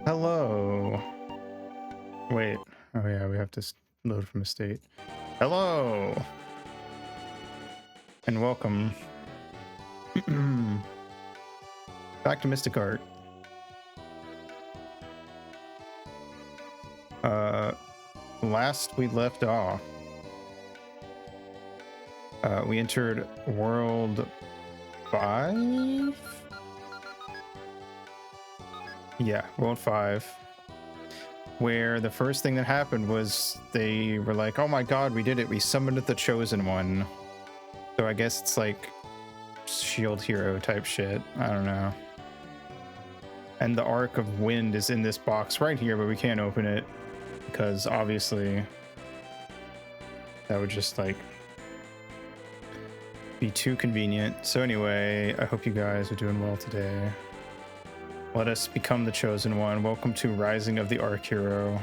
Hello. Wait. Oh yeah, we have to load from a state. Hello. And welcome back to Mystic Art. Last we left off, we entered World 5? Yeah, World 5. Where the first thing that happened was they were like, oh my god, we did it. We summoned the Chosen One. So I guess it's like shield hero type shit. I don't know. And the Arc of Wind is in this box right here, but we can't open it because obviously that would just like be too convenient. So anyway, I hope you guys are doing well today. Let us become the Chosen One. Welcome to Rising of the Arc Hero.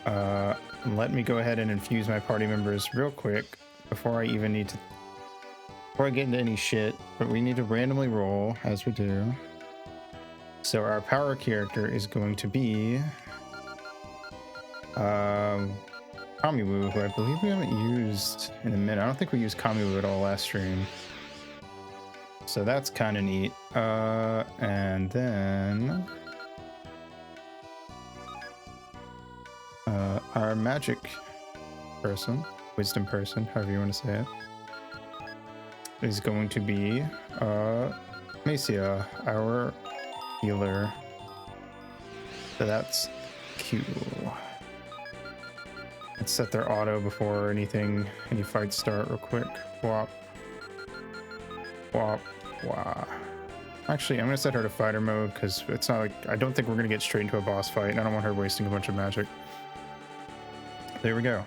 Let me go ahead and infuse my party members real quick before I even need to, before I get into any shit, but we need to randomly roll as we do. So our power character is going to be Kamiwu, who I believe we haven't used in a minute. I don't think we used Kamiwu at all last stream. So that's kind of neat. And then our magic person, wisdom person, however you want to say it, is going to be Macia, our healer. So that's cool. Let's set their auto before any fights start real quick. Wop. Wop. Wow. Actually, I'm gonna set her to fighter mode because it's not like, I don't think we're gonna get straight into a boss fight, and I don't want her wasting a bunch of magic. There we go.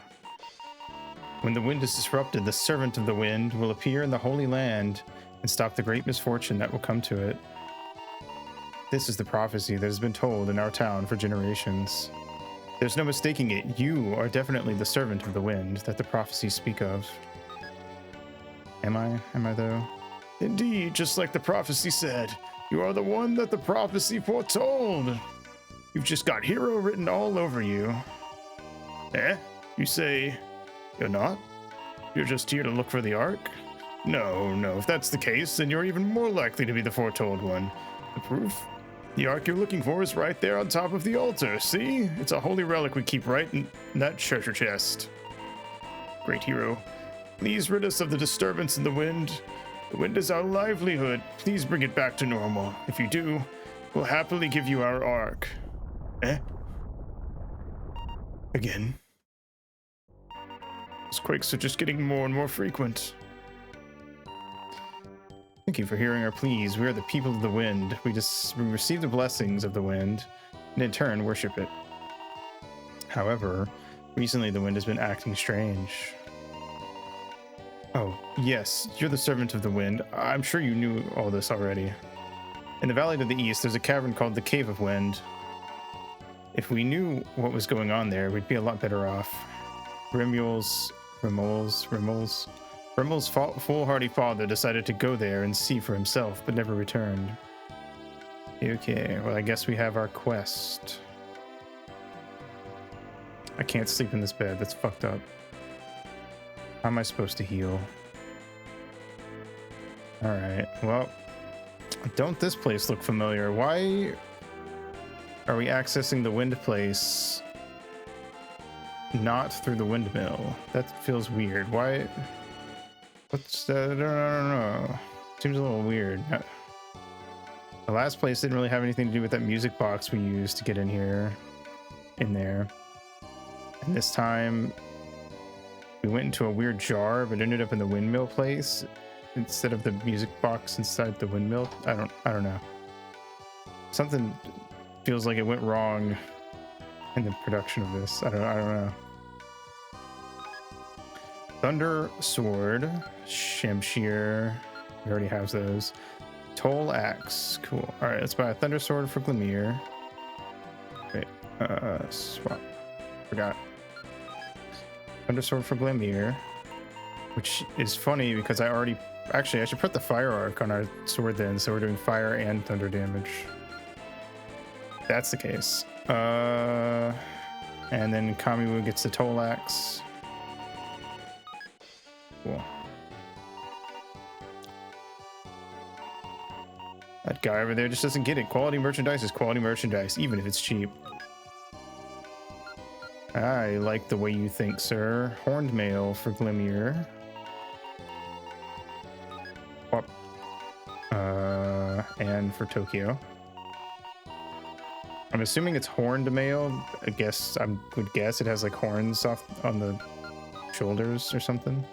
When the wind is disrupted, the servant of the wind will appear in the Holy Land and stop the great misfortune that will come to it. This is the prophecy that has been told in our town for generations. There's no mistaking it. You are definitely the servant of the wind that the prophecies speak of. Am I? Am I though? Indeed, just like the prophecy said, you are the one that the prophecy foretold. You've just got hero written all over you. Eh? You say you're not? You're just here to look for the Ark? No, if that's the case, then you're even more likely to be the foretold one. The proof? The Ark you're looking for is right there on top of the altar, see? It's a holy relic we keep right in that treasure chest. Great hero, please rid us of the disturbance in the wind. The wind is our livelihood. Please bring it back to normal. If you do, we'll happily give you our Ark. Eh? Again? These quakes are just getting more and more frequent. Thank you for hearing our pleas. We are the people of the wind. We receive the blessings of the wind, and in turn worship it. However, recently the wind has been acting strange. Oh, yes, you're the servant of the wind. I'm sure you knew all this already. In the valley to the east, there's a cavern called the Cave of Wind. If we knew what was going on there, we'd be a lot better off. Rimul's foolhardy father decided to go there and see for himself, but never returned. Okay, well, I guess we have our quest. I can't sleep in this bed. That's fucked up. How am I supposed to heal? Alright, well, don't this place look familiar? Why are we accessing the wind place not through the windmill? That feels weird. Why? What's that? I don't know. Seems a little weird. The last place didn't really have anything to do with that music box we used to get in here, in there. And this time we went into a weird jar, but ended up in the windmill place instead of the music box inside the windmill. I don't know. Something feels like it went wrong in the production of this. I don't know. Thunder Sword, Shamshir. We already have those. Toll Axe. Cool. All right, let's buy a Thunder Sword for Glimmer. Wait, swap. Forgot. Thunder Sword for Glimmer, which is funny because I should put the Fire Arc on our sword then, so we're doing fire and thunder damage. That's the case. And then Kamiwu gets the Toll Axe. Cool. That guy over there just doesn't get it. Quality merchandise is quality merchandise, even if it's cheap. I like the way you think, sir. Horned mail for Glimmer. And for Tokyo. I'm assuming it's horned mail. I would guess it has like horns off on the shoulders or something.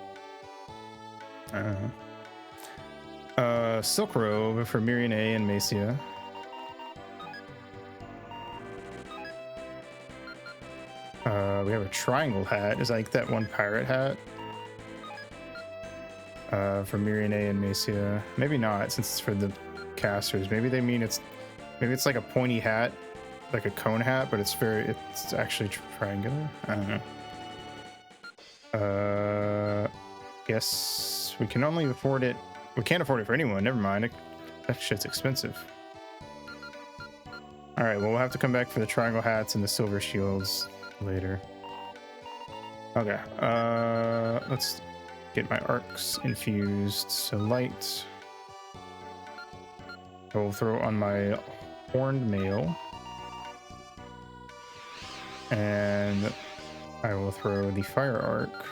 I don't know. Silk robe for Mirian A and Macia. We have a triangle hat. Is like that one pirate hat? For Mirian A and Macia. Maybe not, since it's for the casters. Maybe they mean maybe it's like a pointy hat, like a cone hat, but it's actually triangular. I don't know. Guess we can only afford it. We can't afford it for anyone. Never mind. That shit's expensive. All right. Well, we'll have to come back for the triangle hats and the silver shields later. Okay. Let's get my arcs infused. So light. I will throw on my horned mail. And I will throw the fire arc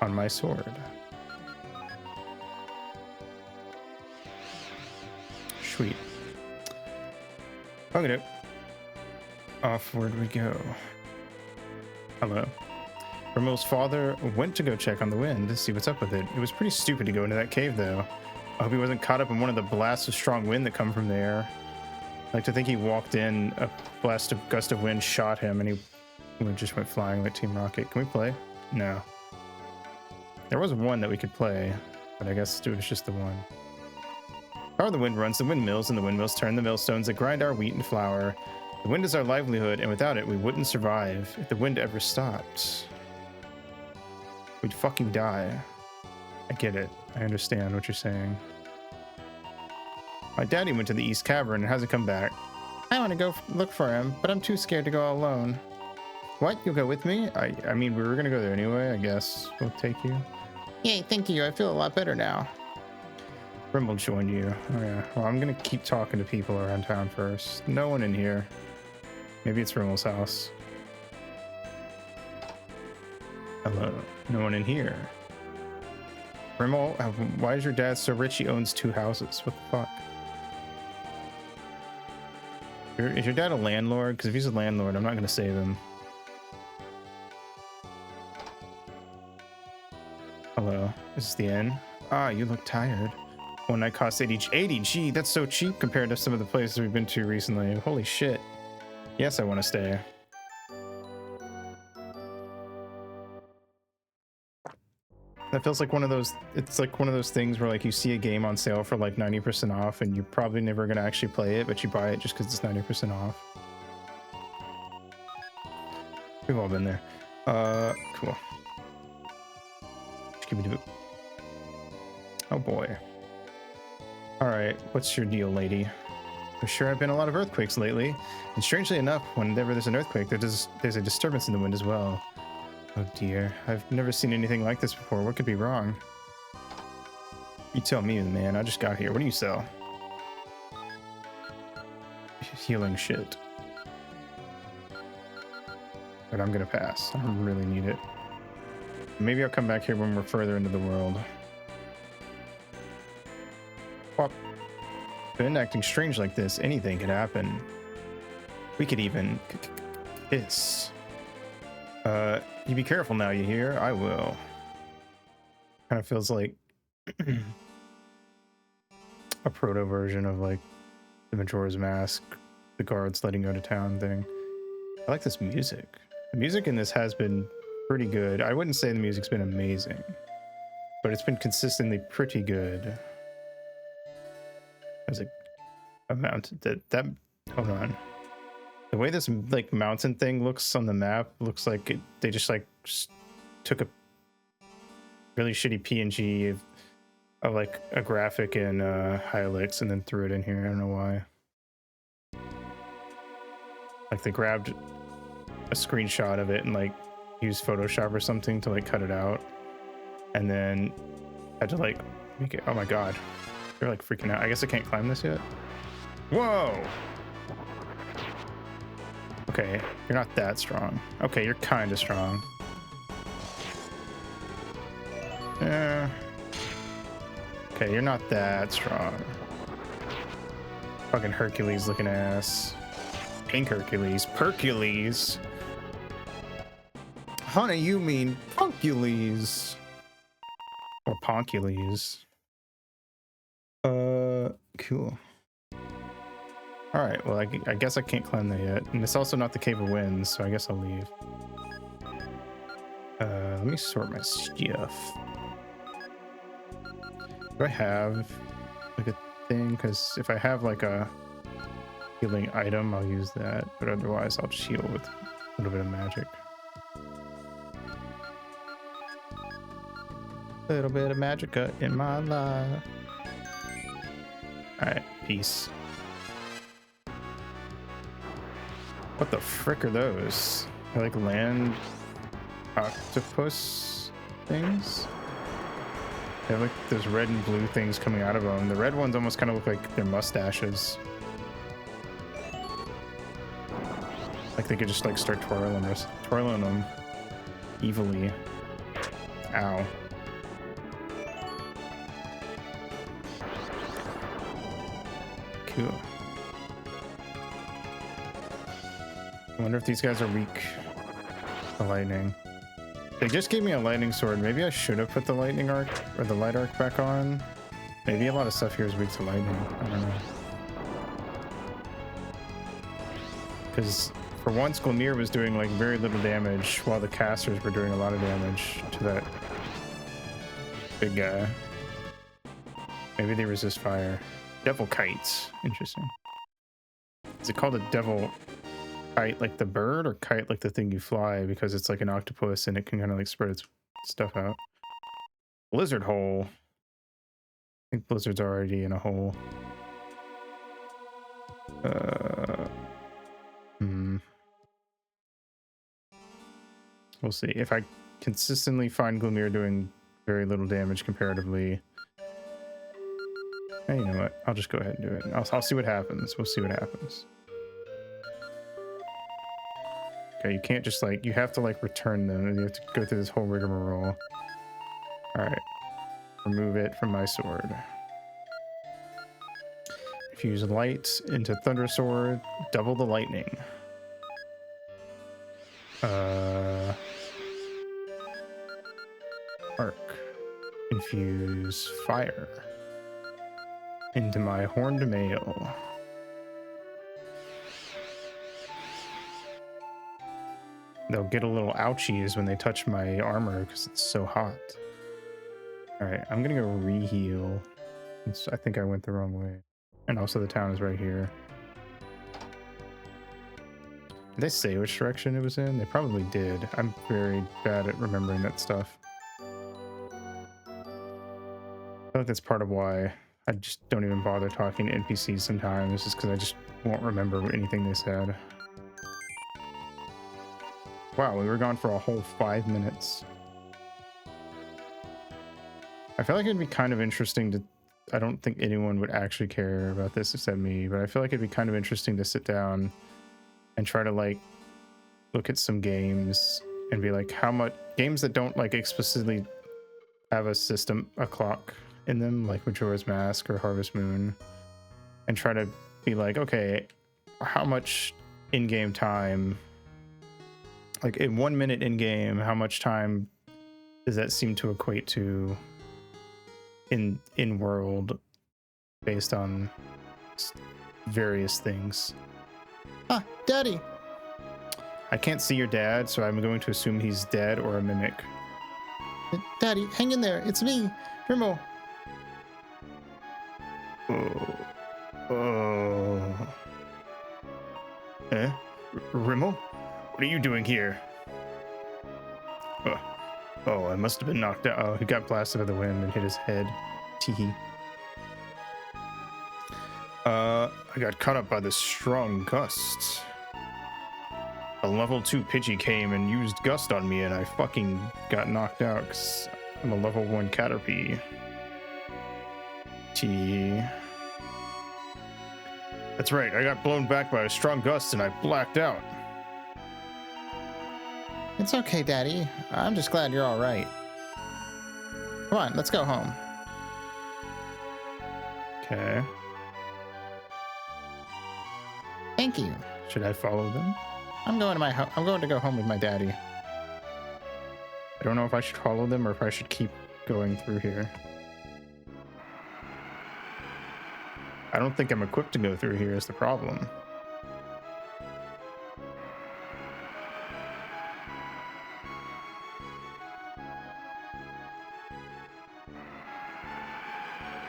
on my sword. Sweet. Okay. Offward we go. Hello. Rimmel's father went to go check on the wind to see what's up with it. It was pretty stupid to go into that cave, though. I hope he wasn't caught up in one of the blasts of strong wind that come from there. I like to think he walked in, a gust of wind shot him, and he just went flying like Team Rocket. Can we play? No. There was one that we could play, but I guess it was just the one. Power the wind runs the windmills, and the windmills turn the millstones that grind our wheat and flour. The wind is our livelihood, and without it, we wouldn't survive. If the wind ever stopped, we'd fucking die. I get it. I understand what you're saying. My daddy went to the East Cavern and hasn't come back. I want to go look for him, but I'm too scared to go all alone. What? You'll go with me? I mean, we were going to go there anyway. I guess we'll take you. Yay, thank you. I feel a lot better now. Rimmel joined you. Oh, yeah. Well, I'm going to keep talking to people around town first. No one in here. Maybe it's Rimmel's house. Hello. No one in here. Rimmel, why is your dad so rich he owns 2 houses? What the fuck? Is your dad a landlord? Because if he's a landlord, I'm not going to save him. Hello. Is this the inn? Ah, you look tired. One night costs 80. Gee, that's so cheap compared to some of the places we've been to recently. Holy shit. Yes, I want to stay. That feels like one of those, it's like one of those things where like you see a game on sale for like 90% off and you're probably never going to actually play it, but you buy it just because it's 90% off. We've all been there. Cool. Oh boy. All right, what's your deal, lady? There sure have been a lot of earthquakes lately, and strangely enough, whenever there's an earthquake, there's a disturbance in the wind as well. Oh dear, I've never seen anything like this before. What could be wrong? You tell me, man. I just got here. What do you sell? Healing shit. But I'm gonna pass. I don't really need it. Maybe I'll come back here when we're further into the world. Well, been acting strange like this. Anything could happen. We could even kiss. You be careful now, you hear? I will. Kind of feels like a proto version of like the Majora's Mask, the guards letting go to town thing. I like this music. The music in this has been pretty good. I wouldn't say the music's been amazing, but it's been consistently pretty good. There's a mountain that hold on. The way this like mountain thing looks on the map looks like they just like took a really shitty PNG of like a graphic in Hylics and then threw it in here. I don't know why. Like they grabbed a screenshot of it and like used Photoshop or something to like cut it out, and then had to like make it. Oh my god, they're like freaking out. I guess I can't climb this yet. Whoa. Okay, you're not that strong. Okay, you're kind of strong. Yeah. Okay, you're not that strong. Fucking Hercules looking ass. Pink Hercules. Percules. Honey, you mean Punkules. Or Ponkules. Cool. Alright, well, I guess I can't climb that yet. And it's also not the Cave of Winds, so I guess I'll leave. Let me sort my stuff. Do I have like a thing? Because if I have like a healing item, I'll use that. But otherwise, I'll just heal with a little bit of magic. A little bit of magica in my life. Alright, peace. What the frick are those? They're like land octopus things? They have like those red and blue things coming out of them. The red ones almost kind of look like their mustaches. Like they could just like start twirling them evilly. Ow. Cool. I wonder if these guys are weak to lightning. They just gave me a lightning sword. Maybe I should have put the lightning arc or the light arc back on. Maybe a lot of stuff here is weak to lightning. I don't know. Because for once, Glimmer was doing like very little damage while the casters were doing a lot of damage to that big guy. Maybe they resist fire. Devil kites. Interesting. Is it called a devil kite like the bird, or kite like the thing you fly, because it's like an octopus and it can kind of like spread its stuff out? Blizzard hole. I think Blizzard's already in a hole. We'll see. If I consistently find Glimmer doing very little damage comparatively, hey, you know what? I'll just go ahead and do it. I'll see what happens. We'll see what happens. Okay, you can't just like, you have to like return them, and you have to go through this whole rigmarole. Alright. Remove it from my sword. Infuse light into Thunder Sword. Double the lightning. Arc. Infuse fire into my horned mail. They'll get a little ouchies when they touch my armor because it's so hot. Alright, I'm gonna go re-heal. I think I went the wrong way. And also the town is right here. Did they say which direction it was in? They probably did. I'm very bad at remembering that stuff. I feel like that's part of why I just don't even bother talking to NPCs sometimes, just because I just won't remember anything they said. Wow, we were gone for a whole 5 minutes. I feel like it'd be kind of interesting to... I don't think anyone would actually care about this except me, but I feel like it'd be kind of interesting to sit down and try to like look at some games and be like, how much... games that don't like explicitly have a clock in them, like Majora's Mask or Harvest Moon, and try to be like, okay, how much in-game time, like in 1 minute in-game, how much time does that seem to equate to in world based on various things? Ah, Daddy! I can't see your dad, so I'm going to assume he's dead or a mimic. Daddy, hang in there, it's me, Rimmel. Rimmel? What are you doing here? Oh, I must have been knocked out. Oh, he got blasted by the wind and hit his head. Teehee. I got caught up by the strong gusts. a level 2 Pidgey came and used Gust on me, and I fucking got knocked out because I'm a level 1 Caterpie. T. That's right, I got blown back by a strong gust and I blacked out. It's okay, Daddy. I'm just glad you're all right. Come on, let's go home. Okay. Thank you. Should I follow them? I'm going to go home with my daddy. I don't know if I should follow them or if I should keep going through here. I don't think I'm equipped to go through here is the problem.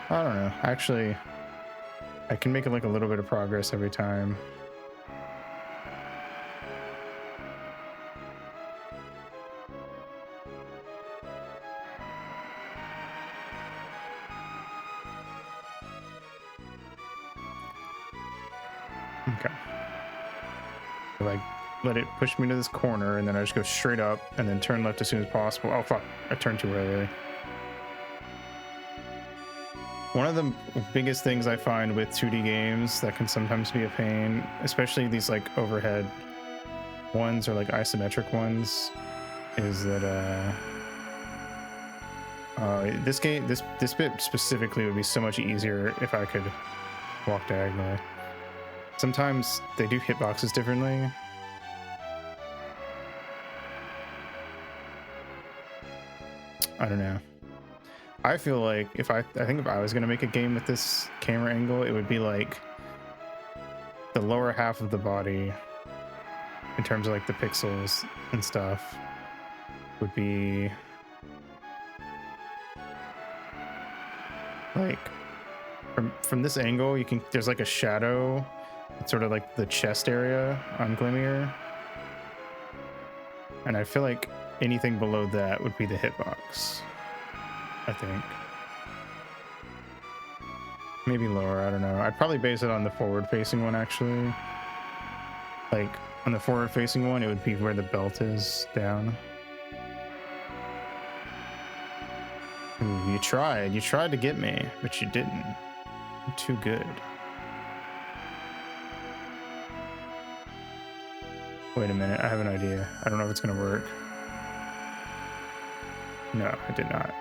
I don't know. Actually, I can make it like a little bit of progress every time. Okay. Like, let it push me to this corner, and then I just go straight up, and then turn left as soon as possible. Oh, fuck. I turned too early. One of the biggest things I find with 2D games that can sometimes be a pain, especially these, like, overhead ones or, like, isometric ones, is that, this bit specifically would be so much easier if I could walk diagonally. Sometimes they do hitboxes differently. I don't know. I feel like if I was gonna make a game with this camera angle, it would be like the lower half of the body, in terms of like the pixels and stuff, would be like from this angle. There's like a shadow. It's sort of like the chest area on Glimmer, and I feel like anything below that would be the hitbox. I think maybe lower. I don't know. I'd probably base it on the forward-facing one, actually. Like on the forward-facing one, it would be where the belt is down. Ooh, you tried to get me, but you didn't. You're too good. Wait a minute, I have an idea. I don't know if it's gonna work. No, it did not.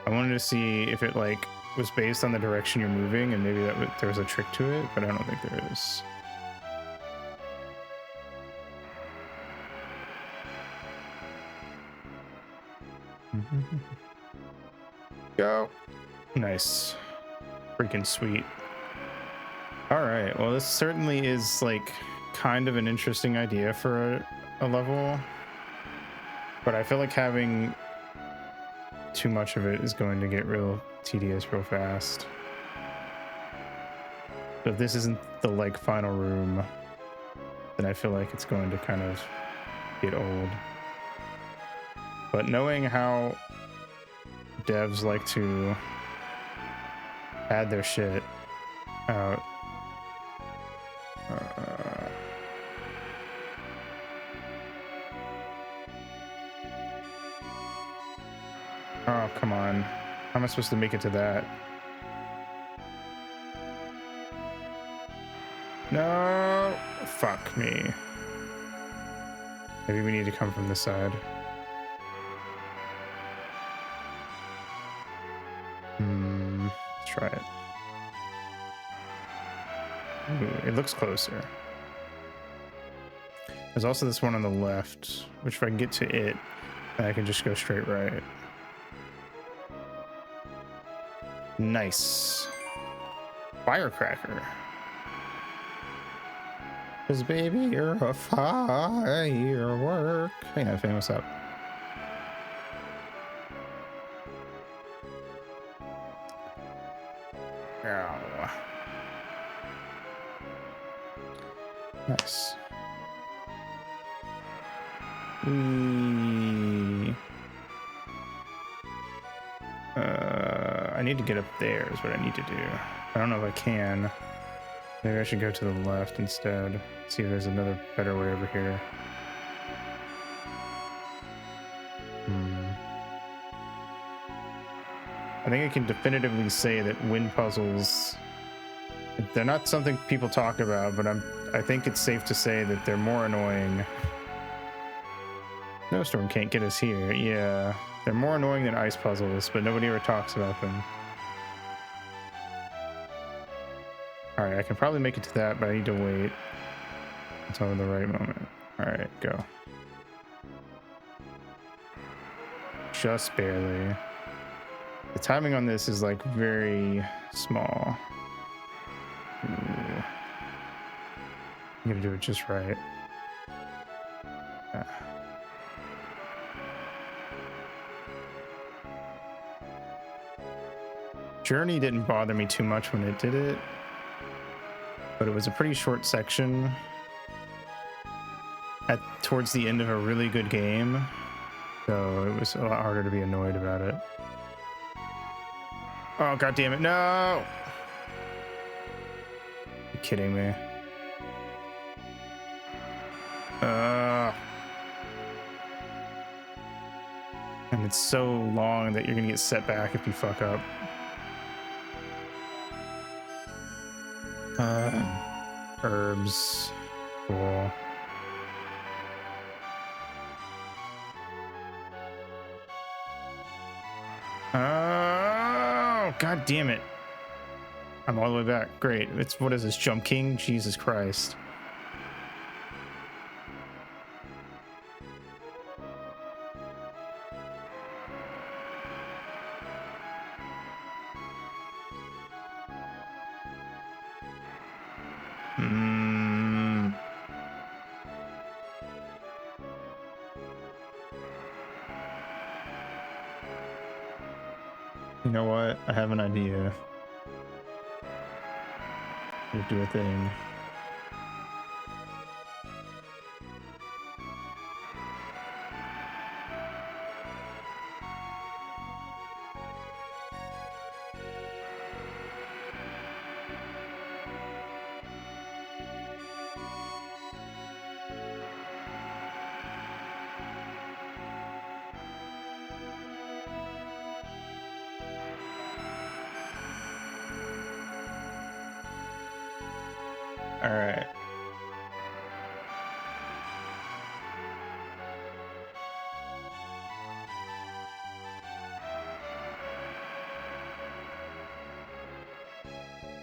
I wanted to see if it like was based on the direction you're moving, and maybe there was a trick to it, but I don't think there is. Go. Nice. Freaking sweet. All right, well, this certainly is like kind of an interesting idea for a level, but I feel like having too much of it is going to get real tedious real fast. So if this isn't the like final room, then I feel like it's going to kind of get old. But knowing how devs like to add their shit out, oh, come on. How am I supposed to make it to that? No! Fuck me. Maybe we need to come from this side. Let's try it. Ooh, it looks closer. There's also this one on the left, which if I can get to it, then I can just go straight right. Nice. Firecracker. 'Cause baby, you're a firework. Hey, no, famous up. Ow. Nice. I need to get up there is what I need to do. I don't know if I can. Maybe I should go to the left instead. See if there's another better way over here. I think I can definitively say that wind puzzles, they're not something people talk about, but I think it's safe to say that they're more annoying. Snowstorm can't get us here. Yeah, they're more annoying than ice puzzles, but nobody ever talks about them. All right, I can probably make it to that, but I need to wait until the right moment. All right, go. Just barely. The timing on this is like very small. Ooh. I'm gonna do it just right. Journey didn't bother me too much when it did it, but it was a pretty short section towards the end of a really good game, so it was a lot harder to be annoyed about it. Oh, god damn it, no! You're kidding me. And it's so long that you're gonna get set back if you fuck up. Herbs. Cool. Oh, god damn it. I'm all the way back. Great. It's, what is this, Jump King? Jesus Christ. You know what? I have an idea. You do a thing. All right.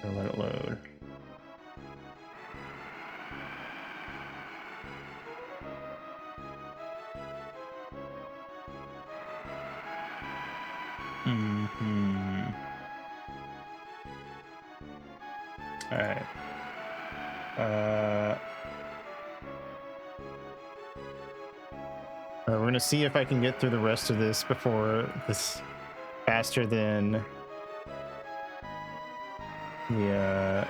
I'll let it load. All right. We're gonna see if I can get through the rest of this before this faster than the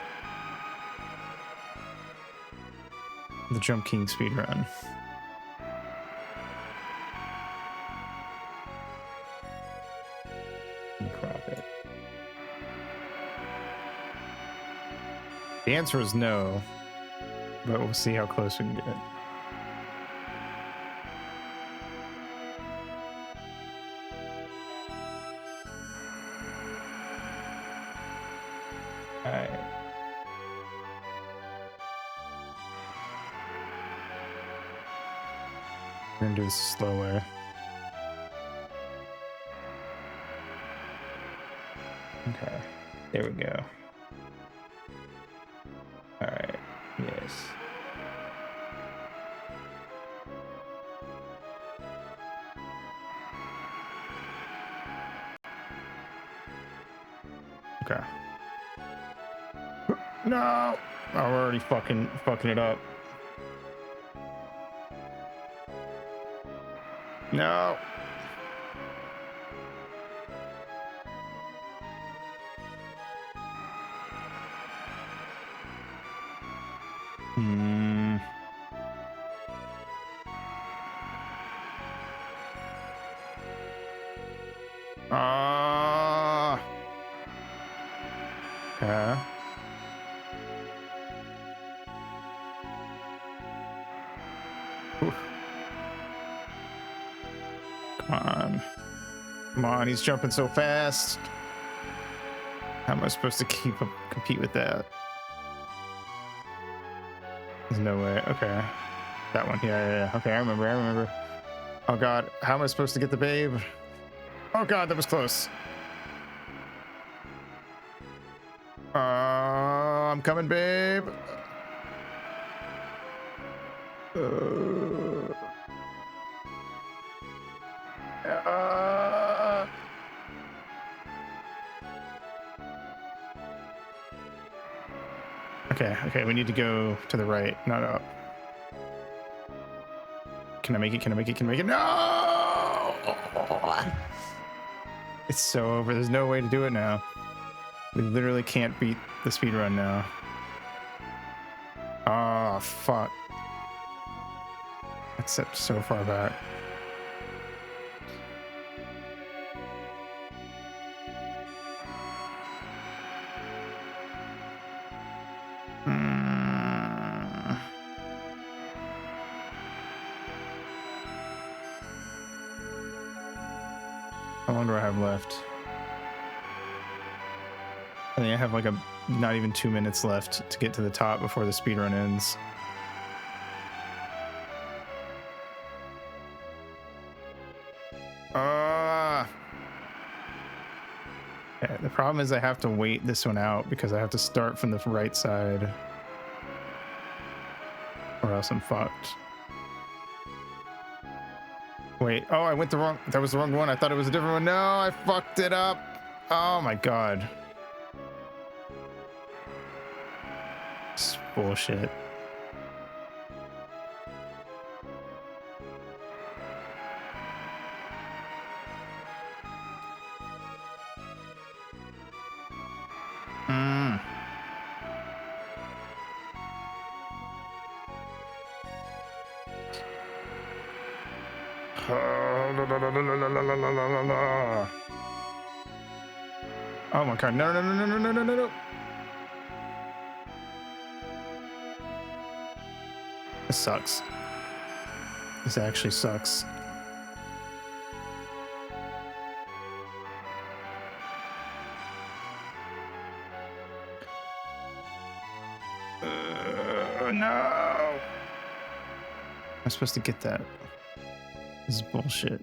Jump King speedrun. Crop it. The answer is no, but we'll see how close we can get. Alright. We're gonna do this the slow way. Okay, there we go. Alright, yes. Okay. No! Oh, we're already fucking it up. No! Okay. Oof. Come on. Come on, he's jumping so fast. How am I supposed to compete with that? There's no way. Okay. That one. Yeah. Okay, I remember. Oh god, how am I supposed to get the babe? Oh god, that was close. I'm coming, babe. Okay, we need to go to the right, not up. Can I make it? No! It's so over. There's no way to do it now. We literally can't beat the speed run now. Oh, fuck. That's set so far back. How long do I have left? I think I have like not even 2 minutes left to get to the top before the speedrun ends. Okay, the problem is I have to wait this one out because I have to start from the right side or else I'm fucked. Wait, oh, I went that was the wrong one. I thought it was a different one. No, I fucked it up. Oh my god. It's bullshit. Oh my god, no. This sucks. This actually sucks. No! I'm supposed to get that. This is bullshit.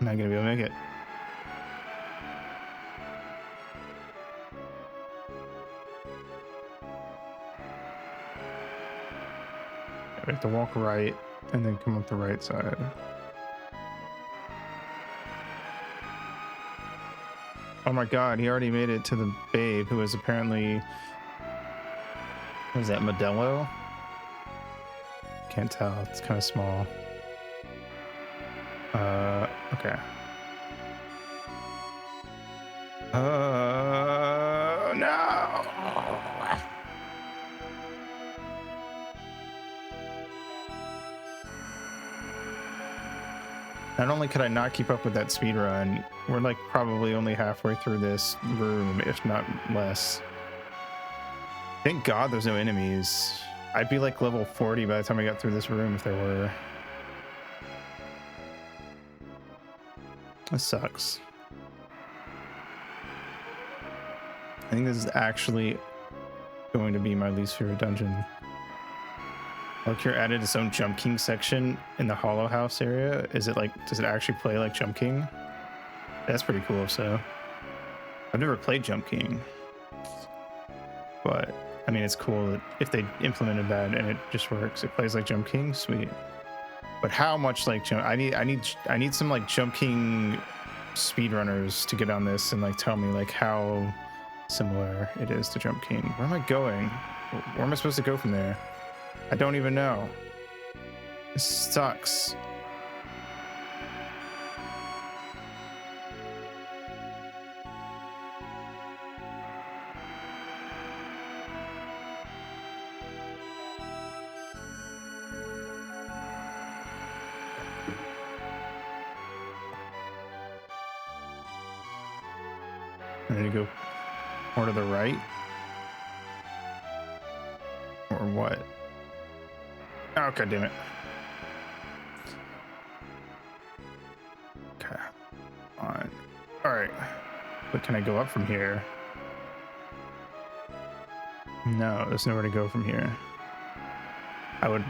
I'm not gonna be able to make it. I have to walk right and then come up the right side. Oh my god, he already made it to the babe who is apparently... What is that, Modelo? Can't tell, it's kind of small. Okay. No! Not only could I not keep up with that speed run, we're like probably only halfway through this room, if not less. Thank God there's no enemies. I'd be like level 40 by the time I got through this room if there were. This sucks. I think this is actually going to be my least favorite dungeon. Valkyr added its own Jump King section in the Hollow House area. Is it like, does it actually play like Jump King? That's pretty cool, so. I've never played Jump King. But, I mean, it's cool that if they implemented that and it just works, it plays like Jump King, sweet. But how much like Jump, I need some like Jump King speedrunners to get on this and like tell me like how similar it is to Jump King. Where am I going? Where am I supposed to go from there? I don't even know. This sucks. I need to go more to the right? Or what? Oh, god damn it. Okay. On. Alright. But can I go up from here? No, there's nowhere to go from here. I would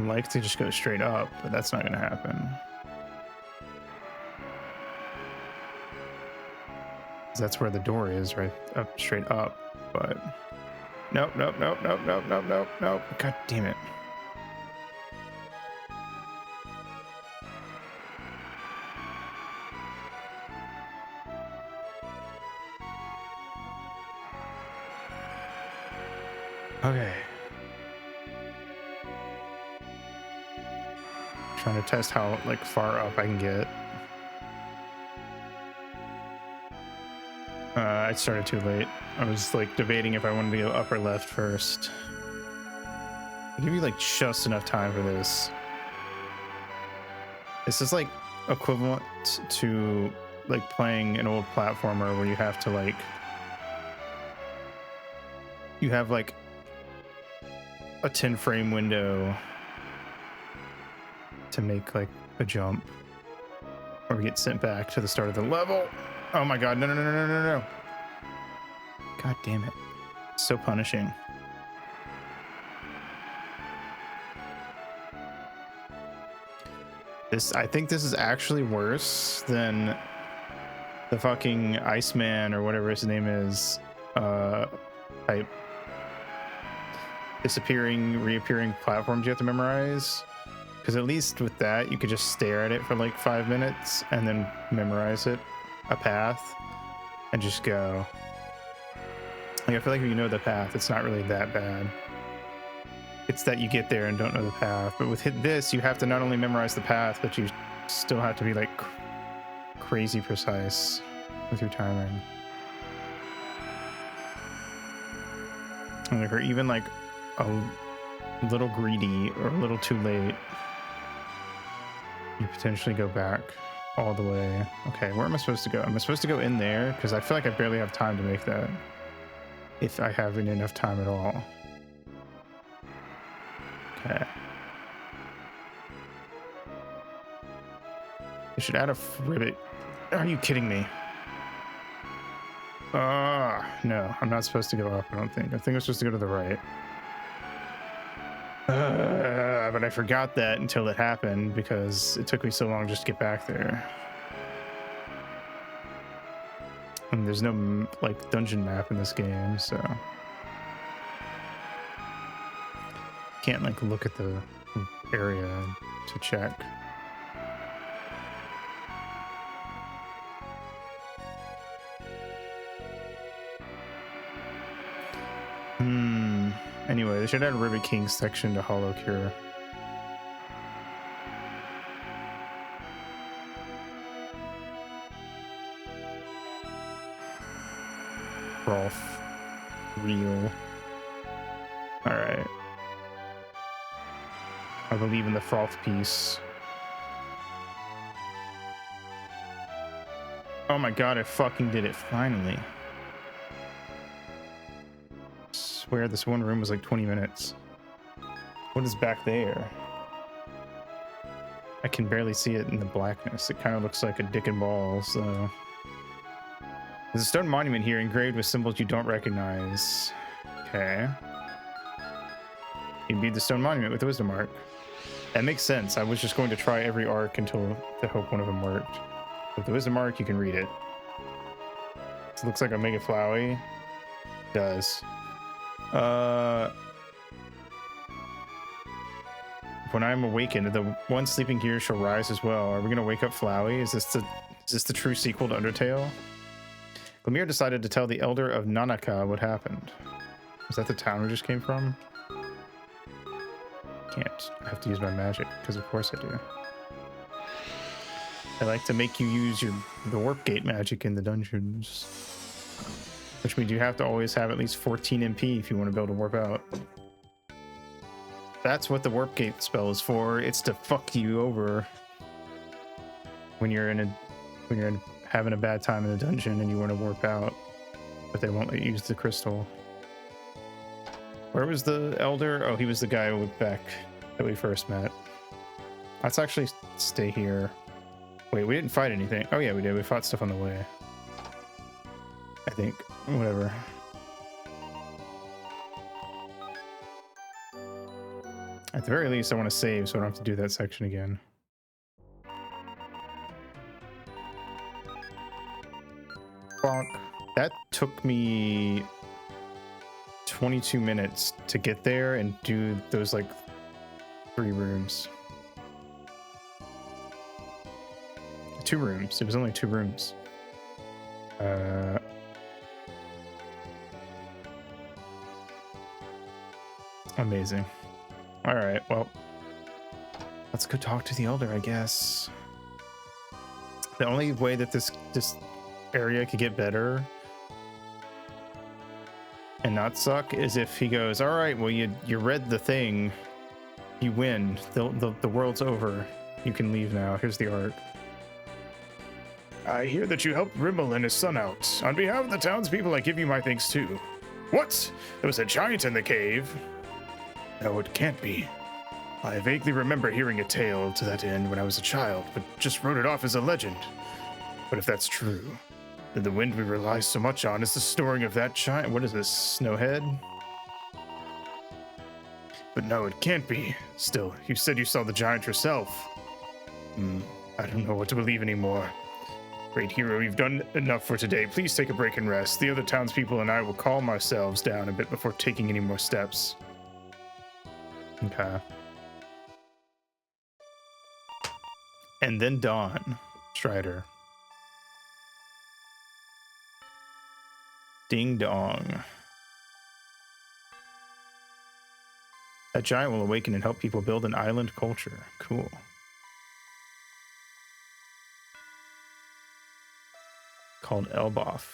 like to just go straight up, but that's not gonna happen. That's where the door is, right up, straight up, but nope, nope, nope, nope, nope, nope, nope, nope. God damn it. Okay. Trying to test how like far up I can get. I started too late. I was like debating if I wanted to go up or left first. I'll give you like just enough time for this. This is like equivalent to like playing an old platformer where you have to like, you have like a 10 frame window to make like a jump or get sent back to the start of the level. Oh my god, no, no, no, no, no, no, no. God damn it. So punishing. I think this is actually worse than the fucking Iceman or whatever his name is type disappearing, reappearing platforms you have to memorize. Because at least with that, you could just stare at it for like 5 minutes and then memorize it, a path, and just go. Like, I feel like if you know the path, it's not really that bad. It's that you get there and don't know the path. But with this, you have to not only memorize the path, but you still have to be like crazy precise with your timing. And if you're even like a little greedy or a little too late, you potentially go back all the way. Okay, where am I supposed to go? Am I supposed to go in there? Because I feel like I barely have time to make that. If I have enough time at all. Okay. I should add a ribbit. Are you kidding me? No, I'm not supposed to go up, I don't think. I think I'm supposed to go to the right. But I forgot that until it happened because it took me so long just to get back there. And there's no like dungeon map in this game, so can't like look at the area to check. Anyway, they should add a Ribbit King section to Hollow Cure. Rolf. Real. Alright. I believe in the froth piece. Oh my god, I fucking did it finally. I swear this one room was like 20 minutes. What is back there? I can barely see it in the blackness. It kind of looks like a dick and balls, so. There's a stone monument here engraved with symbols you don't recognize. Okay. You beat the stone monument with the wisdom mark. That makes sense. I was just going to try every arc until to hope one of them worked. With the wisdom mark, you can read it. It looks like a Mega Flowey. It does. When I am awakened, the one sleeping here shall rise as well. Are we gonna wake up Flowey? Is this the true sequel to Undertale? Lemire decided to tell the Elder of Nanaka what happened. Is that the town we just came from? Can't. I have to use my magic, because of course I do. I like to make you use the warp gate magic in the dungeons. Which means you have to always have at least 14 MP if you want to be able to warp out. That's what the warp gate spell is for. It's to fuck you over when you're in having a bad time in the dungeon and you want to warp out, but they won't let you use the crystal. Where was the elder? Oh, he was the guy back that we first met. Let's actually stay here. Wait, we didn't fight anything. Oh yeah, we did. We fought stuff on the way. I think. Whatever. At the very least, I want to save so I don't have to do that section again. Bonk. That took me 22 minutes to get there and do those like 3 rooms. 2 rooms. It was only 2 rooms. Amazing. All right, well, let's go talk to the elder, I guess. The only way that this area could get better and not suck is if he goes, all right, well, you read the thing, you win, the world's over, you can leave now, here's the art. I hear that you helped Rimmel and his son out. On behalf of the townspeople, I give you my thanks too. What? There was a giant in the cave? No, it can't be. I vaguely remember hearing a tale to that end when I was a child, but just wrote it off as a legend. But if that's true, then the wind we rely so much on is the storing of that giant. What is this, Snowhead? But no, it can't be. Still, you said you saw the giant yourself. I don't know what to believe anymore. Great hero, you've done enough for today. Please take a break and rest. The other townspeople and I will calm ourselves down a bit before taking any more steps. Okay. And then Dawn. Strider. Ding dong. That giant will awaken and help people build an island culture. Cool. Called Elbaf.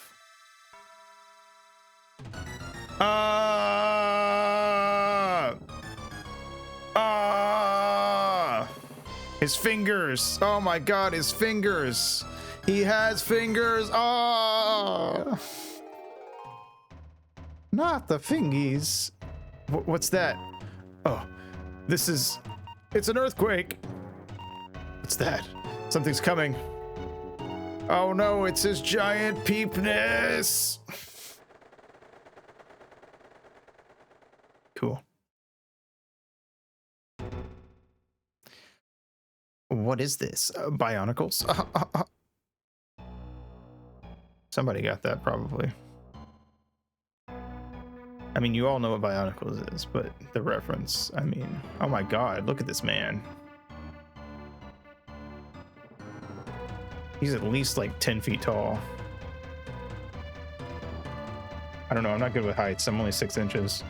His fingers. Oh my god, his fingers. He has fingers. Oh. Not the fingies. What's that? Oh, it's an earthquake. What's that? Something's coming. Oh no, it's his giant peepness. Cool. What is this? Bionicles? Somebody got that probably. I mean, you all know what Bionicles is, but the reference, I mean, oh my god, look at this man. He's at least like 10 feet tall. I don't know, I'm not good with heights. I'm only 6 inches.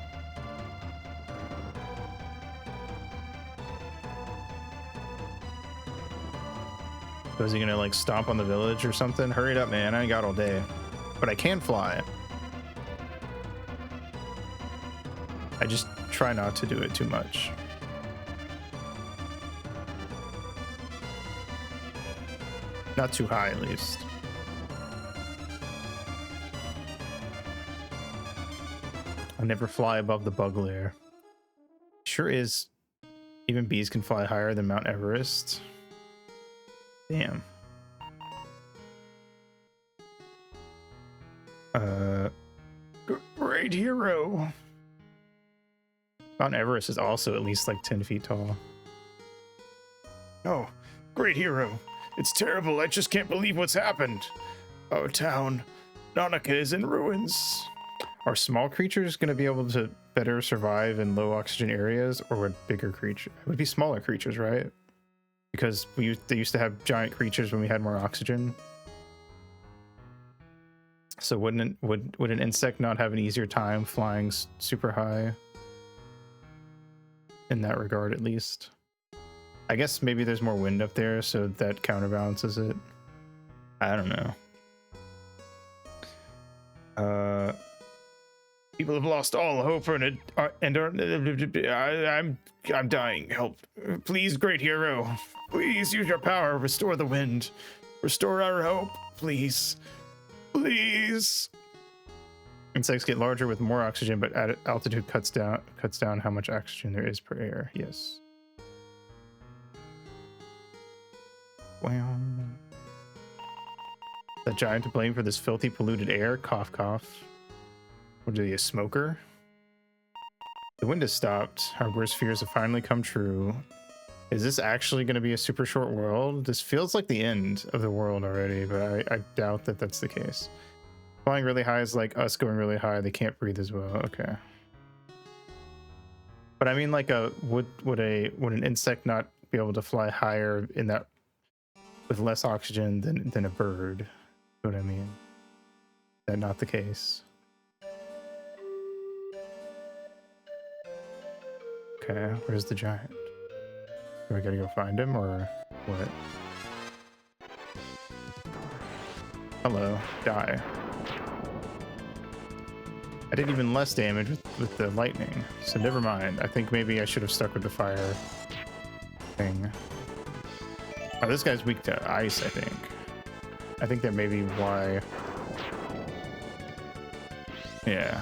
So is he gonna like stomp on the village or something? Hurry it up, man. I ain't got all day. But I can fly. I just try not to do it too much. Not too high, at least. I never fly above the bug lair. Sure is. Even bees can fly higher than Mount Everest. Damn. Great hero. Mount Everest is also at least like 10 feet tall. Oh, great hero. It's terrible. I just can't believe what's happened. Our town, Nautica, is in ruins. Are small creatures going to be able to better survive in low oxygen areas, or would bigger creatures? It would be smaller creatures, right? Because they used to have giant creatures when we had more oxygen. So would an insect not have an easier time flying super high? In that regard, at least. I guess maybe there's more wind up there, so that counterbalances it. I don't know. People have lost all hope and I'm dying. Help. Please, great hero. Please use your power. Restore the wind. Restore our hope, please. Please. Insects get larger with more oxygen, but at altitude cuts down how much oxygen there is per air. Yes. Wow. That giant to blame for this filthy, polluted air? Cough, cough. What are you, a smoker? The wind has stopped. Our worst fears have finally come true. Is this actually going to be a super short world? This feels like the end of the world already, but I doubt that that's the case. Flying really high is like us going really high. They can't breathe as well. Okay. But I mean, like, would an insect not be able to fly higher in that with less oxygen than a bird? You know what I mean? Is that not the case? Okay, where's the giant? Do we gotta go find him or what? Hello, die. I did even less damage with the lightning, so never mind. I think maybe I should have stuck with the fire thing. Oh, this guy's weak to ice, I think. I think that may be why. Yeah.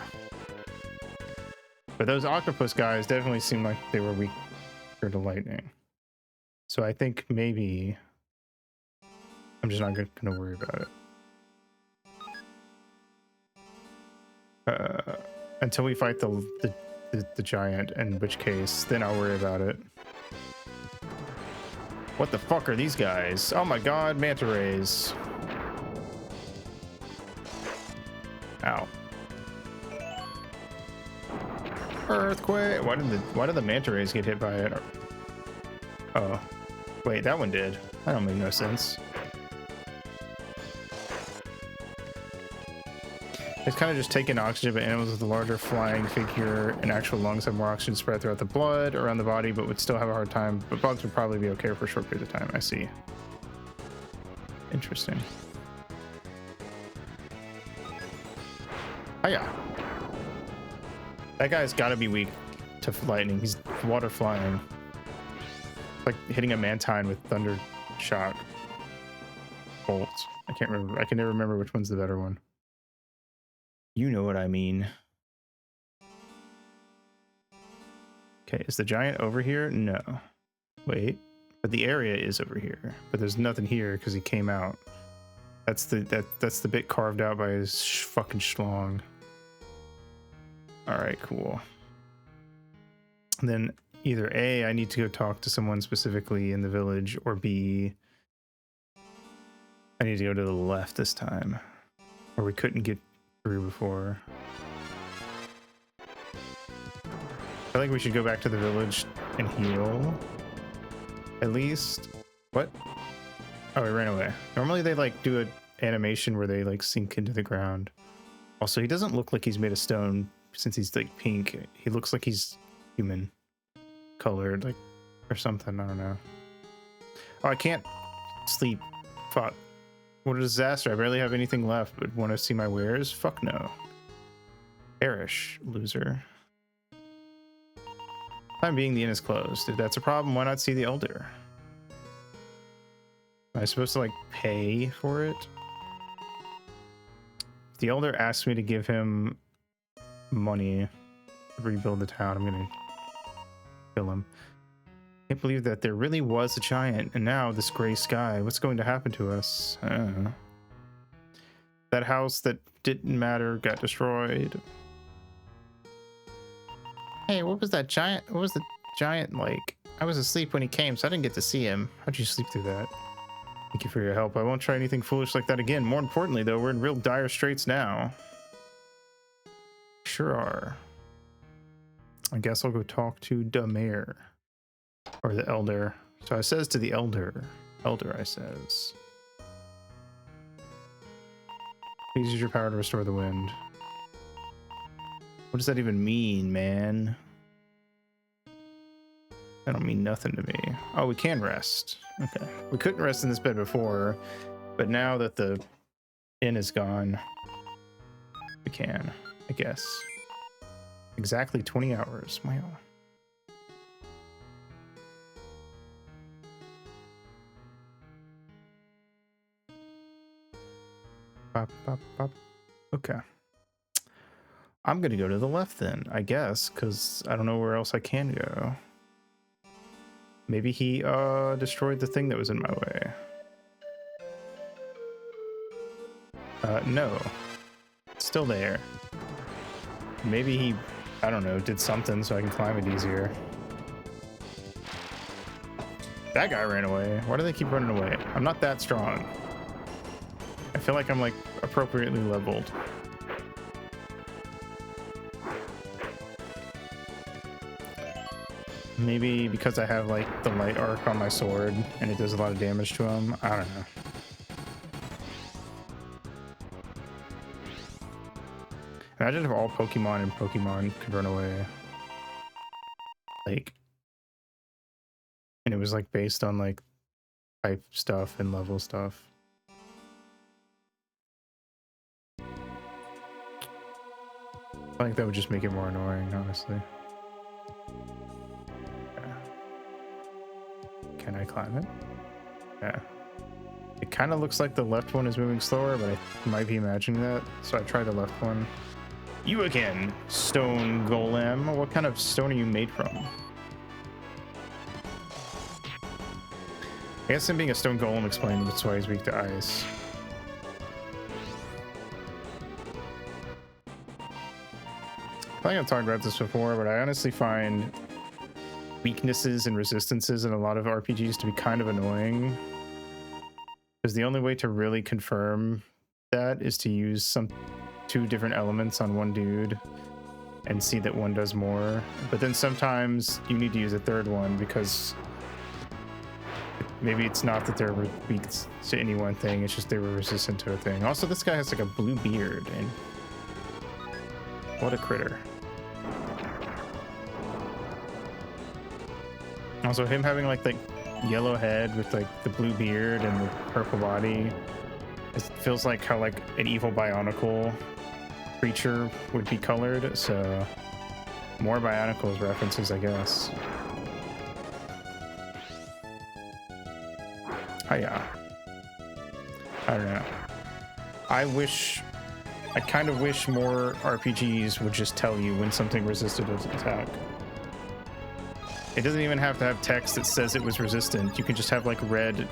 But those octopus guys definitely seemed like they were weak to lightning. So I think maybe I'm just not gonna worry about it. Until we fight the giant, in which case then I'll worry about it. What the fuck are these guys? Oh my god, manta rays. Ow. Earthquake. Why did the manta rays get hit by it? Oh. Wait, that one did. That don't make no sense. It's kind of just taking oxygen, but animals with a larger flying figure and actual lungs have more oxygen spread throughout the blood around the body, but would still have a hard time. But bugs would probably be okay for a short period of time. I see. Interesting. Hiya. That guy's got to be weak to lightning. He's water flying. Like hitting a mantine with thunder shock bolts. I can't remember. I can never remember which one's the better one. You know what I mean. Okay, is the giant over here? No. Wait, but the area is over here. But there's nothing here because he came out. That's the bit carved out by his fucking schlong. All right, cool. And then either A, I need to go talk to someone specifically in the village, or B, I need to go to the left this time, or we couldn't get through before. I think we should go back to the village and heal. At least. What? Oh, he ran away. Normally they like do an animation where they like sink into the ground. Also, he doesn't look like he's made of stone since he's like pink. He looks like he's human colored, like, or something. I don't know. Oh, I can't sleep. Fuck. What a disaster. I barely have anything left, but want to see my wares? Fuck no. Perish, loser. Time being, the inn is closed. If that's a problem, why not see the elder? Am I supposed to like pay for it? If the elder asks me to give him money to rebuild the town, I'm gonna kill him. Can't believe that there really was a giant, and now this gray sky. What's going to happen to us? I don't know. That house that didn't matter got destroyed. Hey, what was that giant? What was the giant like? I was asleep when he came, so I didn't get to see him. How'd you sleep through that? Thank you for your help. I won't try anything foolish like that again. More importantly, though, we're in real dire straits now. Sure are. I guess I'll go talk to the mayor. Or the elder. So I says to the elder. Elder, I says. Please use your power to restore the wind. What does that even mean, man? That don't mean nothing to me. Oh, we can rest. Okay. We couldn't rest in this bed before, but now that the inn is gone, we can, I guess. Exactly 20 hours. Wow. Bop, bop, bop. Okay. I'm gonna go to the left then, I guess, because I don't know where else I can go. Maybe he destroyed the thing that was in my way. No. It's still there. Maybe he, I don't know, did something so I can climb it easier. That guy ran away. Why do they keep running away? I'm not that strong. I feel like I'm like appropriately leveled. Maybe because I have like the light arc on my sword and it does a lot of damage to him. I don't know. Imagine if all Pokemon and Pokemon could run away. Like, and it was like based on like type stuff and level stuff. I think that would just make it more annoying, honestly. Yeah. Can I climb it? Yeah. It kind of looks like the left one is moving slower, but I might be imagining that. So I tried the left one. You again, stone golem. What kind of stone are you made from? I guess him being a stone golem explains that's why he's weak to ice. I think I've talked about this before, but I honestly find weaknesses and resistances in a lot of RPGs to be kind of annoying. Because the only way to really confirm that is to use two different elements on one dude and see that one does more. But then sometimes you need to use a third one because maybe it's not that they're weak to any one thing, it's just they were resistant to a thing. Also, this guy has like a blue beard, and what a critter. Also, him having like the yellow head with like the blue beard and the purple body, it feels like how like an evil Bionicle creature would be colored. So more Bionicles references, I guess. Oh yeah. I don't know. I kind of wish more RPGs would just tell you when something resisted an attack. It doesn't even have to have text that says it was resistant. You can just have like red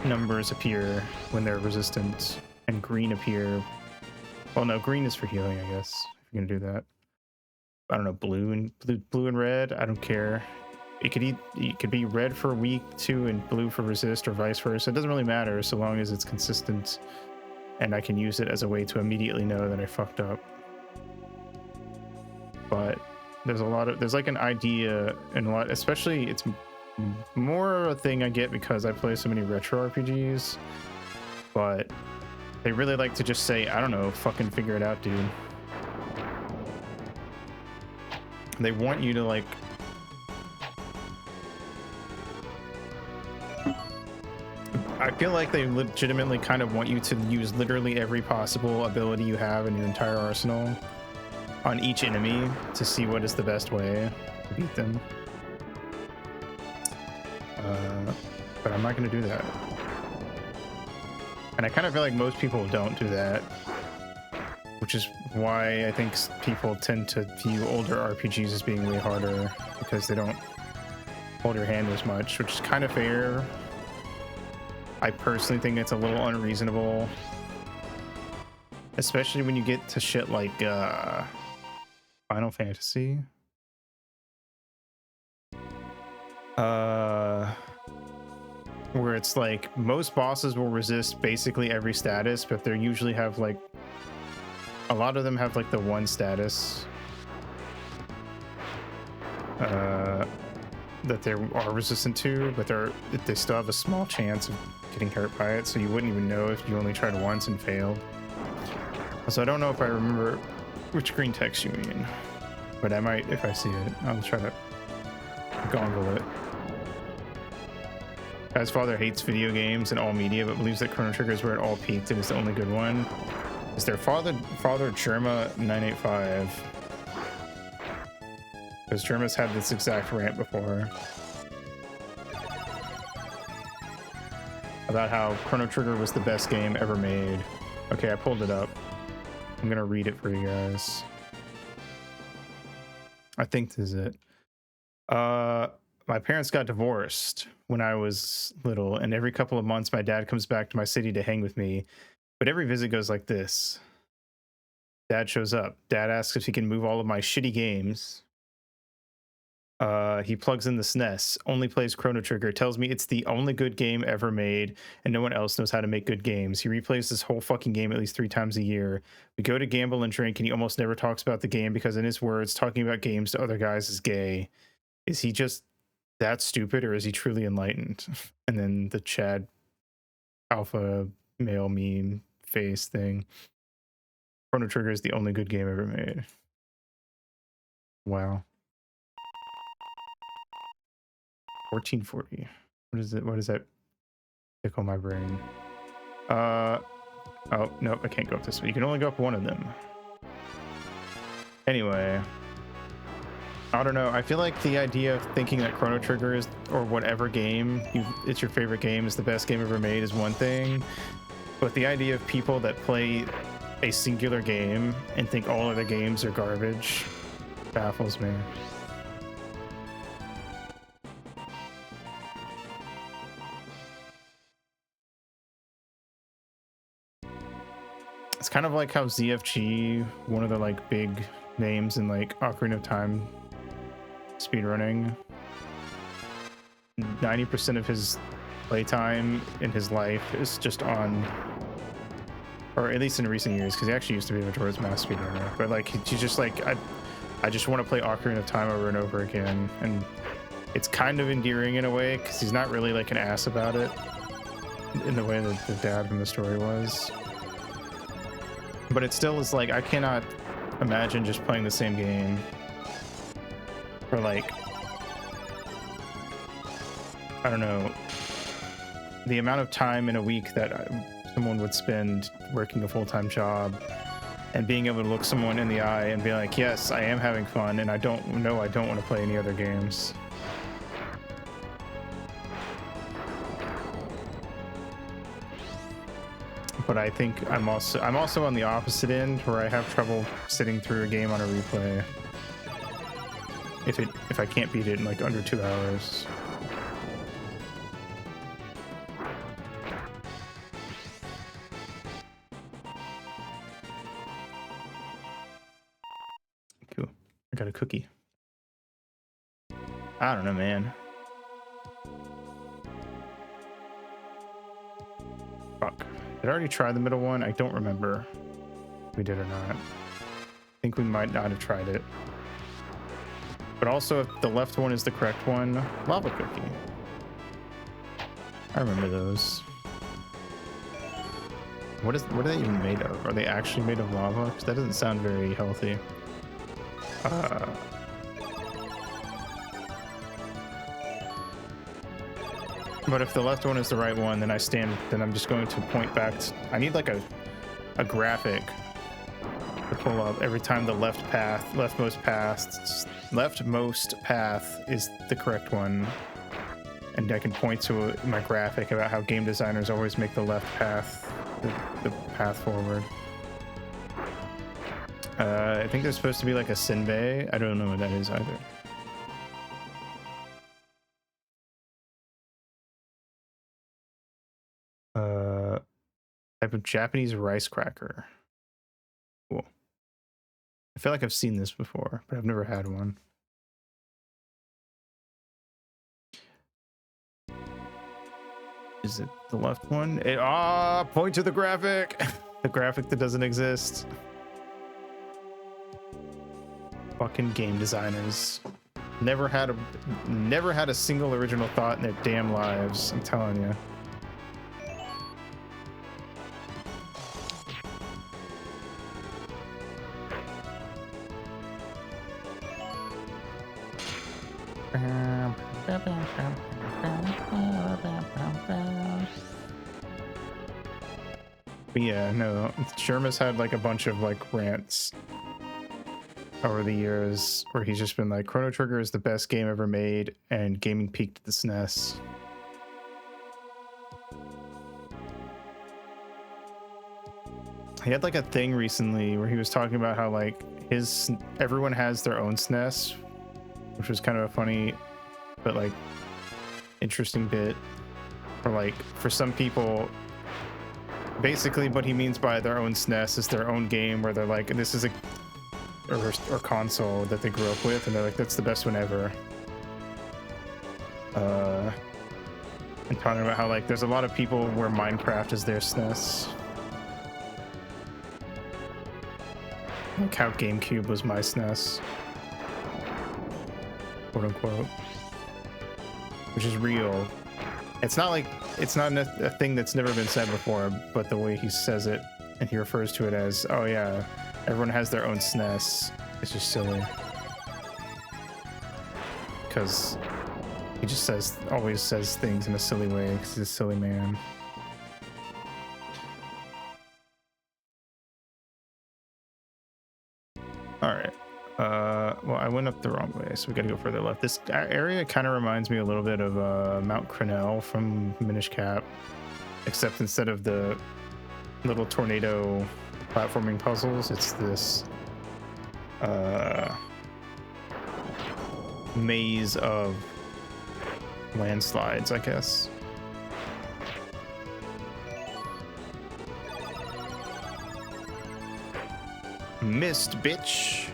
numbers appear when they're resistant and green appear. Well, no, green is for healing, I guess, if you're gonna do that. I don't know, blue and red, I don't care. It could be red for weak to and blue for resist, or vice versa. It doesn't really matter so long as it's consistent and I can use it as a way to immediately know that I fucked up. But there's like an idea and a lot, especially it's more a thing I get because I play so many retro RPGs, but they really like to just say, I don't know, fucking figure it out, dude. They want you to like I feel like they legitimately kind of want you to use literally every possible ability you have in your entire arsenal on each enemy to see what is the best way to beat them. But I'm not going to do that. And I kind of feel like most people don't do that, which is why I think people tend to view older RPGs as being way harder, because they don't hold your hand as much, which is kind of fair. I personally think it's a little unreasonable, especially when you get to shit like Final Fantasy. Where it's like most bosses will resist basically every status, but they usually have like a lot of them have like the one status that they are resistant to, but they still have a small chance of getting hurt by it, so you wouldn't even know if you only tried once and failed. So I don't know if I remember which green text you mean, but I might if I see it. I'll try to gongle it. Guy's father hates video games and all media, but believes that Chrono Trigger is where it all peaked and is the only good one. Is their father Germa 985? Because Germa's had this exact rant before about how Chrono Trigger was the best game ever made, Okay, I pulled it up. I'm gonna read it for you guys. I think this is it. My parents got divorced when I was little, and every couple of months my dad comes back to my city to hang with me. But every visit goes like this. Dad shows up. Dad asks if he can move all of my shitty games. He plugs in the SNES, only plays Chrono Trigger, tells me it's the only good game ever made, and no one else knows how to make good games. He replays this whole fucking game at least 3 times a year. We go to gamble and drink, and he almost never talks about the game because, in his words, talking about games to other guys is gay. Is he just that stupid, or is he truly enlightened? And then the Chad alpha male meme face thing. Chrono Trigger is the only good game ever made. Wow. 1440. What is it? What does that tickle my brain? Oh, no, I can't go up this way. You can only go up one of them. Anyway, I don't know. I feel like the idea of thinking that Chrono Trigger is, or whatever game it's your favorite game, is the best game ever made is one thing. But the idea of people that play a singular game and think all other games are garbage baffles me. It's kind of like how ZFG, one of the like big names in like Ocarina of Time speedrunning, 90% of his playtime in his life is just on, or at least in recent years, because he actually used to be a Majora's Mask speedrunner, but like he's just like, I just want to play Ocarina of Time over and over again, and it's kind of endearing in a way because he's not really like an ass about it in the way that the dad from the story was. But it still is like, I cannot imagine just playing the same game for like, I don't know, the amount of time in a week that someone would spend working a full-time job and being able to look someone in the eye and be like, yes, I am having fun, and I don't want to play any other games. But I think I'm also on the opposite end, where I have trouble sitting through a game on a replay if I can't beat it in like under 2 hours. Cool. I got a cookie. I don't know, man. Fuck. Did I already try the middle one? I don't remember if we did or not. I think we might not have tried it. But also, if the left one is the correct one, lava cookie. I remember those. What are they even made of? Are they actually made of lava? Because that doesn't sound very healthy. But if the left one is the right one, then I'm just going to point back to, I need like a graphic to pull up every time the leftmost path is the correct one. And I can point to my graphic about how game designers always make the left path the path forward. I think there's supposed to be like a Senbei. I don't know what that is either. Type of Japanese rice cracker. Cool. I feel like I've seen this before, but I've never had one. Is it the left one? Point to the graphic. The graphic that doesn't exist. Fucking game designers. Never had a single original thought in their damn lives, I'm telling you. But yeah, no, Sherma's had like a bunch of like rants over the years where he's just been like, Chrono Trigger is the best game ever made, and gaming peaked at the SNES. He had like a thing recently where he was talking about how like everyone has their own SNES, which was kind of a funny but like interesting bit. Or like for some people, basically what he means by their own SNES is their own game where they're like, this is a or console that they grew up with, and they're like, that's the best one ever. And talking about how like there's a lot of people where Minecraft is their SNES. Like how GameCube was my SNES, quote unquote, which is real. It's not like it's not a thing that's never been said before, but the way he says it and he refers to it as, oh yeah, everyone has their own SNES. It's just silly because he just always says things in a silly way because he's a silly man. All right. Well, I went up the wrong way, so we gotta go further left. This area kind of reminds me a little bit of Mount Crenel from Minish Cap, except instead of the little tornado platforming puzzles, it's this maze of landslides, I guess. Missed, bitch.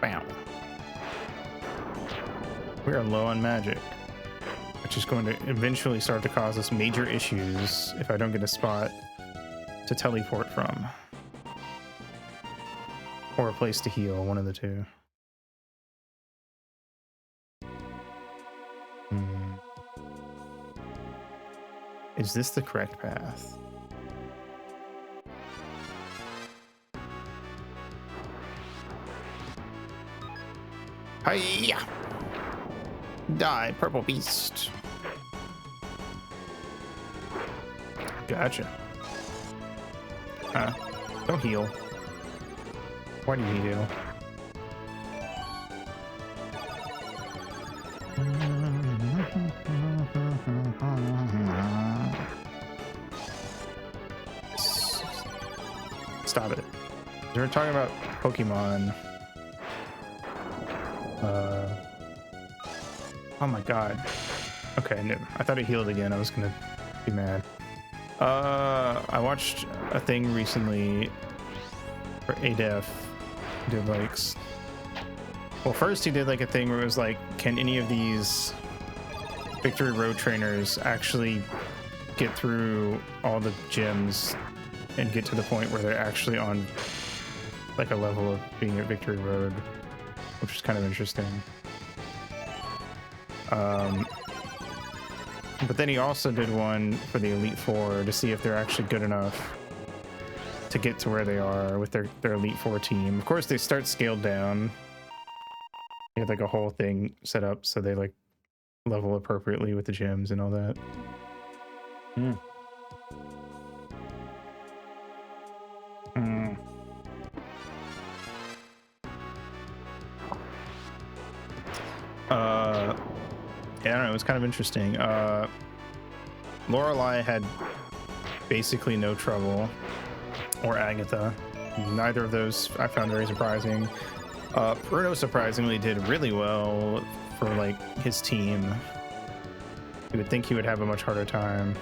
Bam. We are low on magic, which is going to eventually start to cause us major issues if I don't get a spot to teleport from. Or a place to heal, one of the two. Is this the correct path? Hiya! Die, purple beast. Gotcha. Don't heal. Why do you heal? Stop it. They're talking about Pokemon. Oh my god. Okay, no, I thought it healed again. I was gonna be mad. I watched a thing recently for ADEF. Did likes. Well, first he did like a thing where it was like, can any of these Victory Road trainers actually get through all the gyms and get to the point where they're actually on like a level of being at Victory Road, which is kind of interesting. But then he also did one for the Elite Four to see if they're actually good enough to get to where they are with their Elite Four team. Of course, they start scaled down. They have like a whole thing set up so they like level appropriately with the gyms and all that. Yeah, I don't know, it was kind of interesting. Lorelei had basically no trouble, or Agatha. Neither of those I found very surprising. Bruno surprisingly did really well for like his team. You would think he would have a much harder time.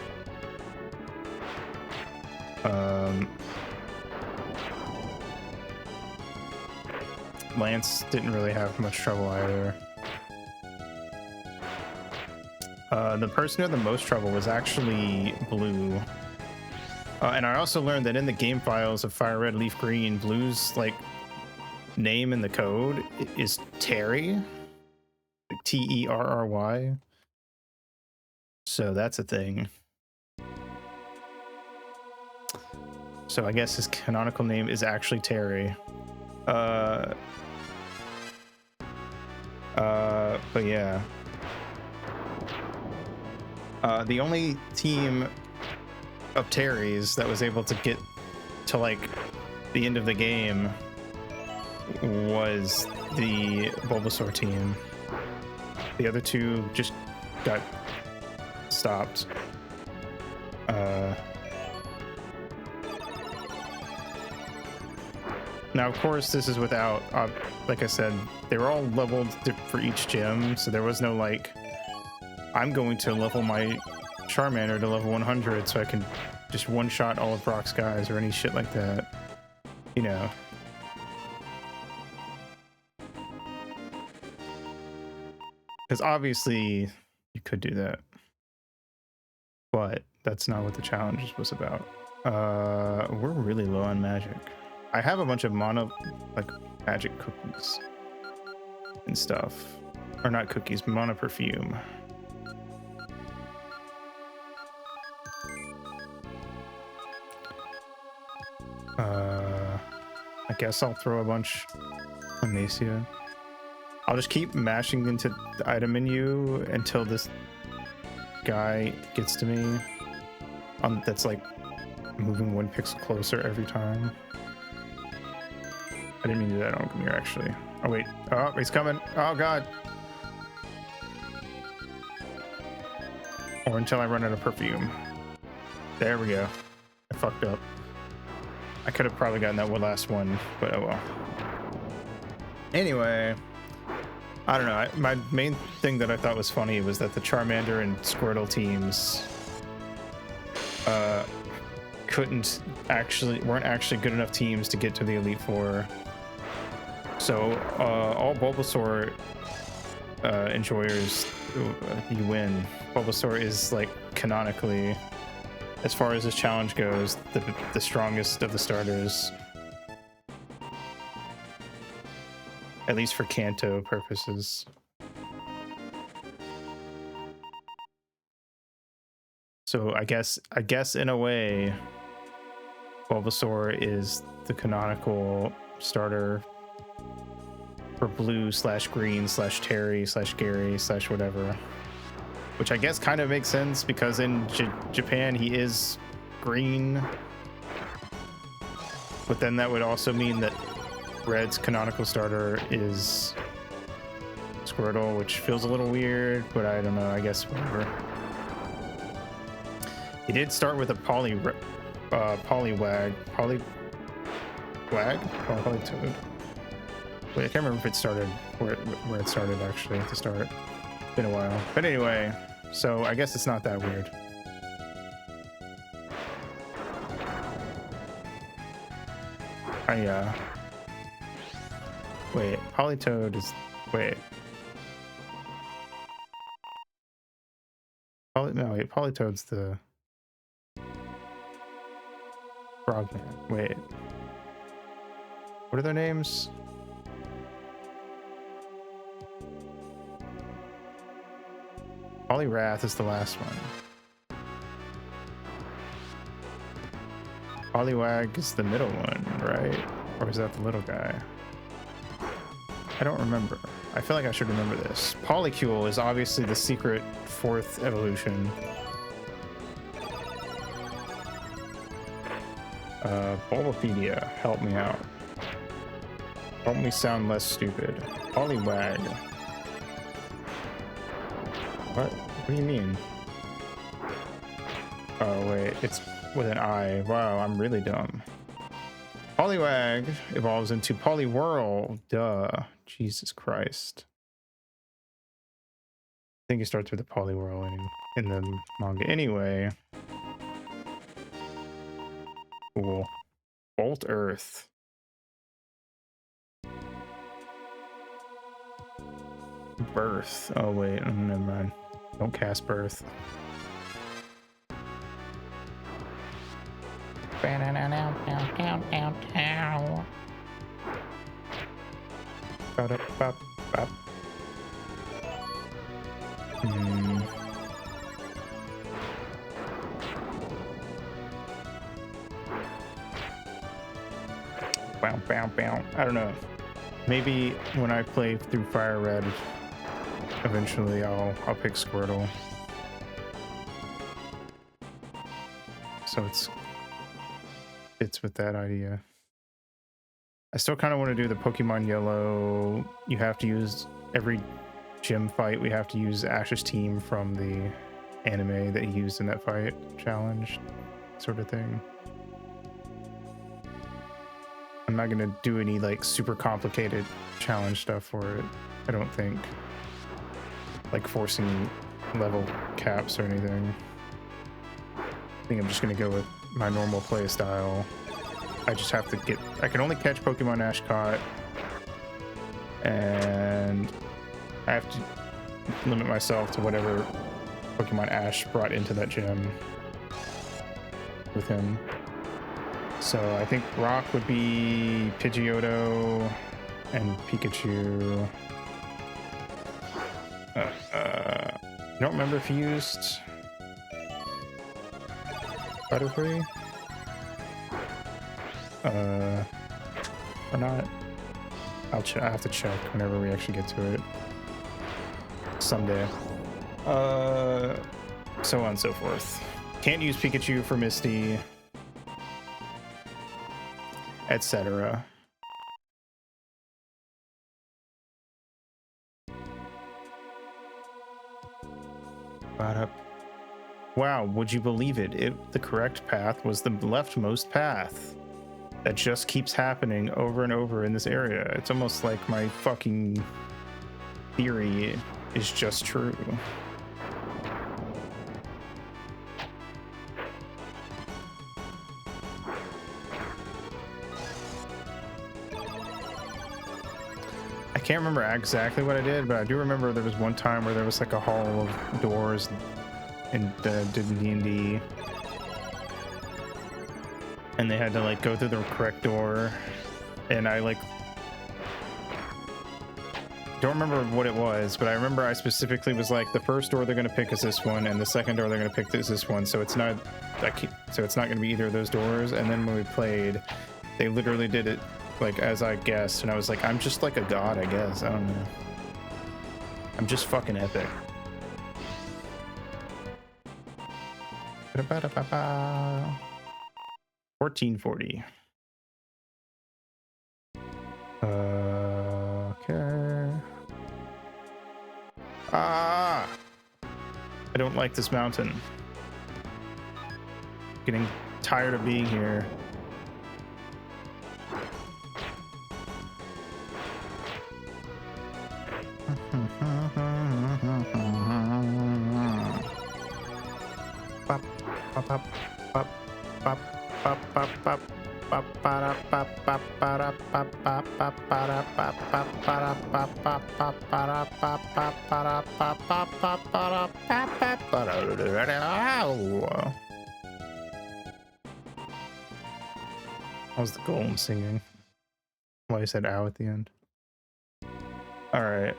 Lance didn't really have much trouble either. The person who had the most trouble was actually Blue. And I also learned that in the game files of Fire Red, Leaf Green, Blue's like name in the code is Terry, like Terry. So that's a thing. So I guess his canonical name is actually Terry. But yeah. The only team of Terry's that was able to get to like the end of the game was the Bulbasaur team. The other two just got stopped. Now, of course, this is without, like I said, they were all leveled for each gym, so there was no like, I'm going to level my Charmander to level 100 so I can just one-shot all of Brock's guys or any shit like that, you know. Because obviously you could do that, but that's not what the challenge was about. We're really low on magic. I have a bunch of like magic cookies and stuff, or not cookies, mana perfume. I guess I'll throw a bunch on Macia. I'll just keep mashing into the item menu until this guy gets to me. That's like moving 1 pixel closer every time. I didn't mean to do that on Gamir, actually. Oh, wait. Oh, he's coming. Oh, God. Or until I run out of perfume. There we go. I fucked up. I could have probably gotten that one last one, but oh well. Anyway, I don't know. My main thing that I thought was funny was that the Charmander and Squirtle teams weren't actually good enough teams to get to the Elite Four. So all Bulbasaur enjoyers, you win. Bulbasaur is like canonically, as far as this challenge goes, the strongest of the starters. At least for Kanto purposes. So I guess in a way, Bulbasaur is the canonical starter for blue/green/Terry/Gary/whatever. Which I guess kind of makes sense because in Japan he is green. But then that would also mean that Red's canonical starter is Squirtle, which feels a little weird, but I don't know, I guess whatever. He did start with a Poliwag. Politoed? Wait, I can't remember if it started where it started actually at the start. It's been a while. But anyway, so I guess it's not that weird. Wait, Politoed is... Wait. Politoed's the... Frogman. Wait. What are their names? Poliwrath is the last one. Poliwag is the middle one, right? Or is that the little guy? I don't remember. I feel like I should remember this. Polycule is obviously the secret 4th evolution. Bulbapedia, help me out. Help me sound less stupid. Poliwag. What do you mean? Oh wait, it's with an I. Wow, I'm really dumb. Poliwag evolves into Poliwhirl. Duh. Jesus Christ. I think it starts with a Poliwhirl in the manga. Anyway. Cool. Bolt Earth. Birth. Oh wait, never mind. Don't cast Birth. Bow. I don't know. Maybe when I play through Fire Red, eventually I'll pick Squirtle. So fits with that idea. I still kind of want to do the Pokemon Yellow. You have to use every gym fight. We have to use Ash's team from the anime that he used in that fight challenge sort of thing. I'm not gonna do any like super complicated challenge stuff for it, I don't think. Like forcing level caps or anything. I think I'm just gonna go with my normal play style. I just have to get, I can only catch Pokemon Ash caught, and I have to limit myself to whatever Pokemon Ash brought into that gym with him. So I think Rock would be Pidgeotto and Pikachu. I don't remember if he used Butterfree or not. I have to check whenever we actually get to it someday. So on and so forth. Can't use Pikachu for Misty, etc. Wow, would you believe it? The correct path was the leftmost path. That just keeps happening over and over in this area. It's almost like my fucking theory is just true. I can't remember exactly what I did, but I do remember there was one time where there was like a hall of doors in D&D, and they had to like go through the correct door, and I like don't remember what it was, but I remember I specifically was like, the first door they're gonna pick is this one, and the second door they're gonna pick is this one, so it's not gonna be either of those doors. And then when we played, they literally did it like as I guessed, and I was like, I'm just like a god, I guess. I don't know. I'm just fucking epic. 1440. Okay. I don't like this mountain. Getting tired of being here. That was the golem singing. Why I said ow at the end. All right.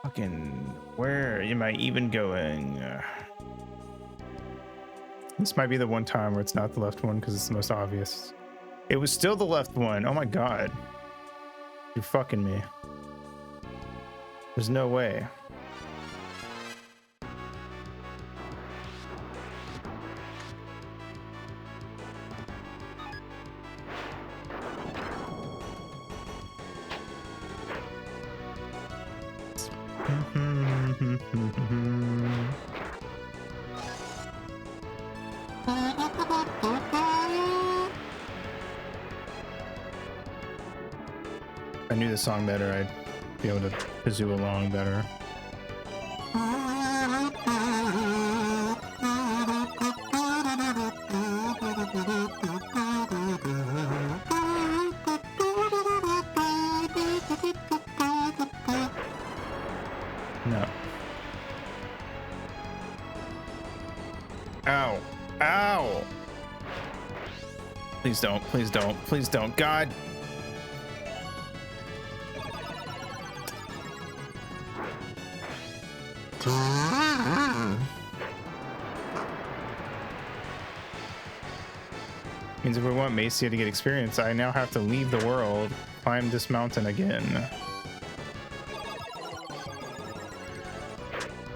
Fucking, where am I even going? This might be the one time where it's not the left one because it's the most obvious. It was still the left one. Oh my god. You're fucking me. There's no way. If I knew the song better, I'd be able to kazoo along better. No. Ow. Ow! Please don't. Please don't. Please don't. God! Means if we want Macia to get experience, I now have to leave the world, climb this mountain again.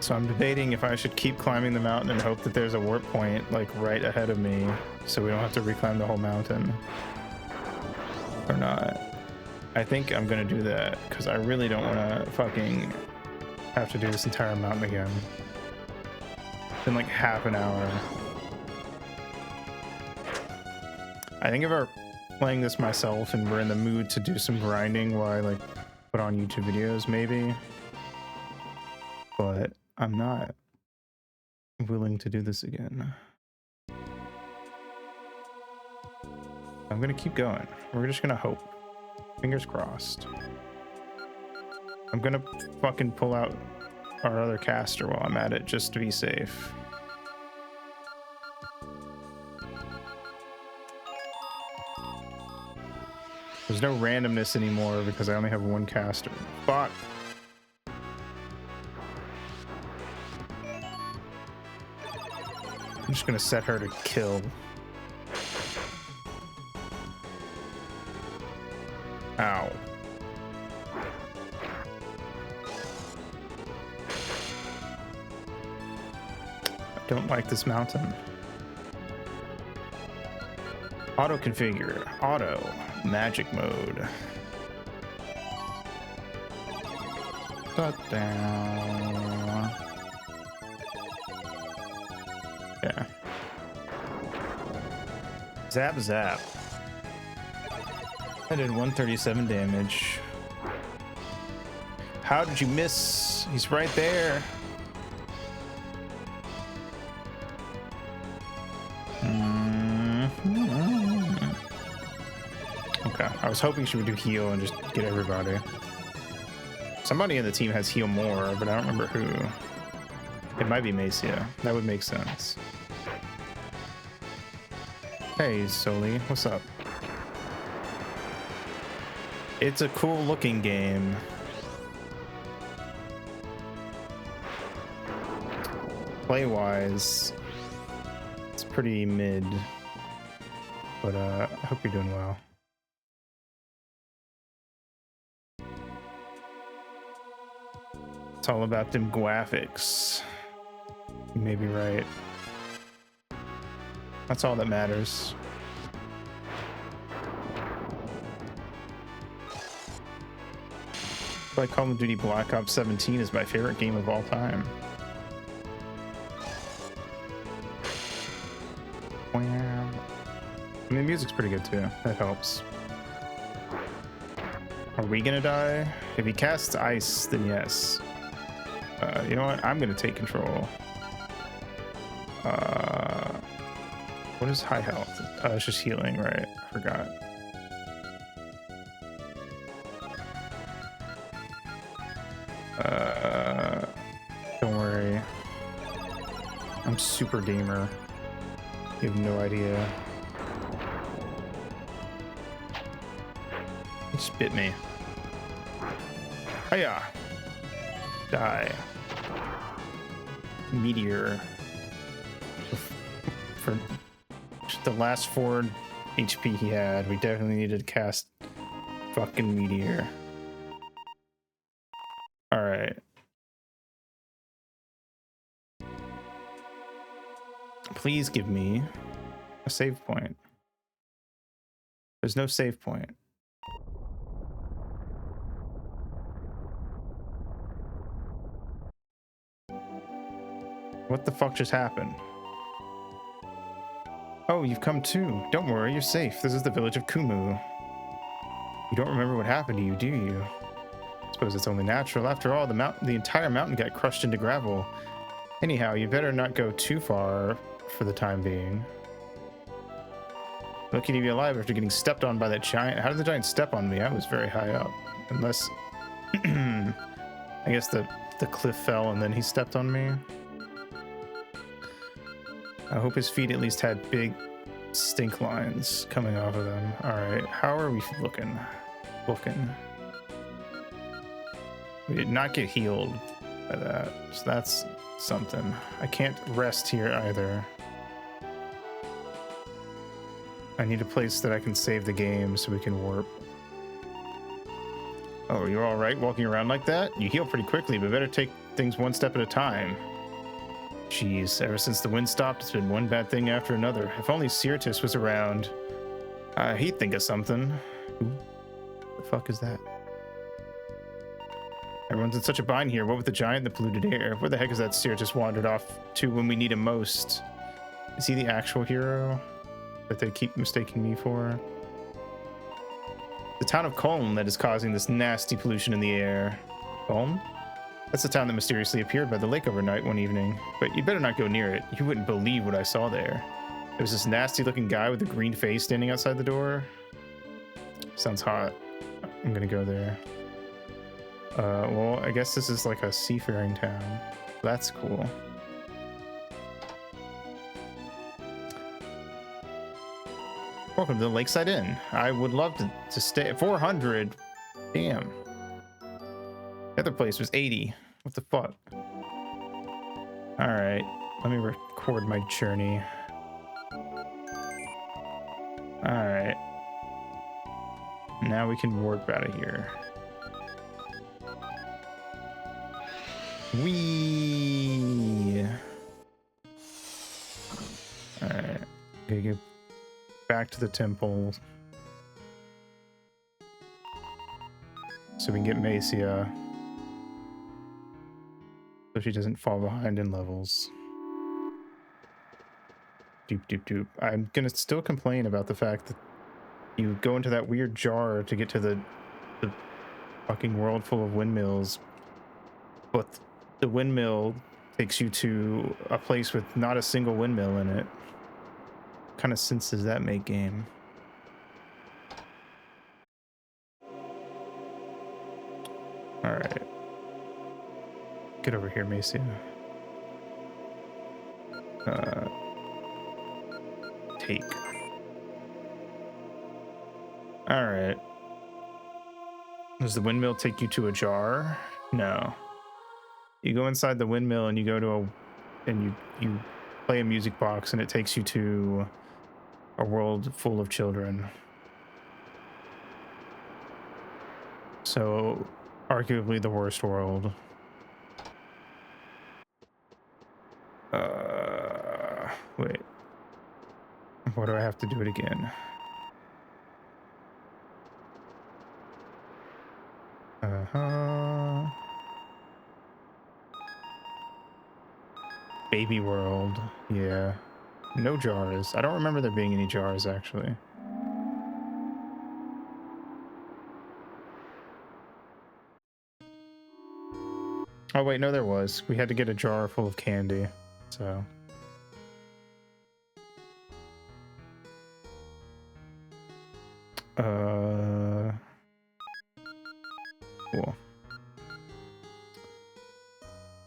So I'm debating if I should keep climbing the mountain and hope that there's a warp point like right ahead of me so we don't have to reclimb the whole mountain, or not. I think I'm gonna do that because I really don't want to fucking have to do this entire mountain again. Been like half an hour. I think if I were playing this myself and we're in the mood to do some grinding while I like put on YouTube videos, maybe. But I'm not willing to do this again. I'm gonna keep going. We're just gonna hope. Fingers crossed. I'm gonna fucking pull out our other caster while I'm at it just to be safe. There's no randomness anymore because I only have one caster. Fuck. I'm just gonna set her to kill. Ow. I don't like this mountain. Auto configure. Auto. Magic mode. Shut down. Yeah. Zap zap. I did 137 damage. How did you miss? He's right there. Okay, I was hoping she would do heal and just get everybody. Somebody in the team has heal more, but I don't remember who. It might be Macia. That would make sense. Hey, Soli, what's up? It's a cool looking game. Play-wise, it's pretty mid, but I hope you're doing well. It's all about them graphics. You may be right. That's all that matters. Like Call of Duty Black Ops 17 is my favorite game of all time. I mean, the music's pretty good too. That helps. Are we gonna die? If he casts ice, then yes. You know what? I'm gonna take control. What is high health? It's just healing, right? I forgot. Don't worry. I'm super gamer. You have no idea. He just bit me. Hiya! Die. Meteor. For the last 4 HP he had, we definitely needed to cast fucking Meteor. Alright. Please give me a save point. There's no save point. What the fuck just happened? Oh, you've come too. Don't worry, you're safe. This is the village of Kumu. You don't remember what happened to you, do you? I suppose it's only natural. After all, the entire mountain got crushed into gravel. Anyhow, you better not go too far for the time being. Lucky to be alive after getting stepped on by that giant. How did the giant step on me? I was very high up. Unless... I guess the cliff fell and then he stepped on me. I hope his feet at least had big stink lines coming off of them. Alright, how are we looking? We did not get healed by that, so that's something. I can't rest here either. I need a place that I can save the game so we can warp. Oh, you're alright walking around like that? You heal pretty quickly, but better take things one step at a time. Jeez, ever since the wind stopped, it's been one bad thing after another. If only Sirtis was around. He'd think of something. Who the fuck is that? Everyone's in such a bind here. What with the giant and the polluted air? Where the heck is that seer just wandered off to when we need him most? Is he the actual hero that they keep mistaking me for? The town of Colm that is causing this nasty pollution in the air. Colm? That's the town that mysteriously appeared by the lake overnight one evening. But you better not go near it. You wouldn't believe what I saw there. There was this nasty looking guy with a green face standing outside the door. Sounds hot. I'm gonna go there. Well, I guess this is like a seafaring town. That's cool. Welcome to the Lakeside Inn. I would love to stay at 400. Damn. The other place was 80. What the fuck? All right, let me record my journey. All right. Now we can warp out of here. Whee! All right, gotta get back to the temple so we can get Macia so she doesn't fall behind in levels. Doop doop doop. I'm gonna still complain about the fact that you go into that weird jar to get to the fucking world full of windmills, but the windmill takes you to a place with not a single windmill in it. What kind of sense does that make, game? All right. Get over here, Macia. Take. All right. Does the windmill take you to a jar? No. You go inside the windmill and you go to you play a music box and it takes you to a world full of children. So, arguably the worst world. Wait. Why do I have to do it again? Baby world. Yeah. No jars. I don't remember there being any jars, actually. Oh, wait, no, there was. We had to get a jar full of candy, so... Cool.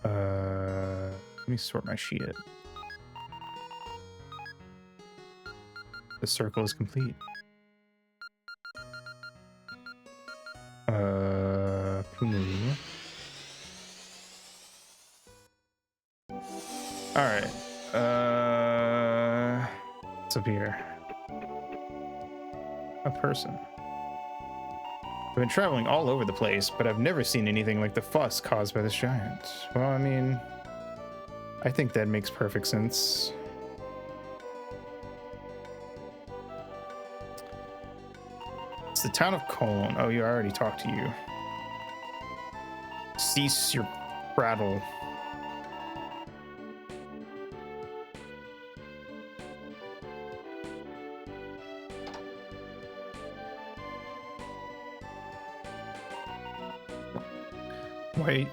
Let me sort my shit. The circle is complete. Pumu. Alright. What's up here? A person. I've been traveling all over the place, but I've never seen anything like the fuss caused by this giant. Well, I mean, I think that makes perfect sense. It's the town of Colm. Oh, you already talked to you. Cease your prattle.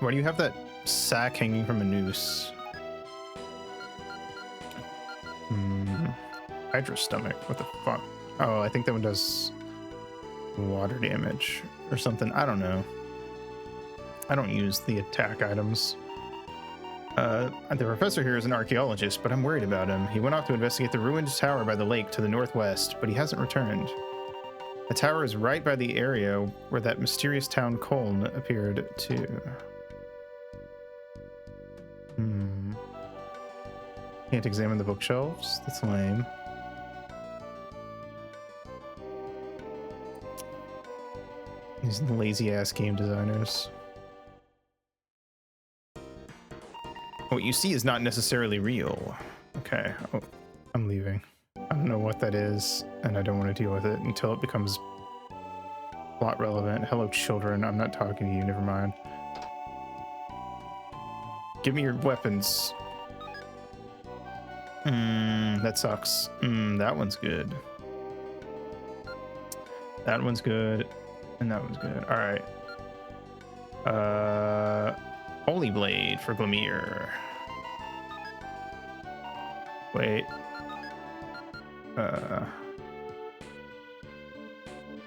Why do you have that sack hanging from a noose? Hydra stomach. What the fuck? Oh, I think that one does water damage or something. I don't know. I don't use the attack items. The professor here is an archaeologist, but I'm worried about him. He went off to investigate the ruined tower by the lake to the northwest, but he hasn't returned. The tower is right by the area where that mysterious town Colm appeared too. Can't examine the bookshelves? That's lame. These lazy ass game designers. What you see is not necessarily real. Okay, oh, I'm leaving. I don't know what that is, and I don't want to deal with it until it becomes plot relevant. Hello, children. I'm not talking to you. Never mind. Give me your weapons. That sucks. That one's good. That one's good. And that one's good. All right. Holy Blade for Glimmer. Wait.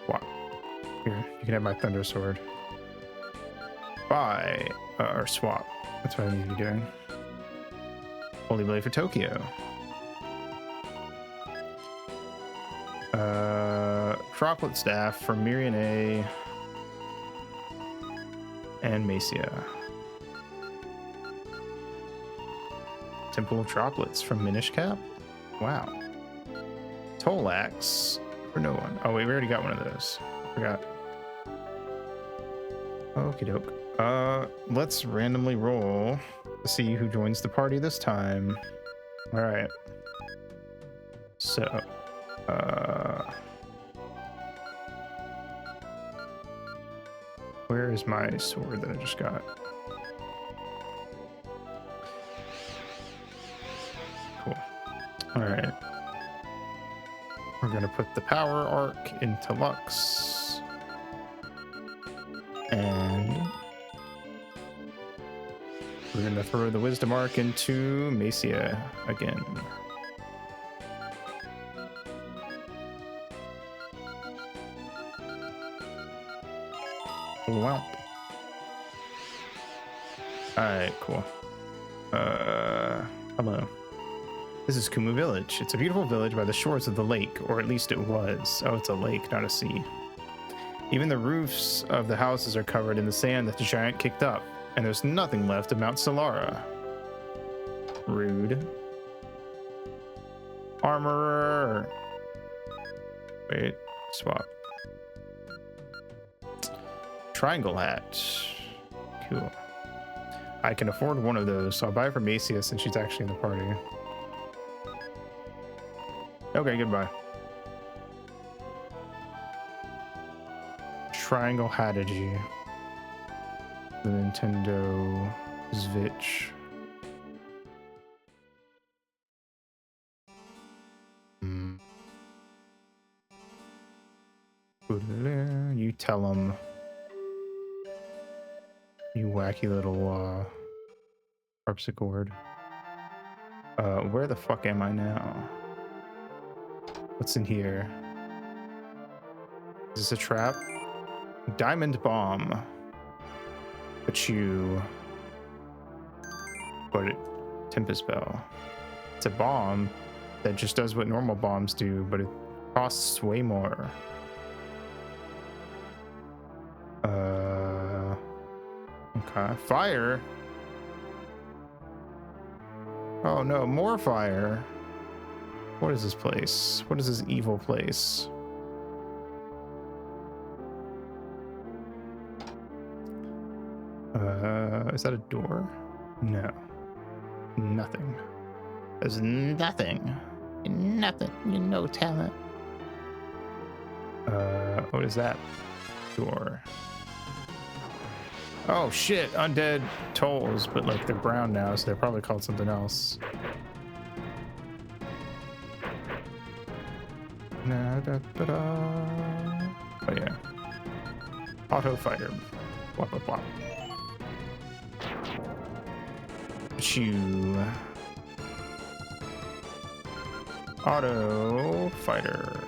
Swap. Here, you can have my Thunder Sword. Buy or swap. That's what I need to be doing. Holy Blade for Tokyo. Droplet Staff for Mirian A. And Macia. Temple of Droplets from Minish Cap. Wow. Toll Axe for no one. Oh wait, we already got one of those. Forgot. Okie doke. Let's randomly roll to see who joins the party this time. All right. So, where is my sword that I just got? Cool. All right. We're gonna put the power arc into Lux. And we're gonna throw the wisdom arc into Macia again. Wow. Alright, cool. Hello. This is Kumu Village. It's a beautiful village by the shores of the lake, or at least it was. Oh, it's a lake, not a sea. Even the roofs of the houses are covered in the sand that the giant kicked up, and there's nothing left of Mount Solara. Rude. Armorer. Wait, swap. Triangle hat. Cool. I can afford one of those, so I'll buy it for Macia since she's actually in the party. Okay, goodbye. Triangle Hattagy. The Nintendo Switch. You tell him. You wacky little harpsichord. Where the fuck am I now? What's in here? Is this a trap? Diamond bomb. But Tempest Bell. It's a bomb that just does what normal bombs do, but it costs way more. Okay. Fire. Oh no, more fire. What is this place? What is this evil place? Is that a door? No. Nothing. There's nothing. Nothing. No talent. What is that? Door. Oh shit, undead tolls, but like they're brown now, so they're probably called something else. Oh yeah. Auto fighter. Wop wop wop. Shoo. Auto fighter.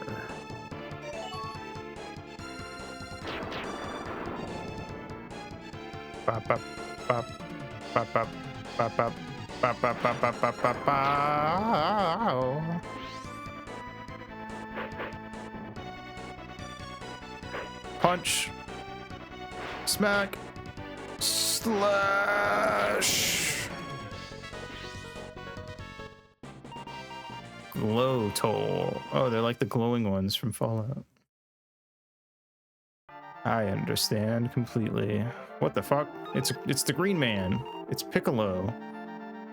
Bop bop bop bop bop bop bop bop bop bop bop bop bop bop. Punch. Smack. Slash. Glow toll. Oh, they're like the glowing ones from Fallout. I understand completely. What the fuck? It's the Green Man. It's Piccolo.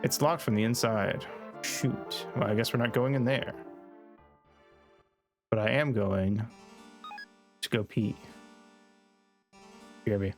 It's locked from the inside. Shoot. Well, I guess we're not going in there. But I am going to go pee. BRB.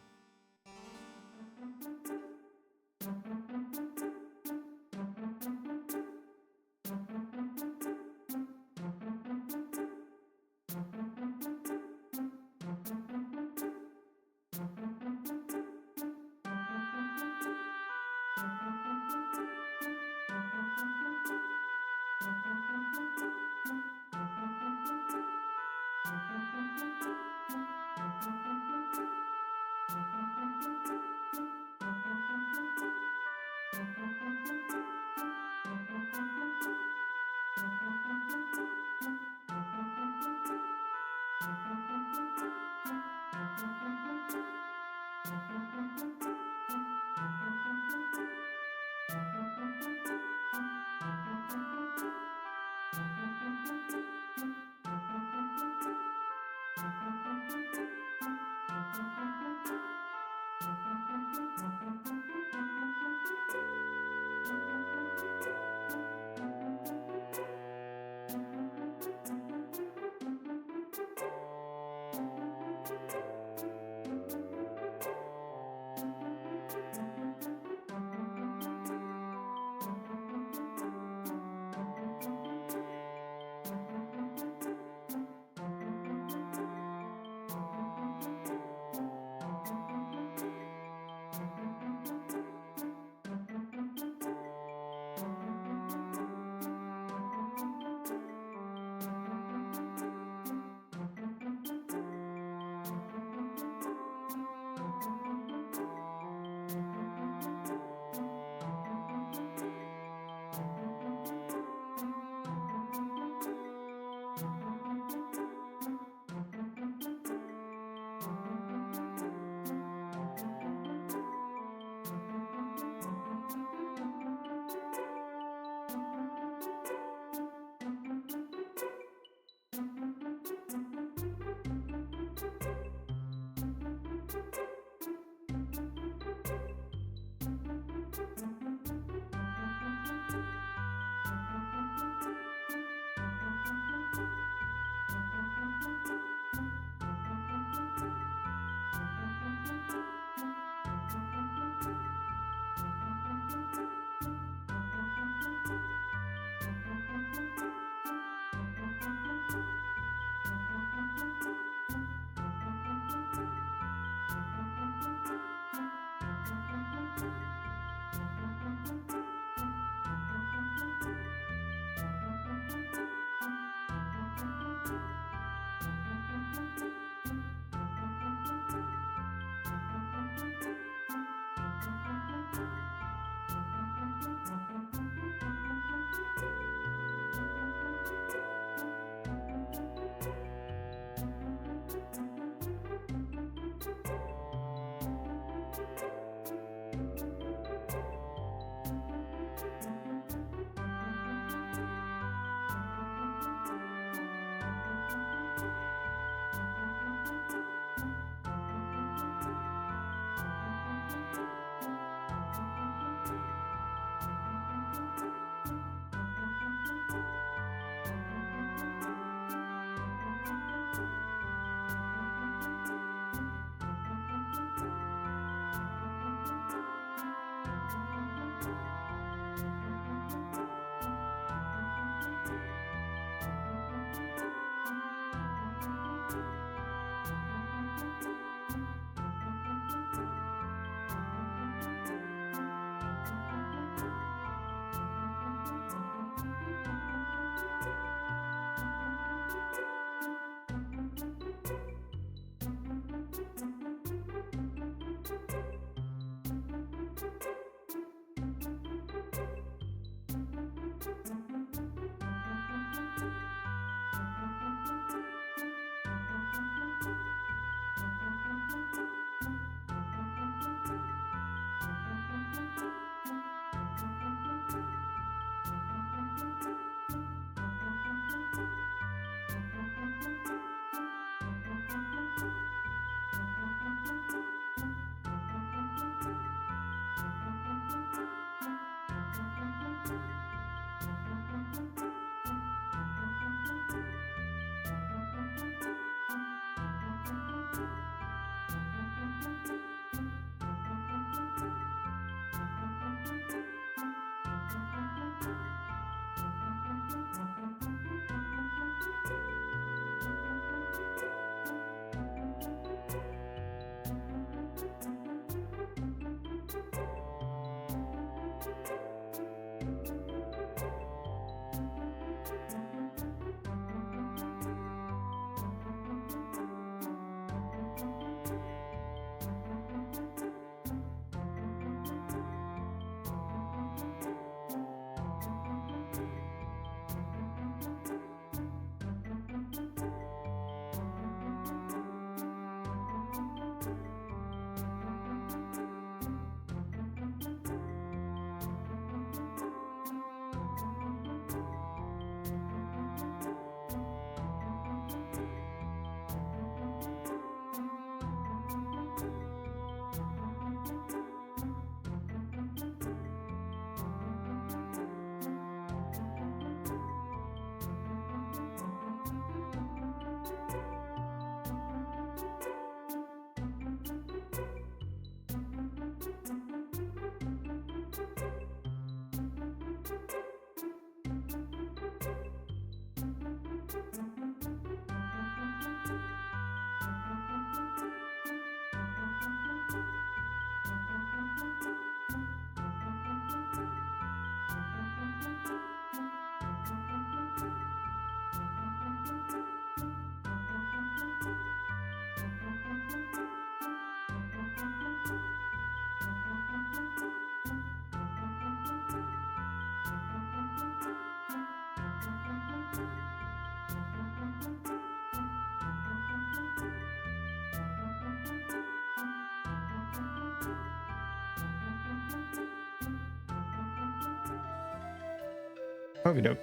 Okie doke.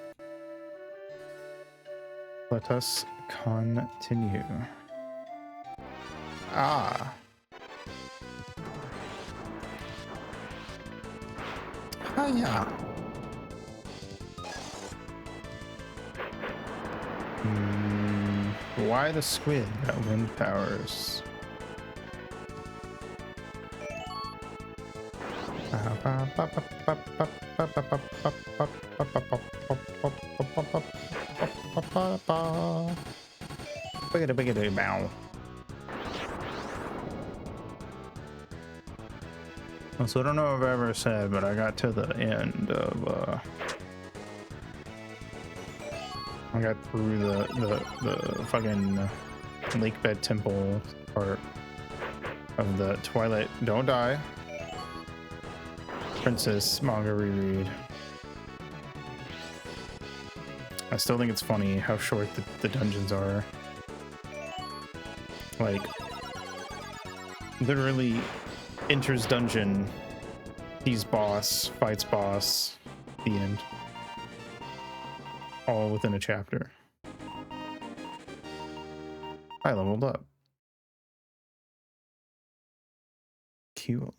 Let us continue. Ah. Hiya. Why the squid got wind powers? Biggity bow. So I don't know if I've ever said, but I got to the end of I got through the fucking lake bed temple part of the Twilight Don't Die Princess manga reread. I still think it's funny how short the dungeons are. Like, literally enters dungeon, sees boss, fights boss, the end. All within a chapter. I leveled up. Cool.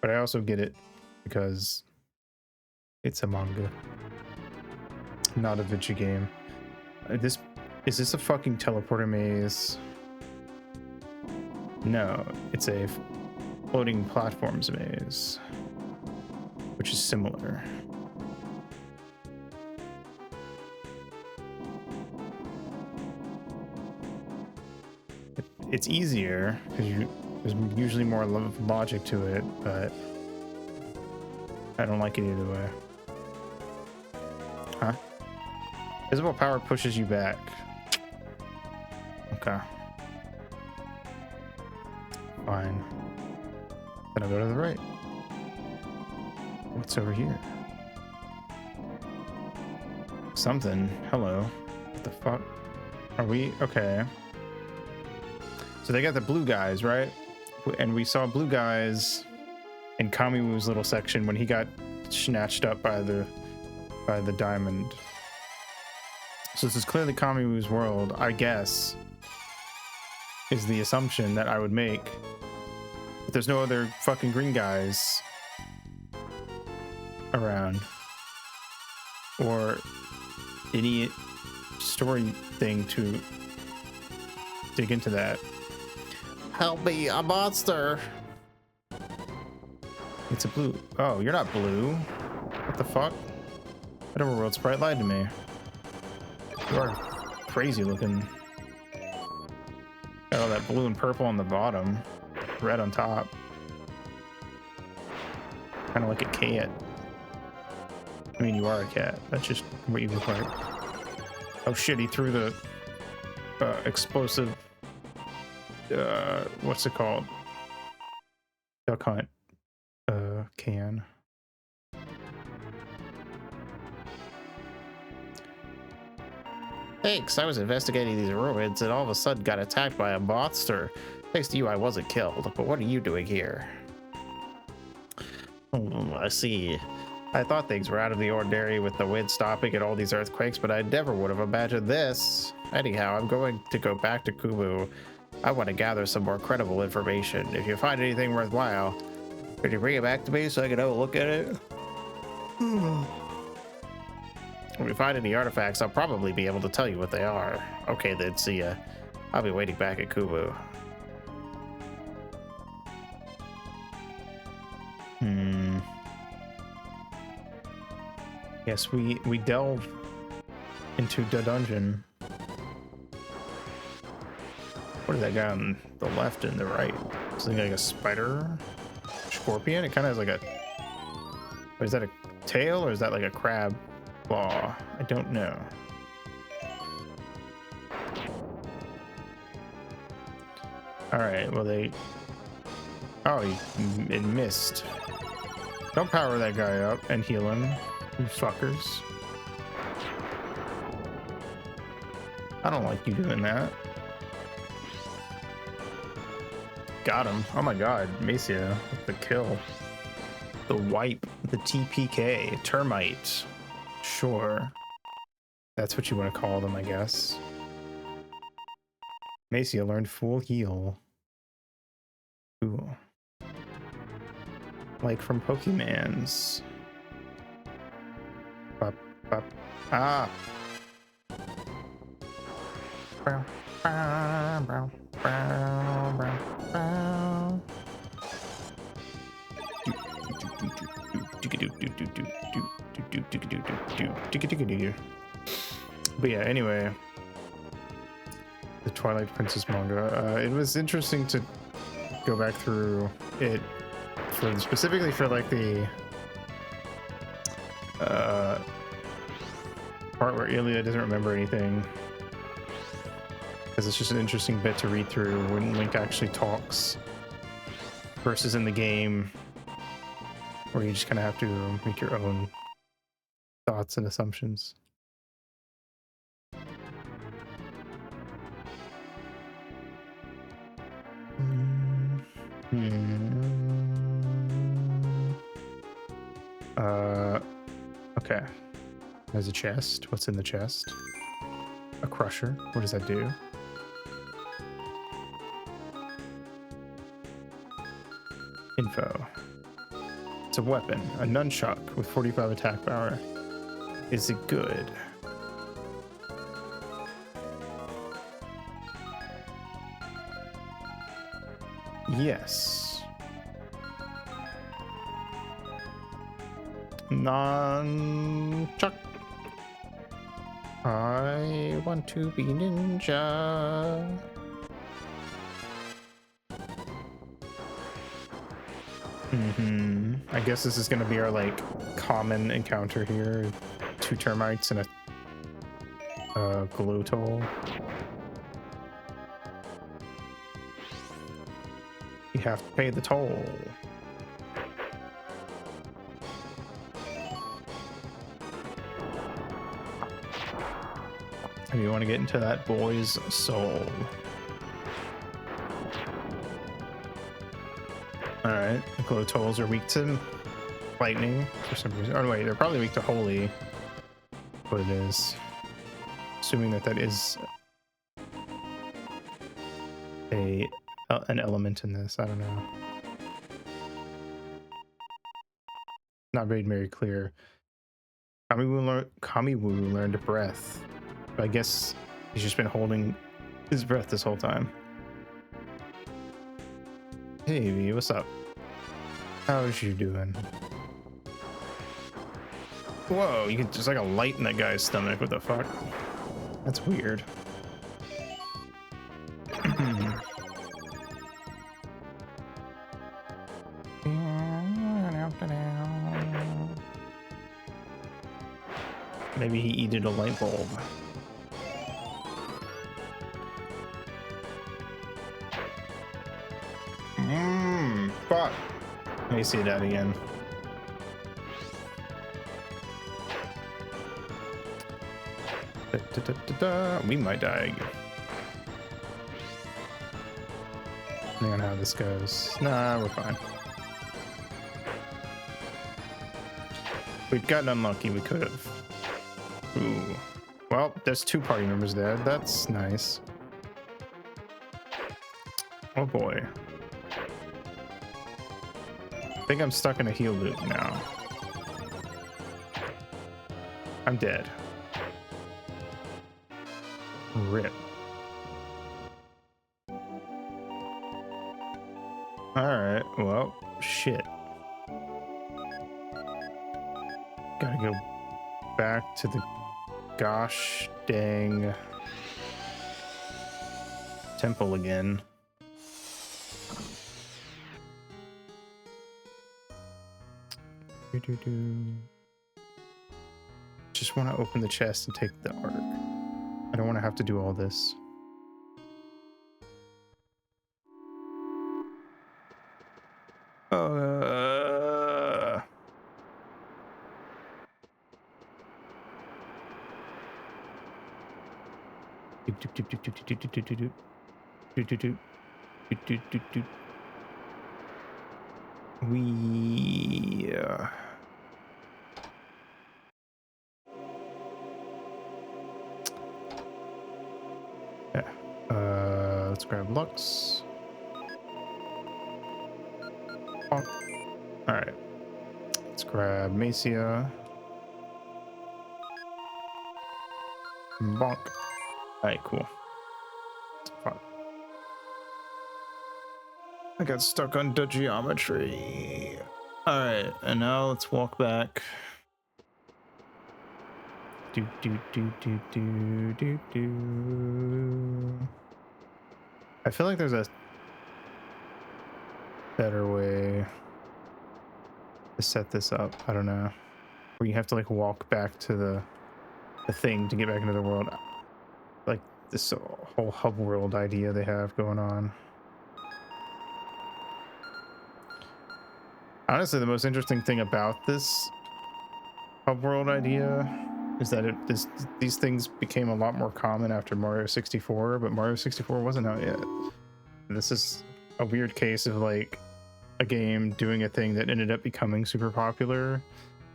But I also get it because it's a manga, not a video game. Is this a fucking teleporter maze? No, it's a floating platforms maze, which is similar. It's easier because there's usually more logic to it, but I don't like it either way. Huh? Visible power pushes you back. Okay. Fine. Then I'll go to the right. What's over here? Something. Hello. What the fuck? Are we okay? So they got the blue guys, right? And we saw blue guys in Kamiwu's little section when he got snatched up by the diamond. So this is clearly Kamiwu's world, I guess, is the assumption that I would make. But there's no other fucking green guys around. Or any story thing to dig into that. Help me, a monster! It's a blue. Oh, you're not blue. What the fuck? That overworld sprite lied to me. You are crazy looking. Got all that blue and purple on the bottom, red on top. Kind of like a cat. I mean, you are a cat. That's just what you look like. Oh shit, he threw the explosive, what's it called? Duck hunt can. Thanks, I was investigating these ruins and all of a sudden got attacked by a monster. Thanks to you, I wasn't killed, but what are you doing here? I see. I thought things were out of the ordinary with the wind stopping and all these earthquakes, but I never would have imagined this. Anyhow, I'm going to go back to Kumu. I want to gather some more credible information. If you find anything worthwhile, could you bring it back to me so I can have a look at it? If we find any artifacts, I'll probably be able to tell you what they are. Okay then, see ya. I'll be waiting back at Kumu. Yes, we delve into the dungeon. What is that guy on the left and the right? Something like a spider? Scorpion? It kind of has like a... Is that a tail or is that like a crab claw? I don't know. Alright, well they... Oh, it missed. Don't power that guy up and heal him, you fuckers. I don't like you doing that. Got him. Oh my god, Macia with the kill. The wipe, the TPK, termite. Sure. That's what you want to call them, I guess. Macy, I learned full heal. Cool. Like from Pokemans. Bop, bop. Ah! Brow, brow, brow, brow, brow, brow. But yeah, anyway, the Twilight Princess manga. It was interesting to go back through it for specifically for like the part where Ilya doesn't remember anything, because it's just an interesting bit to read through when Link actually talks versus in the game where you just kind of have to make your own thoughts and assumptions. Okay. There's a chest. What's in the chest? A crusher. What does that do? Info. It's a weapon. A nunchuck with 45 attack power. Is it good? Yes. Nunchuck. I want to be ninja. I guess this is gonna be our like common encounter here. 2 termites and a glow toll. You have to pay the toll. If you want to get into that boy's soul. Alright, the glow tolls are weak to lightning for some reason. Oh wait, they're probably weak to holy. What it is. Assuming that is an element in this. I don't know. Not very clear. Kamiwu learned breath. But I guess he's just been holding his breath this whole time. Hey V, what's up? How's you doing? Whoa, you can just like a light in that guy's stomach. What the fuck? That's weird. Maybe he eated a light bulb. Fuck. Let me see that again. We might die. Depending on how this goes. Nah, we're fine. We'd gotten unlucky, we could have. Ooh. Well, there's 2 party members there. That's nice. Oh boy. I think I'm stuck in a heal loop now. I'm dead. Rip. Alright, well, shit. Gotta go back to the gosh dang temple again. Just want to open the chest and take the arc. I don't want to have to do all this. We let's grab Lux. Bonk. All right, let's grab Macia. Bonk. All right, cool. Fun. I got stuck on the geometry. All right, and now let's walk back. Do do do do do do do. I feel like there's a better way to set this up. I don't know, where you have to like walk back to the thing to get back into the world, like this whole hub world idea they have going on. Honestly, the most interesting thing about this hub world idea is that these things became a lot more common after Mario 64, but Mario 64 wasn't out yet. This is a weird case of like a game doing a thing that ended up becoming super popular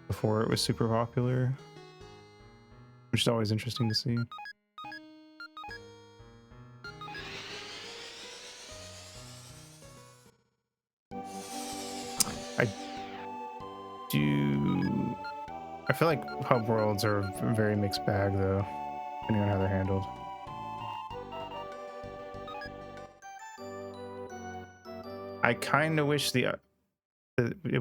before it was super popular, which is always interesting to see. I feel like hub worlds are a very mixed bag though, depending on how they're handled. I kind of wish it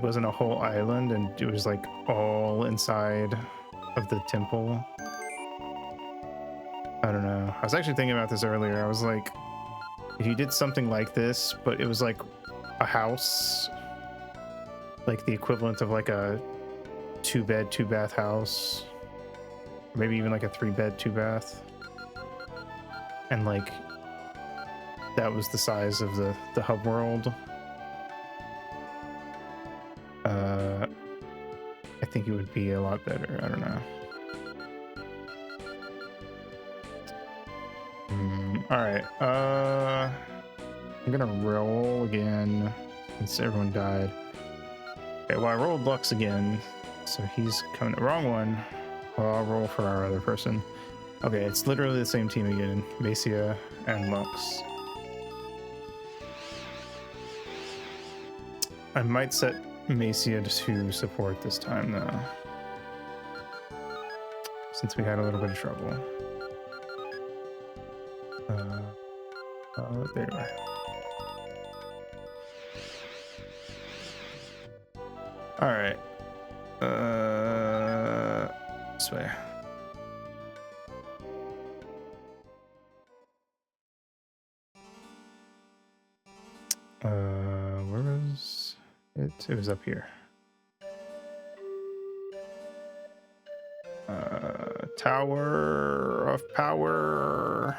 wasn't a whole island and it was like all inside of the temple. I don't know. I was actually thinking about this earlier. I was like, if you did something like this, but it was like a house, like the equivalent of like a 2-bed, 2-bath house, or maybe even like a 3-bed, 2-bath, and like that was the size of the hub world. I think it would be a lot better. I don't know. All right, I'm gonna roll again since everyone died. Okay, well I rolled Lux again, so he's coming. Wrong one. Well, I'll roll for our other person. Okay, it's literally the same team again, Macia and Lux. I might set Macia to support this time though, since we had a little bit of trouble. There we are. All right. This way. Where was it? It was up here. Tower of Power.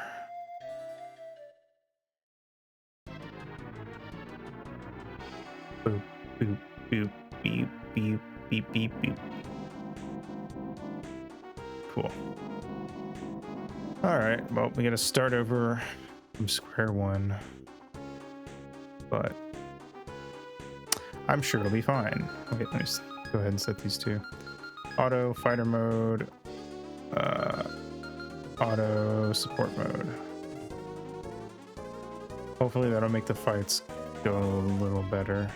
Boop, boop, boop, beep, beep, beep, beep, beep. Cool. All right, well, we gotta start over from square one, but I'm sure it'll be fine. Okay, let me just go ahead and set these two. Auto fighter mode, auto support mode. Hopefully that'll make the fights go a little better.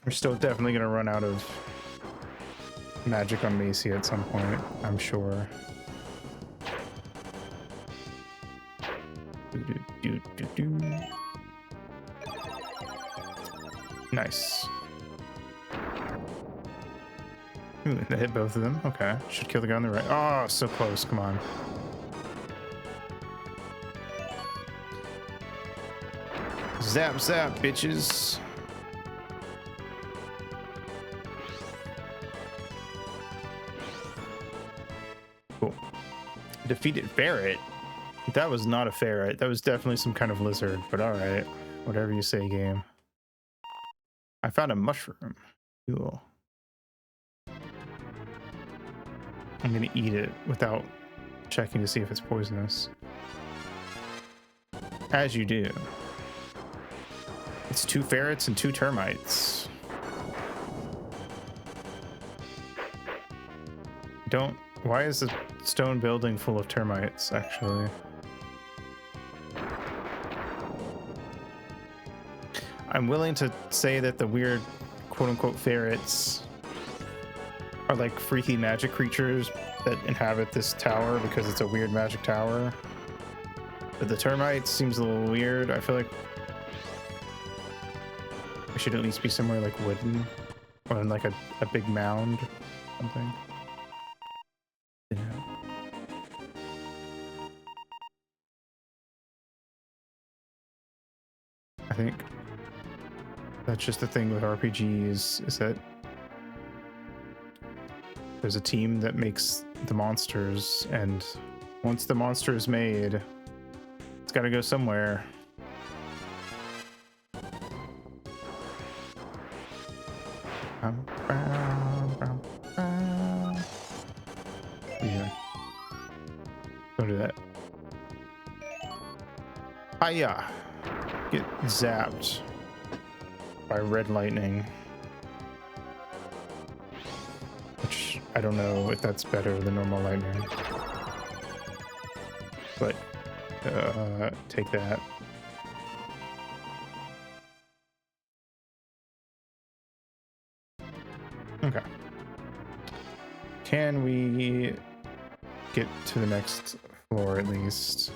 We're still definitely gonna run out of magic on Macia at some point, I'm sure. Nice. Ooh, that hit both of them. Okay, should kill the guy on the right. Oh, so close. Come on. Zap, zap, bitches. Cool. Defeated ferret. That was not a ferret. That was definitely some kind of lizard, but all right. Whatever you say, game. I found a mushroom. Cool. I'm gonna eat it without checking to see if it's poisonous. As you do. It's 2 ferrets and 2 termites. Why is the stone building full of termites, actually? I'm willing to say that the weird quote-unquote ferrets are like freaky magic creatures that inhabit this tower because it's a weird magic tower. But the termites seems a little weird. I feel like it should at least be somewhere like wooden or in like a big mound or something. Yeah. I think that's just the thing with RPGs, is that there's a team that makes the monsters, and once the monster is made, it's got to go somewhere. Yeah. Don't do that. Hiya! Get zapped by red lightning. Which I don't know if that's better than normal lightning. But take that. Okay. Can we get to the next floor at least?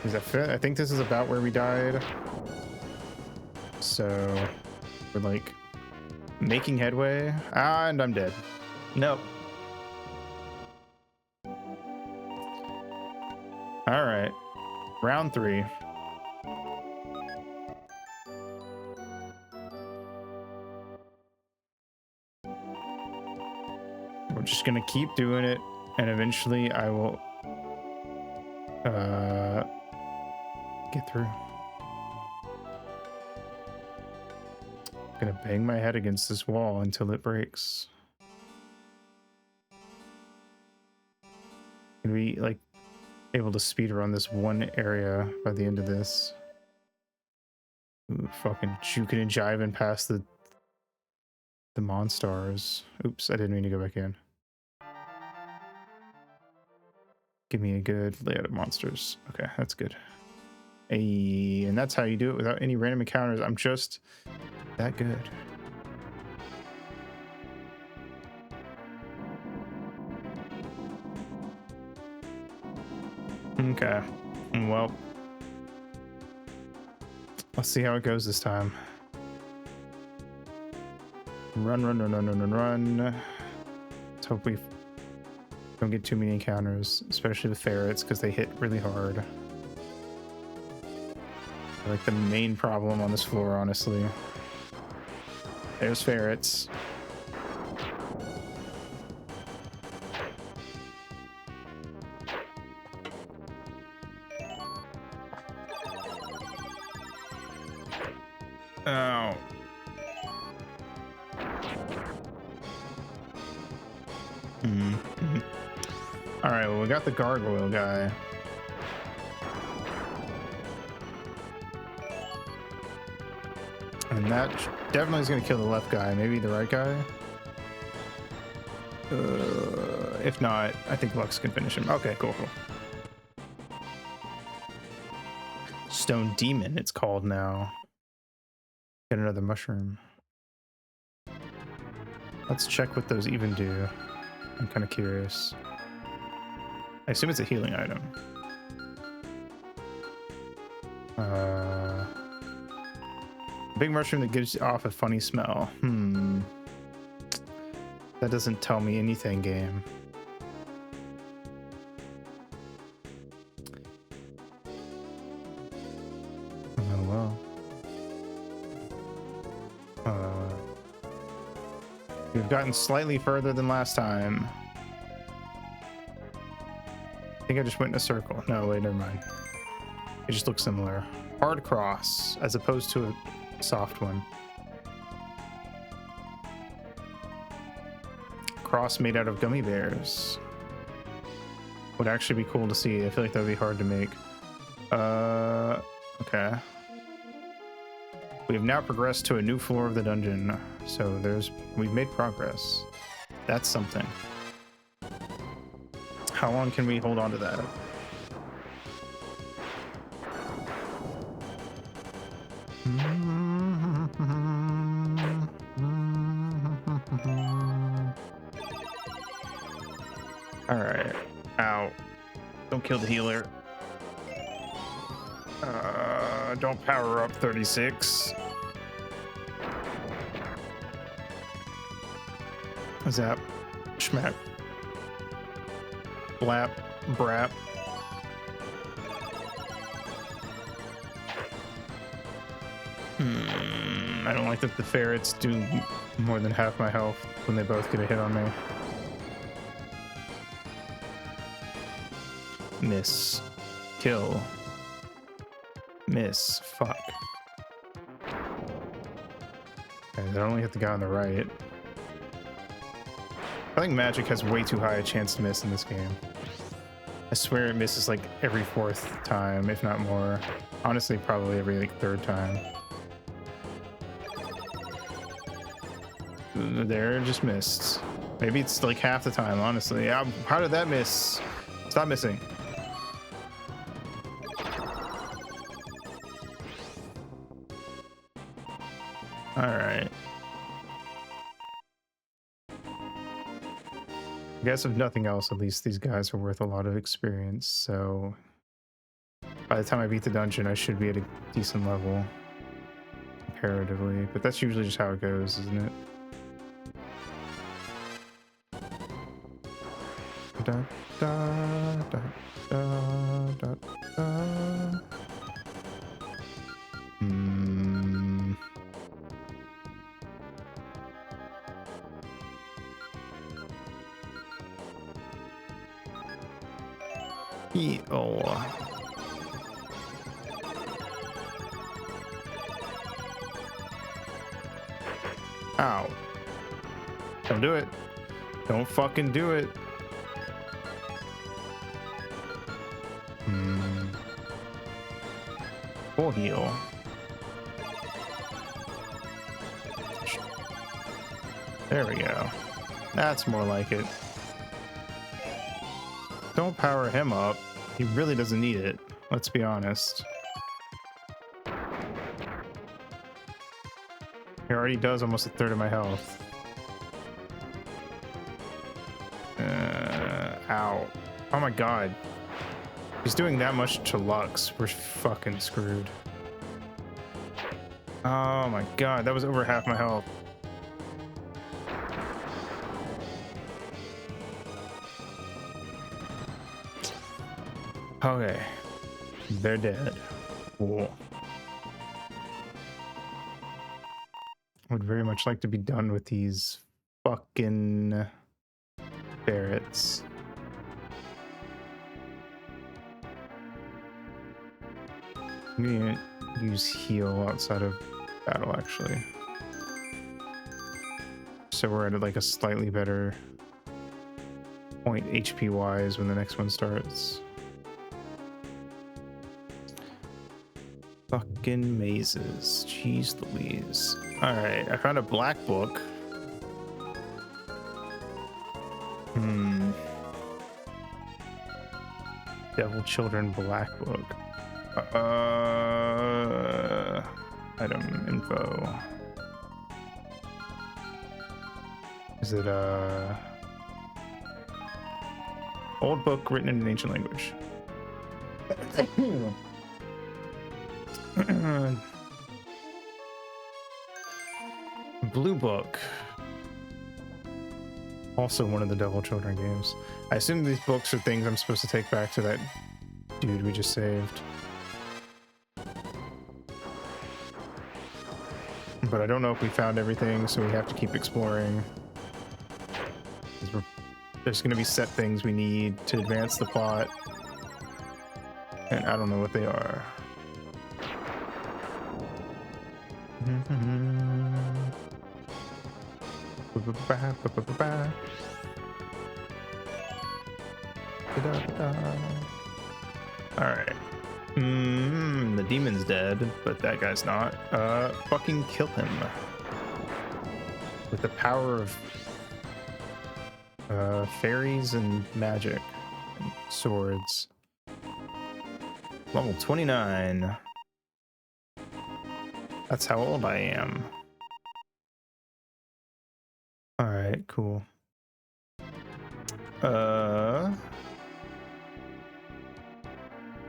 Is that fit? I think this is about where we died. So we're like making headway. Ah, and I'm dead. Nope. All right. Round 3. We're just gonna keep doing it, and eventually I will get through. I'm gonna bang my head against this wall until it breaks. Can we like able to speed run this one area by the end of this? Ooh, fucking juking and jiving past the monsters. Oops, I didn't mean to go back in. Give me a good layout of monsters. Okay, that's good. Hey, and that's how you do it without any random encounters. I'm just that good. Okay, well, let's see how it goes this time. Run, run, run, run, run, run, run. Let's hope we don't get too many encounters, especially with ferrets, because they hit really hard. They're like the main problem on this floor, honestly. There's ferrets. Oh. All right, well, we got the gargoyle guy. And that definitely is going to kill the left guy. Maybe the right guy? If not, I think Lux can finish him. Okay, cool, cool. Stone Demon, it's called now. Get another mushroom. Let's check what those even do. I'm kind of curious. I assume it's a healing item. Big mushroom that gives off a funny smell. That doesn't tell me anything, game. Oh well. We've gotten slightly further than last time. I think I just went in a circle. No, wait, never mind. It just looks similar. Hard cross as opposed to a soft one. Cross made out of gummy bears. Would actually be cool to see. I feel like that would be hard to make. Okay. We have now progressed to a new floor of the dungeon. So we've made progress. That's something. How long can we hold on to that? All right. Ow. Don't kill the healer. Don't power up 36. Zap. Schmack. Blap. Brap. I don't like that the ferrets do more than half my health when they both get a hit on me. Miss. Kill. Miss. Fuck. Okay, they only hit the guy on the right. I think magic has way too high a chance to miss in this game. I swear it misses like every fourth time, if not more. Honestly, probably every like third time. There, just missed. Maybe it's like half the time, honestly. How did that miss? Stop missing. Alright. I guess if nothing else, at least these guys are worth a lot of experience, so by the time I beat the dungeon, I should be at a decent level comparatively, but that's usually just how it goes, isn't it? Da, da, da, da, da, da. Oh. Ow. Don't do it. Don't fucking do it. Full heal. There we go. That's more like it. Don't power him up. He really doesn't need it. Let's be honest. He already does almost a third of my health. Ow. Oh my god. He's doing that much to Lux. We're fucking screwed. Oh my god, that was over half my health. Okay. They're dead. Cool. Would very much like to be done with these fucking ferrets. I'm gonna use heal outside of battle, actually. So we're at like a slightly better point HP wise when the next one starts. Fucking mazes. Jeez Louise. Alright, I found a black book. Devil Children black book. Item info. Is it old book written in an ancient language? Blue book. Also one of the Devil Children games. I assume these books are things I'm supposed to take back to that dude we just saved. But I don't know if we found everything, so we have to keep exploring. There's going to be set things we need to advance the plot. And I don't know what they are. Alright. The the demon's dead, but that guy's not. Fucking kill him. With the power of fairies and magic and swords. Level 29. That's how old I am. Alright, cool.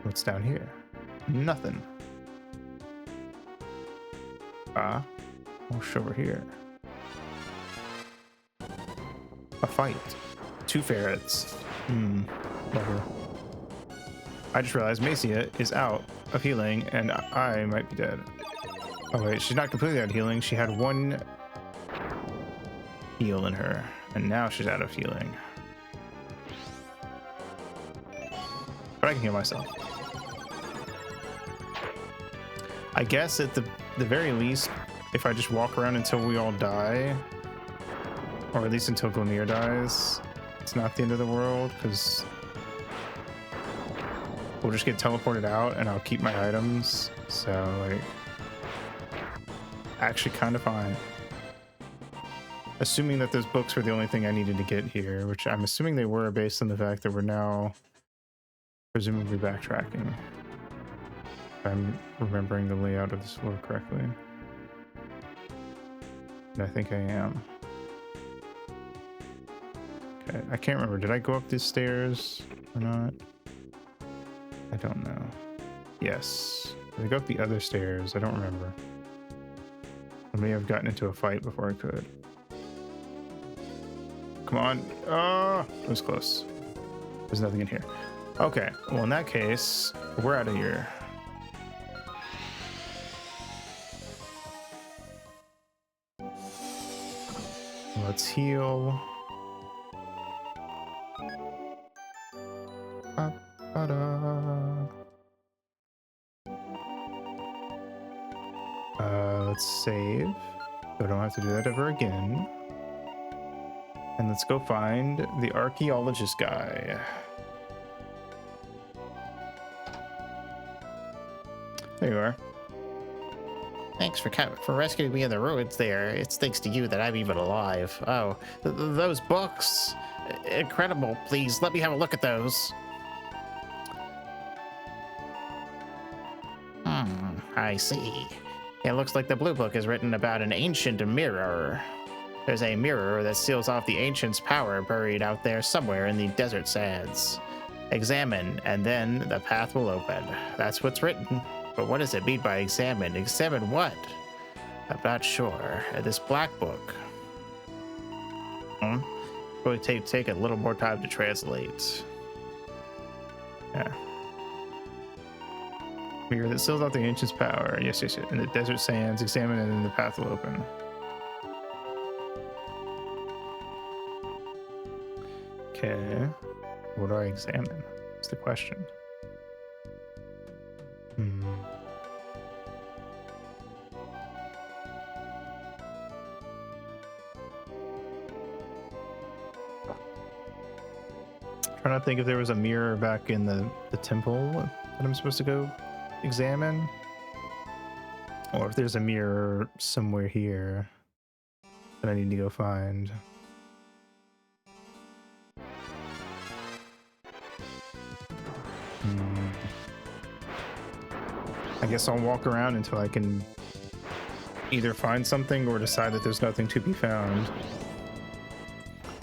What's down here? Nothing. What's over here? A fight. 2 ferrets. Whatever. I just realized Macia is out of healing and I might be dead. Oh wait, she's not completely out of healing. She had 1 heal in her and now she's out of healing. But I can heal myself. I guess at the very least, if I just walk around until we all die, or at least until Glimmer dies, it's not the end of the world, because we'll just get teleported out and I'll keep my items. So, like, actually kind of fine. Assuming that those books were the only thing I needed to get here, which I'm assuming they were based on the fact that we're now presumably backtracking. If I'm remembering the layout of this floor correctly. And I think I am. Okay, I can't remember. Did I go up these stairs or not? I don't know. Yes. Did I go up the other stairs? I don't remember. I may have gotten into a fight before I could. Come on. Oh, it was close. There's nothing in here. Okay, well in that case, we're out of here. Let's heal. Let's save. So I don't have to do that ever again. And let's go find the archaeologist guy. There you are. Thanks for rescuing me in the ruins there. It's thanks to you that I'm even alive. Oh, those books. Incredible. Please, let me have a look at those. I see. It looks like the blue book is written about an ancient mirror. There's a mirror that seals off the ancient's power buried out there somewhere in the desert sands. Examine, and then the path will open. That's what's written. But what does it mean by examine? Examine what? I'm not sure. This black book. Will take a little more time to translate. Yeah. Mirror that seals off the ancient's power. Yes. In the desert sands, examine and then the path will open. Okay. What do I examine? That's the question. Trying to think if there was a mirror back in the temple that I'm supposed to go examine, or if there's a mirror somewhere here that I need to go find. I guess I'll walk around until I can either find something or decide that there's nothing to be found.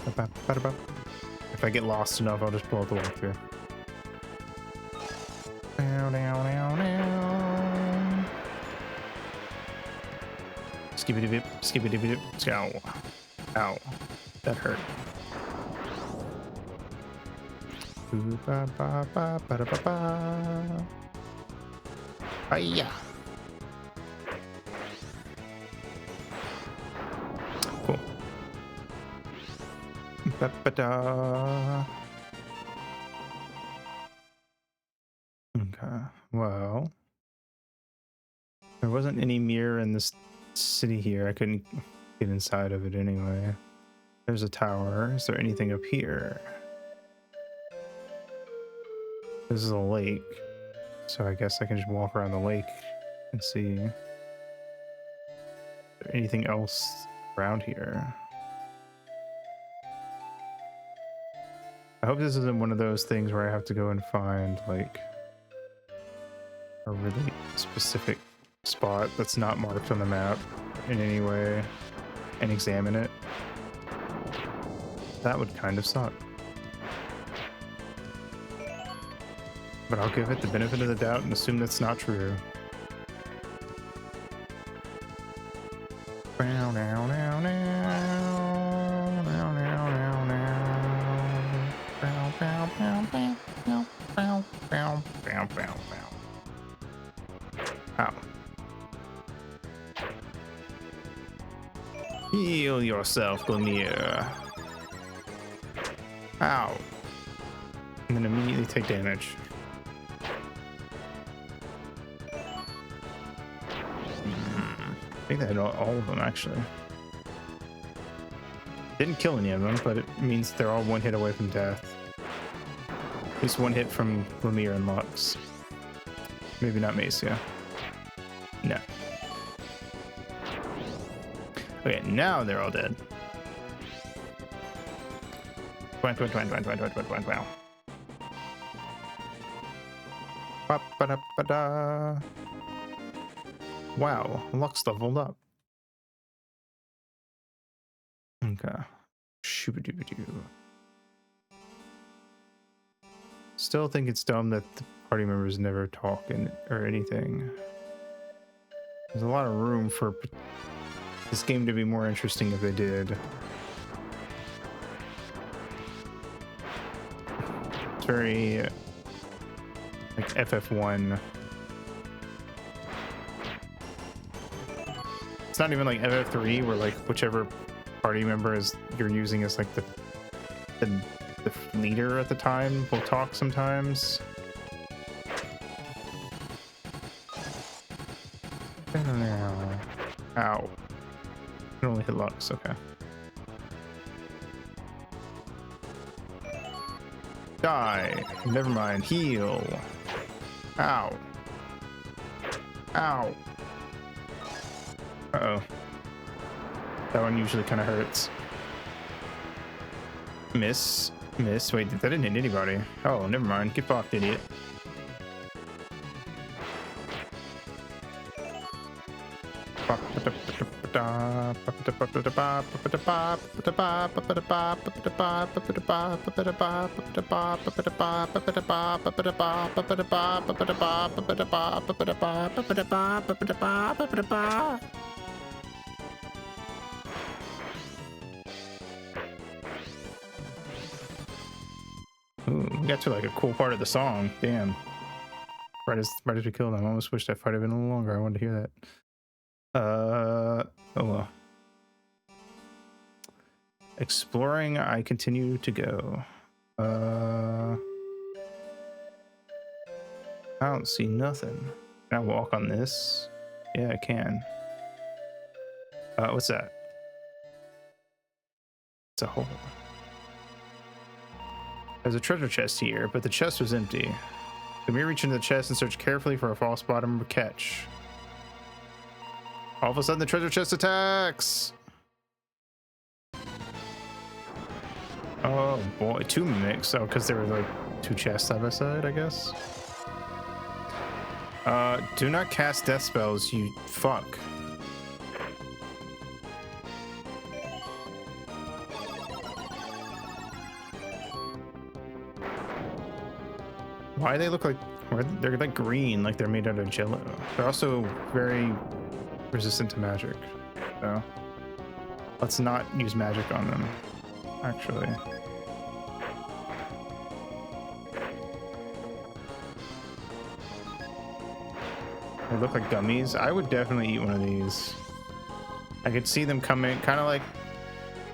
If I get lost enough, I'll just pull out the walkthrough. Skibbity-bip, skibbity-bip, ow. Ow. That hurt. Hiya. Cool. Ba-ba-da. Okay, well, there wasn't any mirror in this city here. I couldn't get inside of it anyway. There's a tower. Is there anything up here? This is a lake. So I guess I can just walk around the lake and see if there's anything else around here. I hope this isn't one of those things where I have to go and find like a really specific spot that's not marked on the map in any way and examine it. That would kind of suck. But I'll give it the benefit of the doubt and assume that's not true. Ow. Heal yourself, Glimmer. Ow. And then immediately take damage. I think they had all of them, actually. Didn't kill any of them, but it means they're all one hit away from death. At least one hit from Lemire and Lux. Maybe not Macia. No. Okay, now they're all dead. Wow. Ba-ba-da-ba-da. Wow, Lux leveled up. Okay. Shoo-ba-doo-ba-doo. Still think it's dumb that the party members never talk or anything. There's a lot of room for this game to be more interesting if they did. It's very like FF1. It's not even like FF3 where like whichever party member you're using as like the leader at the time will talk sometimes. Ow. Can only hit Lux, okay. Die. Never mind. Heal. Ow. Ow. Uh-oh. That one usually kind of hurts. Miss. Miss. Wait, that didn't hit anybody. Oh, never mind. Get fucked, idiot. Ooh, we got to like a cool part of the song. Damn. Right as we killed him. I almost wish that fight had been a little longer. I wanted to hear that. Oh well. Exploring, I continue to go. I don't see nothing. Can I walk on this? Yeah, I can. What's that? It's a hole. There's a treasure chest here, but the chest was empty. Let me reach into the chest and search carefully for a false bottom catch. All of a sudden, the treasure chest attacks! Oh boy, 2 mimics. Oh, because there were like 2 chests side by side, I guess. Do not cast death spells, you fuck. Why do they look like they're like green, like they're made out of jello? They're also very resistant to magic, so let's not use magic on them, actually. They look like gummies. I would definitely eat one of these. I could see them coming, kind of like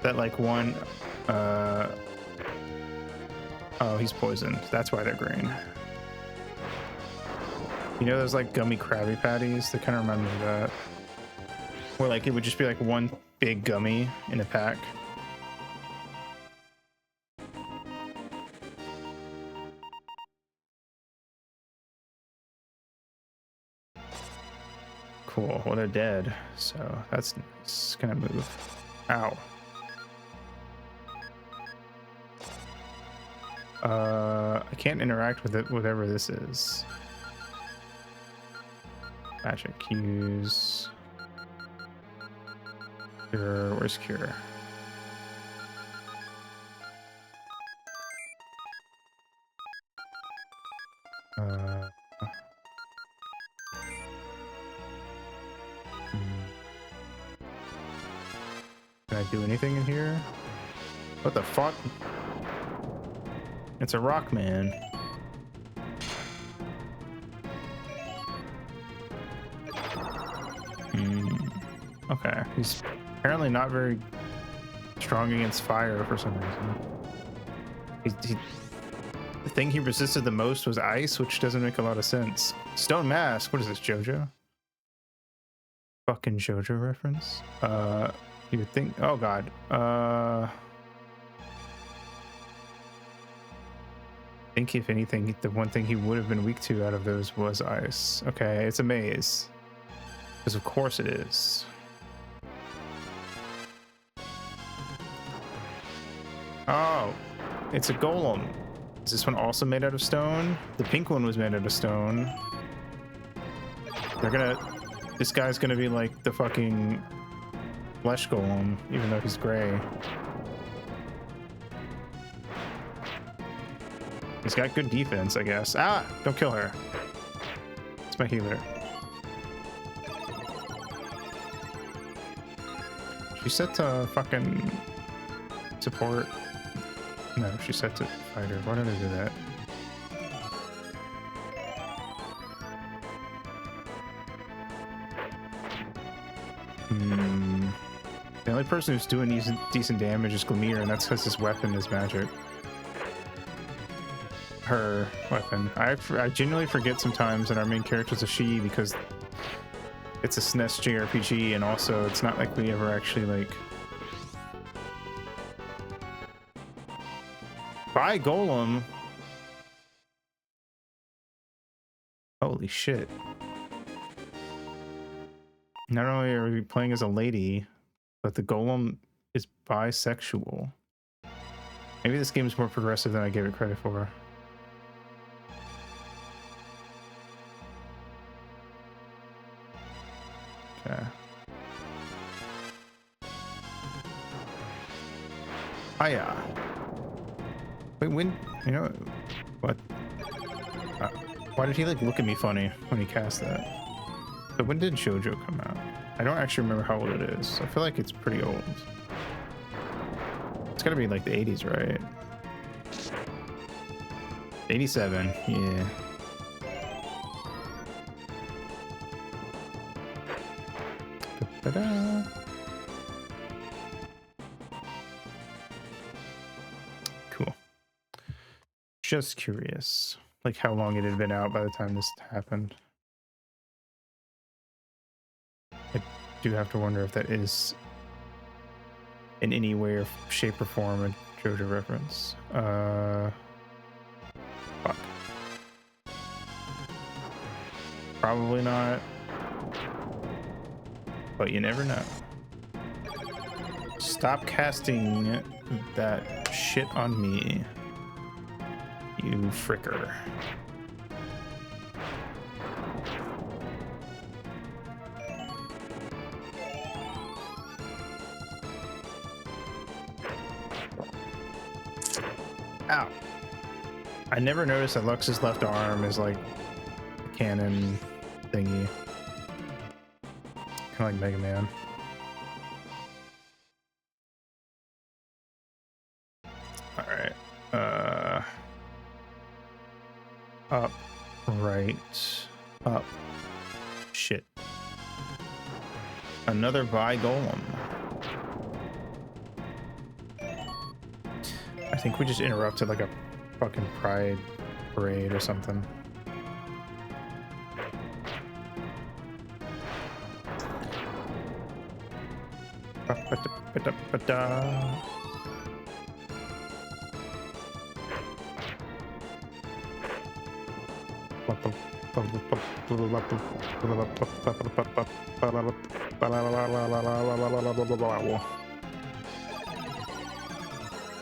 that, like one. Oh, he's poisoned. That's why they're green. You know those like gummy Krabby Patties? They kind of remind me of that. Where like it would just be like one big gummy in a pack. Cool. Well, they're dead, so that's nice. Gonna move. Ow. I can't interact with it, whatever this is. Magic use. Cure. Where's cure? Can I do anything in here? What the fuck? It's a rock man. Okay, he's apparently not very strong against fire for some reason. The thing he resisted the most was ice, which doesn't make a lot of sense. Stone Mask. What is this, JoJo? Fucking JoJo reference. You would think. Oh god. I think if anything, the one thing he would have been weak to out of those was ice. Okay, it's a maze. Because of course it is. Oh, it's a golem. Is this one also made out of stone? The pink one was made out of stone. This guy's gonna be like the fucking flesh golem, even though he's gray. He's got good defense, I guess. Ah, don't kill her. It's my healer. She set to fucking support. No, she set to fighter. Why did I do that? The only person who's doing decent damage is Glimmer, and that's because his weapon is magic. Her weapon. I genuinely forget sometimes that our main character is a she because it's a SNES JRPG, and also it's not like we ever actually like buy golem. Holy shit. Not only are we playing as a lady, but the golem is bisexual. Maybe this game is more progressive than I gave it credit for. Okay. Hiya. Wait, when? You know what? Why did he like look at me funny when he cast that? But when did JoJo come out? I don't actually remember how old it is. I feel like it's pretty old. It's gotta be like the 80s, right? 87, yeah. Da-da-da. Cool. Just curious, like how long it had been out by the time this happened. I do have to wonder if that is in any way or shape or form a JoJo reference. Fuck. Probably not. But you never know. Stop casting that shit on me, you fricker. Ow. I never noticed that Lux's left arm is like a cannon thingy. Kind of like Mega Man. Alright. Up. Right. Up. Shit. Another Vi Golem. I think we just interrupted like a fucking pride parade or something.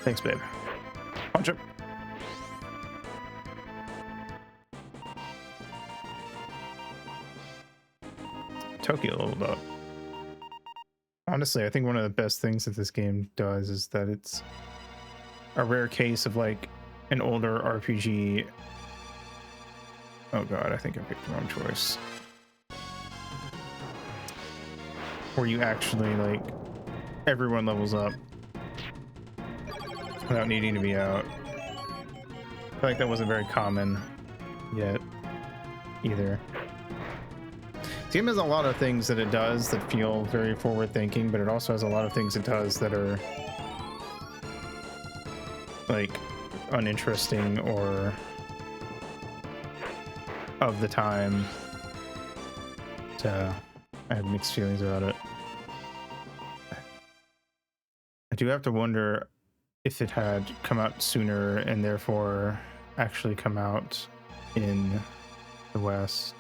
Thanks, babe. Punch him. Tokyo leveled up. Honestly, I think one of the best things that this game does is that it's a rare case of like an older RPG. Oh god, I think I picked the wrong choice. Where you actually like everyone levels up without needing to be out. I feel like that wasn't very common yet either. This game has a lot of things that it does that feel very forward thinking, but it also has a lot of things it does that are like uninteresting or of the time. So I have mixed feelings about it. I do have to wonder if it had come out sooner and therefore actually come out in the West.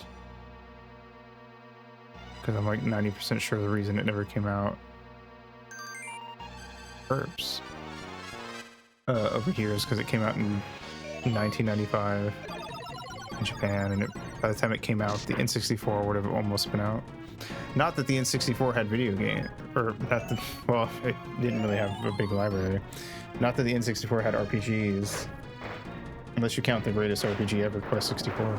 Because I'm like 90% sure the reason it never came out herbs over here is because it came out in 1995 in Japan, and by the time it came out, the N64 would have almost been out. Not that the N64 had video game, or not that, well, it didn't really have a big library. Not that the N64 had RPGs, unless you count the greatest RPG ever, Quest 64.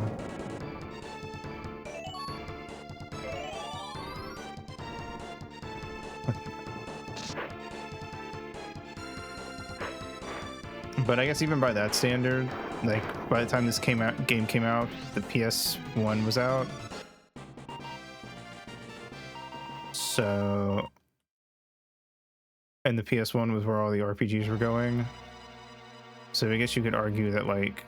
But I guess even by that standard, like by the time this game came out, the PS1 was out. So, and the PS1 was where all the RPGs were going. So I guess you could argue that like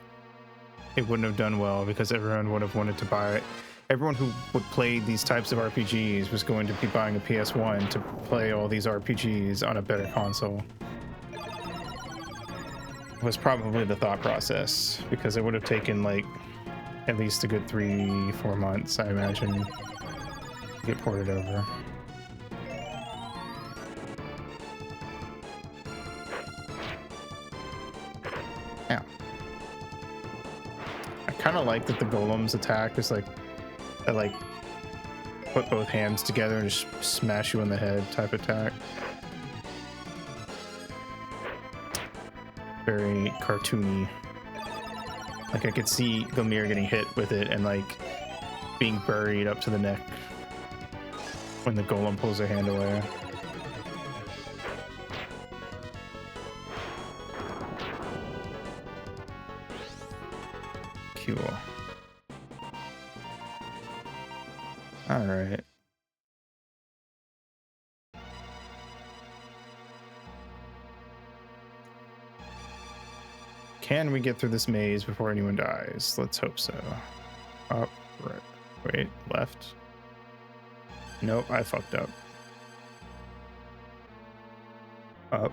it wouldn't have done well because everyone would have wanted to buy it. Everyone who would play these types of RPGs was going to be buying a PS1 to play all these RPGs on a better console. Was probably the thought process, because it would have taken like at least a good 3-4 months, I imagine, to get ported over. Yeah. I kind of like that the golem's attack is like, I like put both hands together and just smash you in the head type attack. Very cartoony. Like I could see Gilmere getting hit with it and like being buried up to the neck when the golem pulls their hand away. Cool. All right. Can we get through this maze before anyone dies? Let's hope so. Up, right. Wait, left. Nope, I fucked up. Up.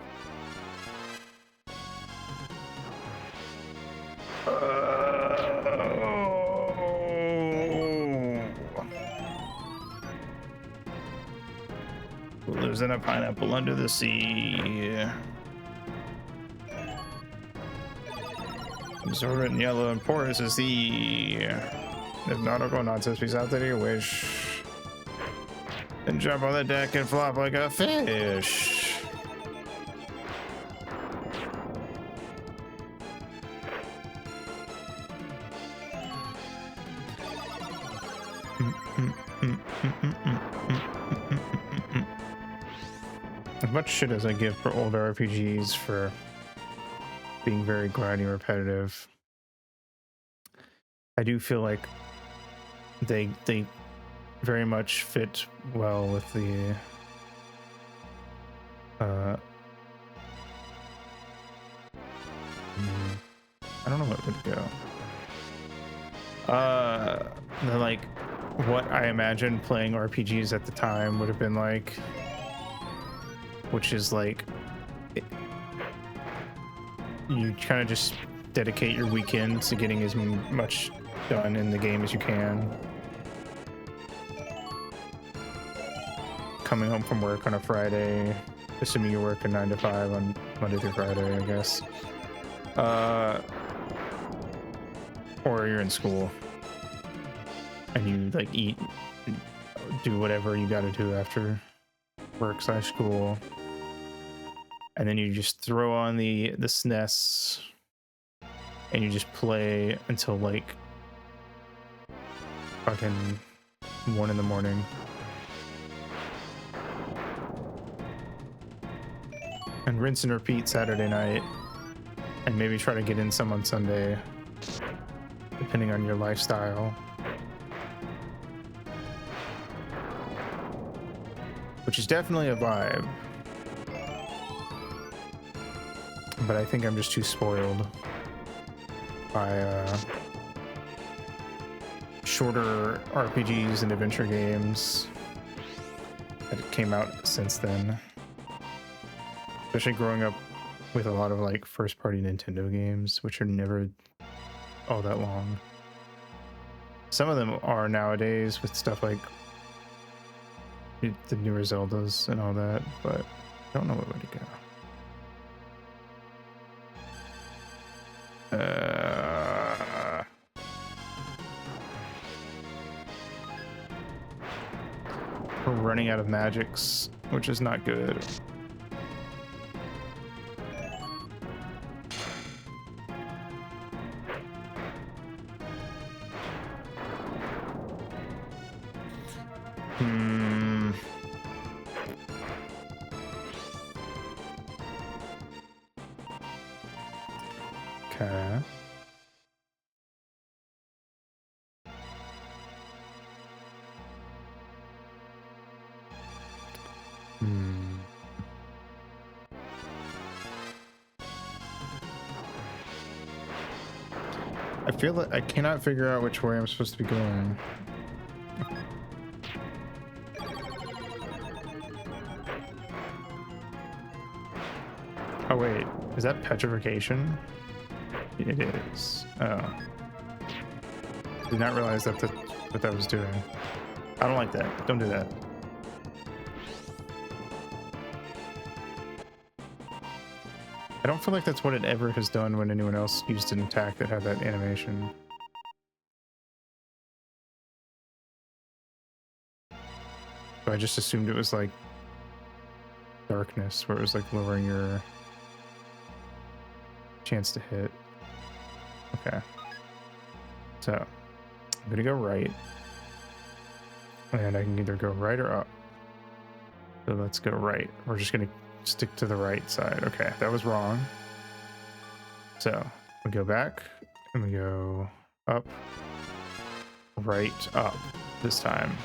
Who lives in a pineapple under the sea? Absorbent, yellow, and porous is the hypnotical nonsense piece out there to your wish. And jump on the deck and flop like a fish. As much shit as I give for older RPGs for being very grindy, repetitive, I do feel like they very much fit well with the I don't know what would go. Like what I imagined playing RPGs at the time would have been like, which is like you kind of just dedicate your weekend to getting as much done in the game as you can. Coming home from work on a Friday, assuming you work a 9 to 5 on Monday through Friday, I guess. Or you're in school and you like eat, do whatever you got to do after work/school, and then you just throw on the SNES and you just play until like fucking 1 in the morning. And rinse and repeat Saturday night, and maybe try to get in some on Sunday, depending on your lifestyle. Which is definitely a vibe. But I think I'm just too spoiled by shorter RPGs and adventure games that came out since then. Especially growing up with a lot of like first-party Nintendo games, which are never all that long. Some of them are nowadays with stuff like the newer Zeldas and all that, but I don't know what way to go. We're running out of magics, which is not good. Okay. I feel like I cannot figure out which way I'm supposed to be going. Oh wait, is that petrification? It is. Oh. Did not realize that what that was doing. I don't like that. Don't do that. I don't feel like that's what it ever has done when anyone else used an attack that had that animation. So I just assumed it was like darkness, where it was like lowering your chance to hit. Okay. So I'm gonna go right. And I can either go right or up. So let's go right. We're just gonna stick to the right side. Okay, that was wrong. So we go back and we go up, right, up this time.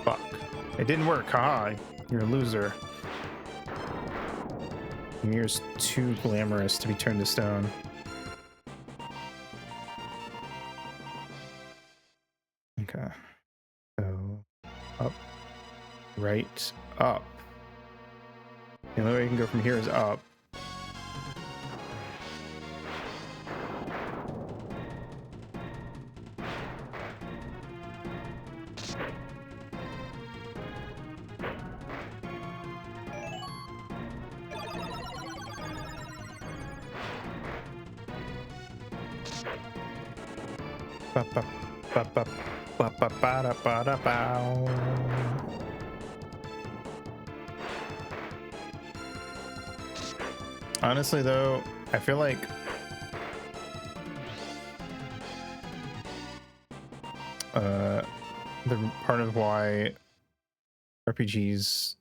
Fuck. It didn't work, haha. You're a loser. Mirror's too glamorous to be turned to stone. Okay. So, up, right, up. The only way you can go from here is up. Honestly, though, I feel like the part of why RPGs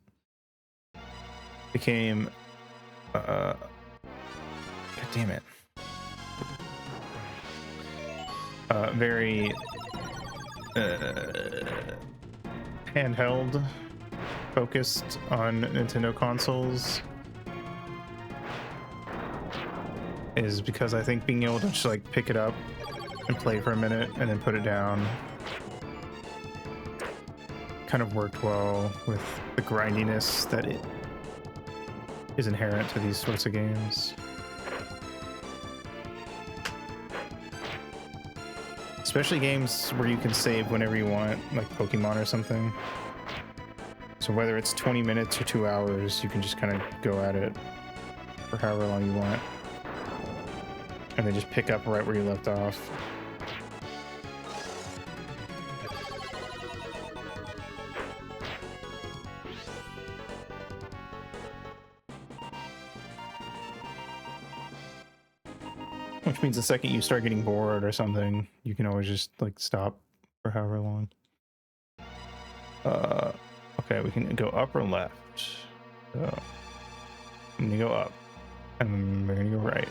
became God damn it, very handheld focused on Nintendo consoles is because I think being able to just like pick it up and play for a minute and then put it down kind of worked well with the grindiness that it is inherent to these sorts of games. Especially games where you can save whenever you want, like Pokemon or something. So whether it's 20 minutes or 2 hours, you can just kind of go at it for however long you want. And then just pick up right where you left off. Which means the second you start getting bored or something, you can always just like stop for however long. Okay, we can go up or left. So I'm gonna go up, and we're gonna go right.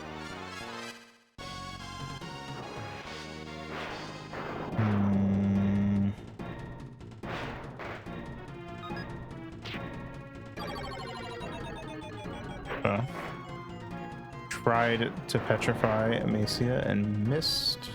Tried to petrify Amacia and missed.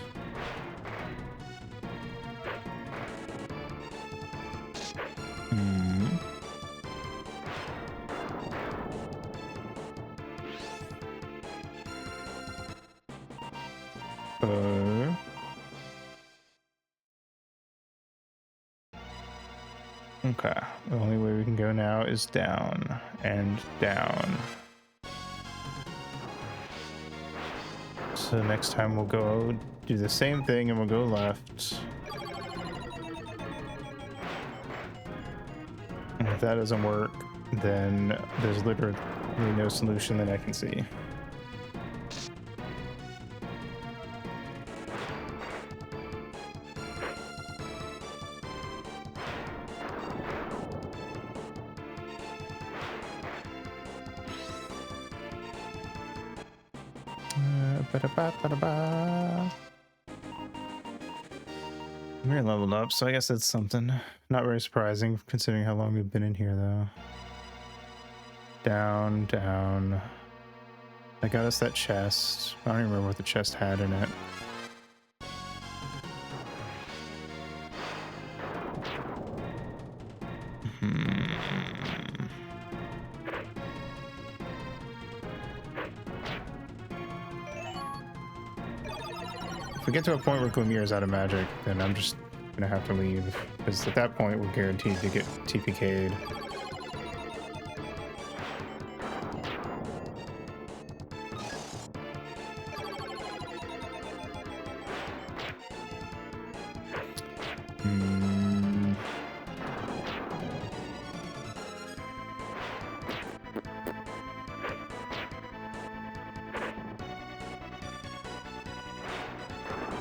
Okay, the only way we can go now is down and down. So next time we'll go do the same thing and we'll go left. And if that doesn't work, then there's literally no solution that I can see. We're leveled up, so I guess that's something. Not very surprising considering how long we've been in here, though. Down, down. I got us that chest. I don't even remember what the chest had in it. If we get to a point where Glumir is out of magic, then I'm just gonna have to leave, because at that point we're guaranteed to get TPK'd.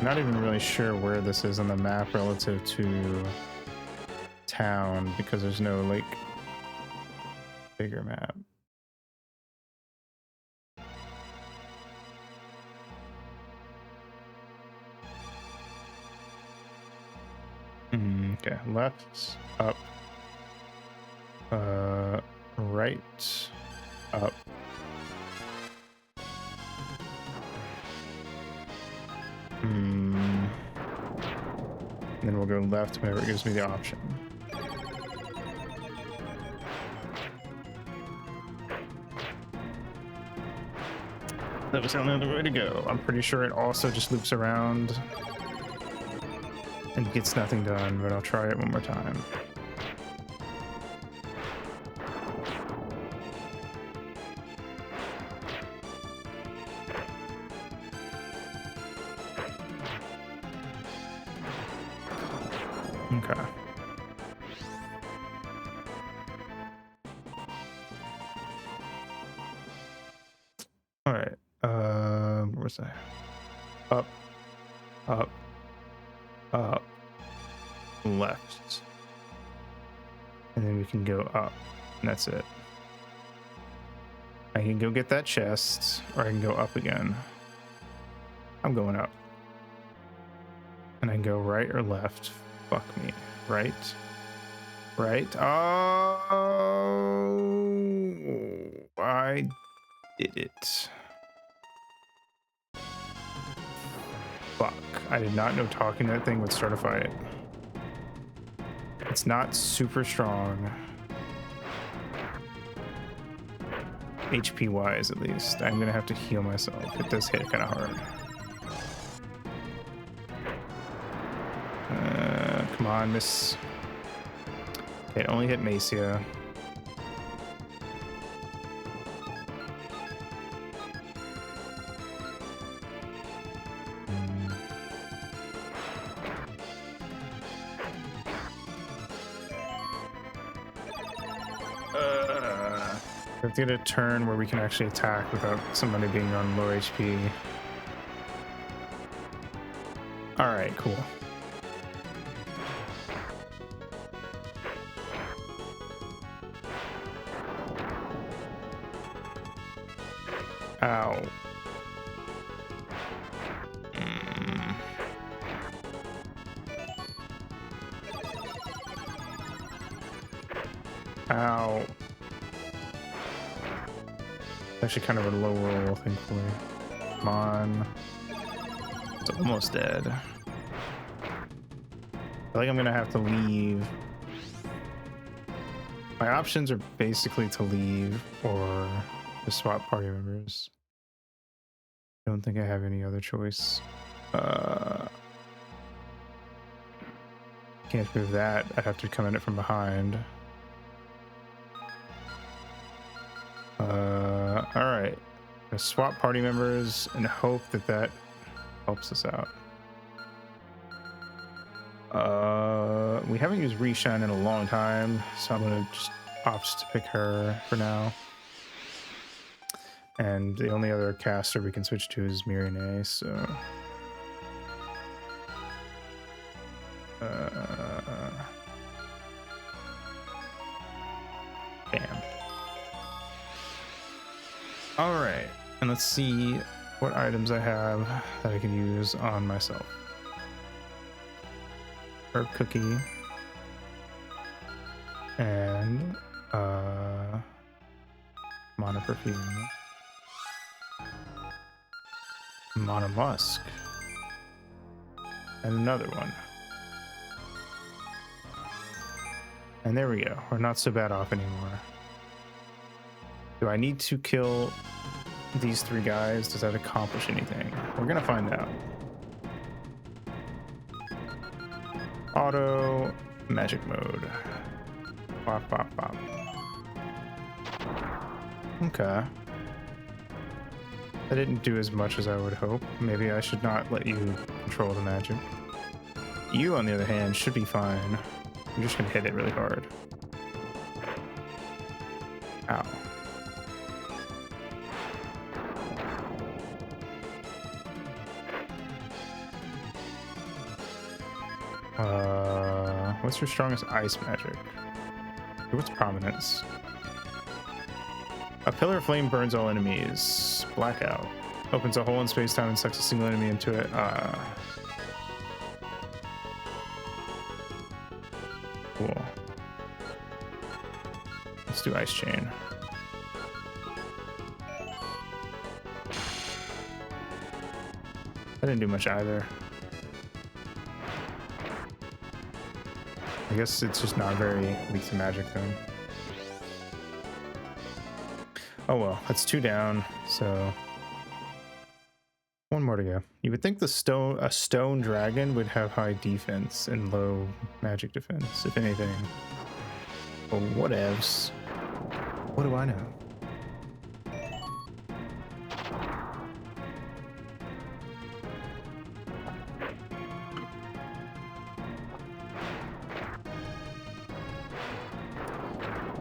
Not even really sure where this is on the map relative to town, because there's no like bigger map. Okay, left, up, right, up. And then we'll go left whenever it gives me the option. That was the only other way to go. I'm pretty sure it also just loops around and gets nothing done, but I'll try it one more time. Okay. All right. Where was I? Up, up, up, left. And then we can go up. And that's it. I can go get that chest, or I can go up again. I'm going up. And I can go right or left. Fuck me. Right? Right? Oh, I did it. Fuck. I did not know talking to that thing would start a fight. It's not super strong. HP wise, at least. I'm gonna have to heal myself. It does hit kind of hard. Come on, miss. Okay, it only hit Macia. We have to get a turn where we can actually attack without somebody being on low HP. Alright, cool. Ow. Ow. Actually kind of a low roll, thankfully. Come on. It's almost dead. I feel like I'm gonna have to leave. My options are basically to leave or to swap party members. I don't think I have any other choice. Can't move that. I'd have to come in it from behind. All right. Gonna swap party members and hope that that helps us out. We haven't used Reshine in a long time, so I'm gonna just opt to pick her for now. And the only other caster we can switch to is Mirene, so bam. All right, and let's see what items I have that I can use on myself. Herb cookie and mana perfume, mana musk, and another one. And there we go. We're not so bad off anymore. Do I need to kill these three guys? Does that accomplish anything? We're gonna find out. Auto magic mode. Bop, bop, bop. Okay. That didn't do as much as I would hope. Maybe I should not let you control the magic. You, on the other hand, should be fine. I'm just gonna hit it really hard. Ow. What's your strongest ice magic? What's prominence? A pillar of flame burns all enemies. Blackout. Opens a hole in space-time and sucks a single enemy into it. Cool. Let's do ice chain. That didn't do much either. I guess it's just not very weak to magic then. Oh well, that's 2 down, so 1 more to go. You would think a stone dragon would have high defense and low magic defense, if anything. But whatevs. What do I know?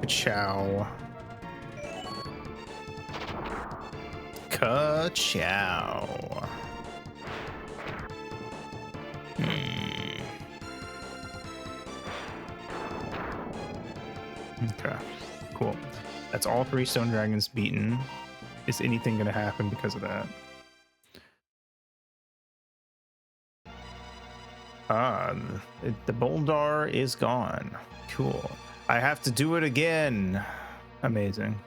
Ka-chow. Ka-chow. Okay, cool. That's all 3 stone dragons beaten. Is anything going to happen because of that? The Boldar is gone. Cool. I have to do it again. Amazing.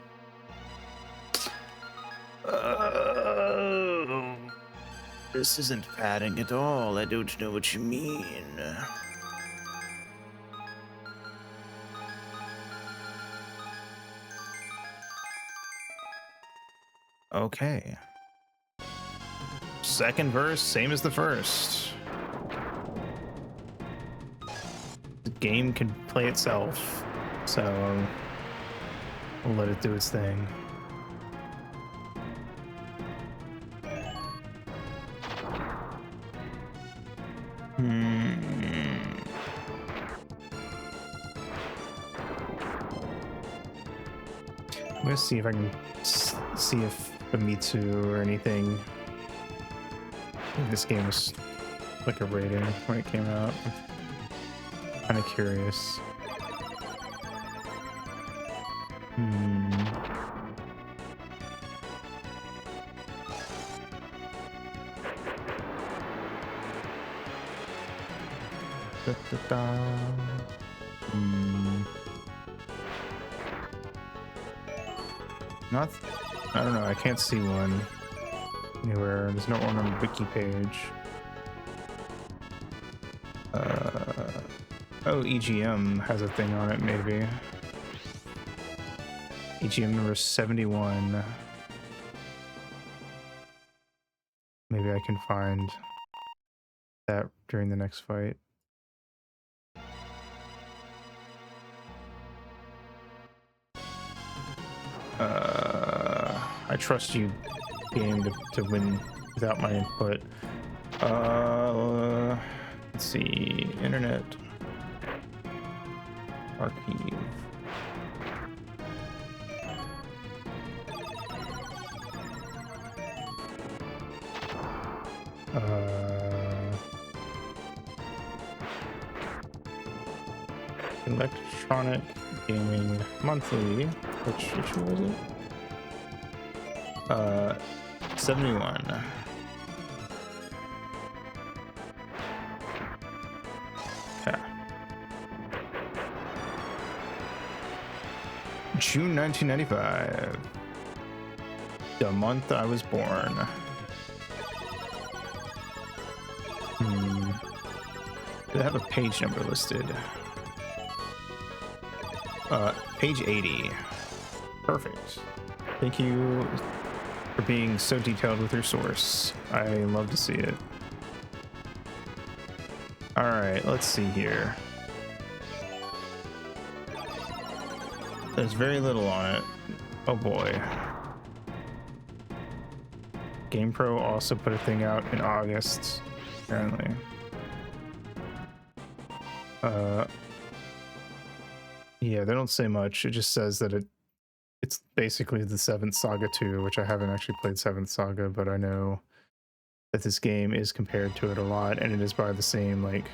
This isn't padding at all. I don't know what you mean. Okay. Second verse, same as the first. The game can play itself, so we'll let it do its thing. I'm gonna see if I can see if Famitsu or anything. I think this game was like a rating when it came out. I'm kind of curious. Not, I don't know. I can't see one anywhere. There's no one on the wiki page. Oh, EGM has a thing on it, maybe. EGM number 71. Maybe I can find that during the next fight. I trust you, game, to win without my input. Let's see, internet archive. Electronic Gaming Monthly. Which issue was it? 71. Yeah. June 1995. The month I was born. They have a page number listed. Page 80. Perfect. Thank you for being so detailed with your source. I love to see it. All right, let's see here. There's very little on it. Oh boy. GamePro also put a thing out in August, apparently. Yeah, they don't say much. It just says that it's basically the 7th Saga 2, which I haven't actually played 7th Saga, but I know that this game is compared to it a lot, and it is by the same, like,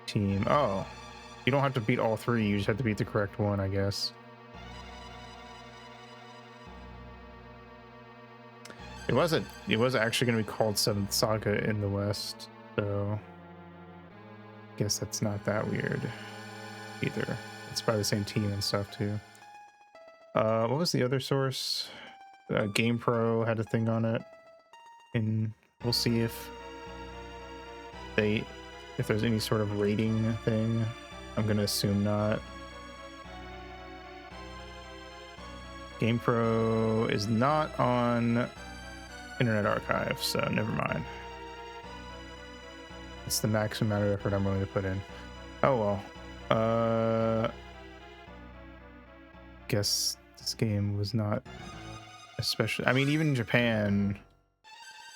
team. Oh, you don't have to beat all 3, you just have to beat the correct one, I guess. It was actually going to be called 7th Saga in the West, so I guess that's not that weird either. It's by the same team and stuff too. What was the other source? GamePro had a thing on it, and we'll see if there's any sort of rating thing. I'm gonna assume not. GamePro is not on Internet Archive, so never mind. It's the maximum amount of effort I'm willing to put in. Oh well. Guess this game was not especially, I mean, even in Japan,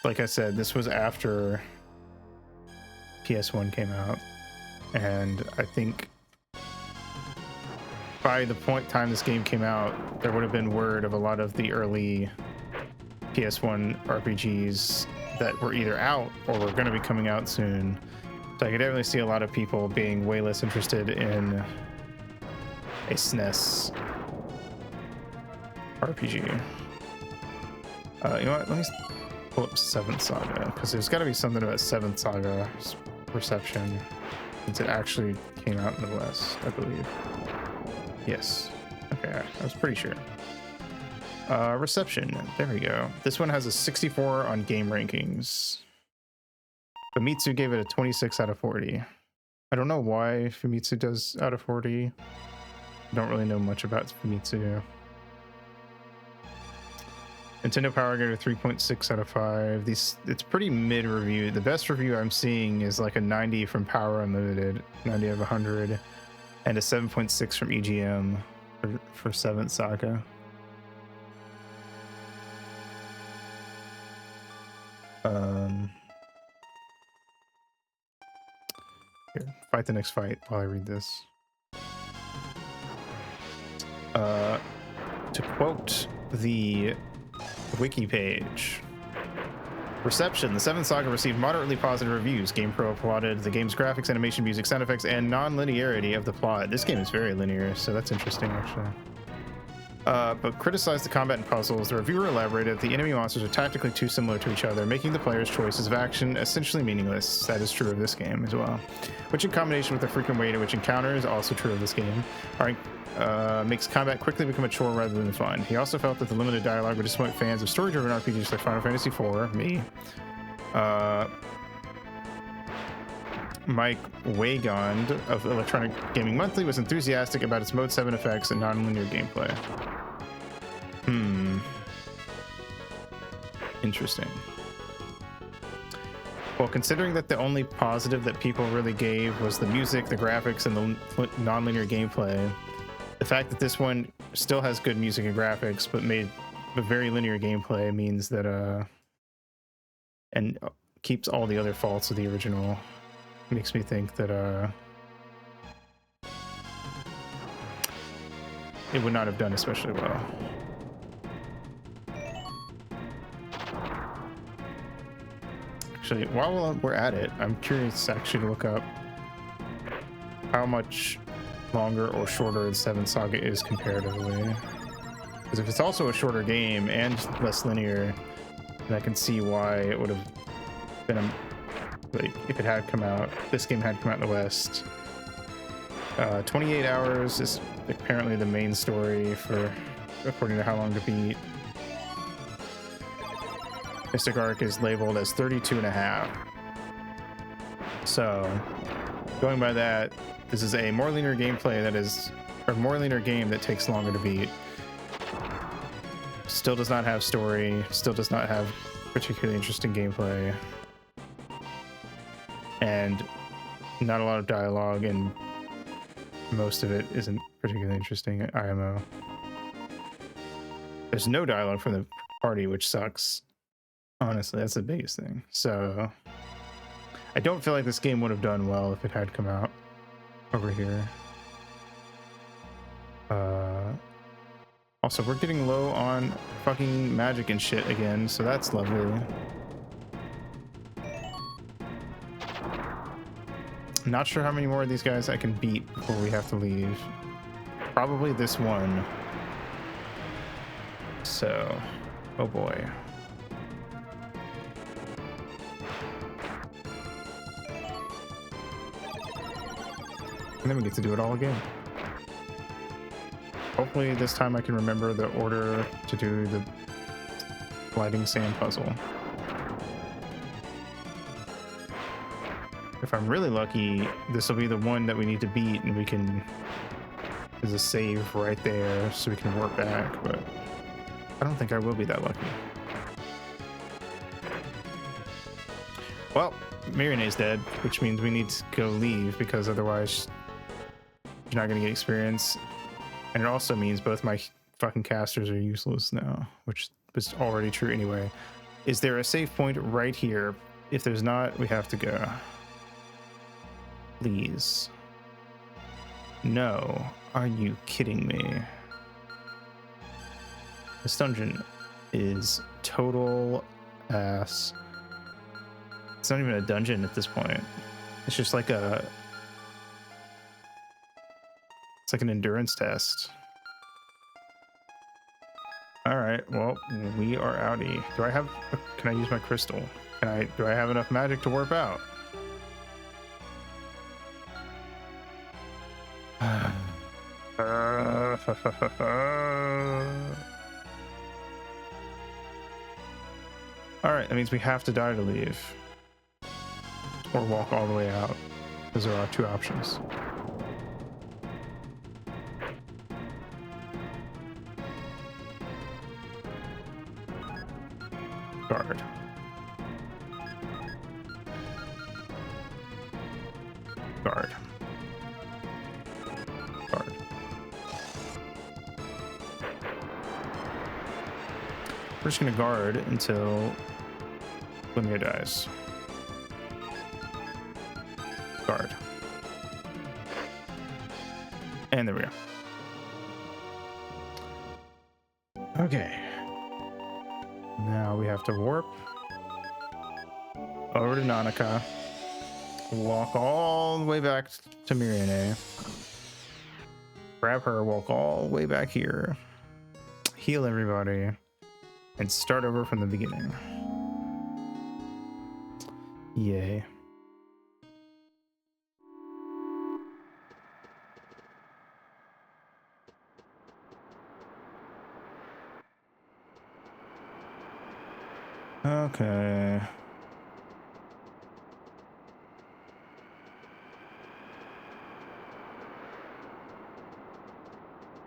like I said, this was after PS1 came out, and I think by the time this game came out, there would have been word of a lot of the early PS1 RPGs that were either out or were going to be coming out soon. So I could definitely see a lot of people being way less interested in a SNES RPG. You know what? Let me pull up 7th Saga, because there's got to be something about 7th Saga's reception, since it actually came out in the West, I believe. Yes. Okay, I was pretty sure. Reception. There we go. This one has a 64 on game rankings. Famitsu gave it a 26 out of 40. I don't know why Famitsu does out of 40. I don't really know much about Famitsu. Nintendo Power gave it a 3.6 out of 5. It's pretty mid review. The best review I'm seeing is like a 90 from Power Unlimited, 90 out of 100, and a 7.6 from EGM for 7th Saga. Here, fight the next fight while I read this. To quote the wiki page, reception: the 7th Saga received moderately positive reviews. GamePro applauded the game's graphics, animation, music, sound effects, and non-linearity of the plot. This game is very linear, so that's interesting, actually. But criticized the combat and puzzles. The reviewer elaborated that the enemy monsters are tactically too similar to each other, making the player's choices of action essentially meaningless. That is true of this game as well. Which, in combination with the frequent way in which encounters, also true of this game, makes combat quickly become a chore rather than fun. He also felt that the limited dialogue would disappoint fans of story-driven RPGs like Final Fantasy IV, me. Mike Waygond of Electronic Gaming Monthly was enthusiastic about its Mode 7 effects and non-linear gameplay. Interesting. Well, considering that the only positive that people really gave was the music, the graphics, and the non-linear gameplay, the fact that this one still has good music and graphics but made a very linear gameplay means that and keeps all the other faults of the original, makes me think that it would not have done especially well. Actually, while we're at it, I'm curious actually to look up how much longer or shorter the 7th Saga is comparatively. Because if it's also a shorter game and less linear, then I can see why it would have been like if it had come out, this game had come out in the West. 28 hours is apparently the main story for, according to How Long to Beat. Mystic Arc is labeled as 32 and a half. So, going by that, this is a more linear gameplay that is, or more linear game that takes longer to beat. Still does not have story, still does not have particularly interesting gameplay, and not a lot of dialogue, and most of it isn't particularly interesting at IMO. There's no dialogue from the party, which sucks. Honestly, that's the biggest thing. So I don't feel like this game would have done well if it had come out over here. Also, we're getting low on fucking magic and shit again, so that's lovely. Not sure how many more of these guys I can beat before we have to leave. Probably this one. So, oh boy. And then we get to do it all again. Hopefully this time I can remember the order to do the lighting sand puzzle. If I'm really lucky, this will be the one that we need to beat, and we can, there's a save right there so we can work back, but I don't think I will be that lucky. Well, Mirione's dead, which means we need to go leave, because otherwise you're not going to get experience. And it also means both my fucking casters are useless now, which was already true anyway. Is there a save point right here? If there's not, we have to go. Please. No. Are you kidding me? This dungeon is total ass. It's not even a dungeon at this point. It's just like a... It's like an endurance test. Alright, well, we are outie. Do I have... Can I use my crystal? Do I have enough magic to warp out? All right, that means we have to die to leave. Or walk all the way out. Those are our two options. Guard. Guard. Guard. We're just gonna guard until Lumia dies. Guard. And there we go. Okay. Now we have to warp over to Nanaka. Walk all the way back to Mirene. Grab her, walk all the way back here. Heal everybody. And start over from the beginning. Yay. Okay.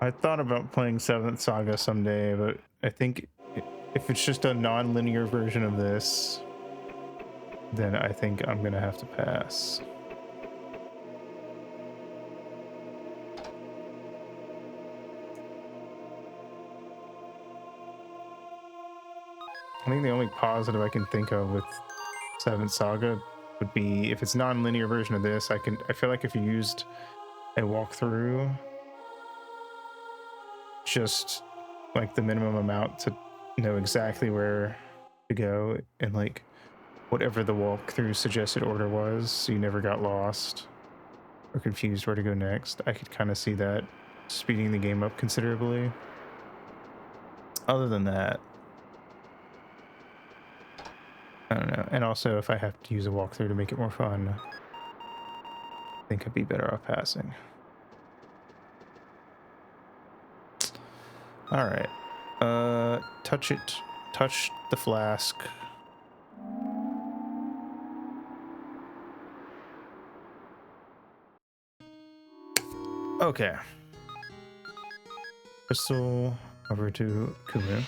I thought about playing 7th Saga someday, but I think if it's just a non-linear version of this, then I think I'm gonna have to pass. I think the only positive I can think of with 7th Saga would be if it's non-linear version of this, I feel like if you used a walkthrough, just like the minimum amount to know exactly where to go and like whatever the walkthrough suggested order was, so you never got lost or confused where to go next. I could kind of see that speeding the game up considerably. Other than that, I don't know. And also, if I have to use a walkthrough to make it more fun, I think I'd be better off passing. All right. Touch it. Touch the flask. Okay. Crystal over to Kumu.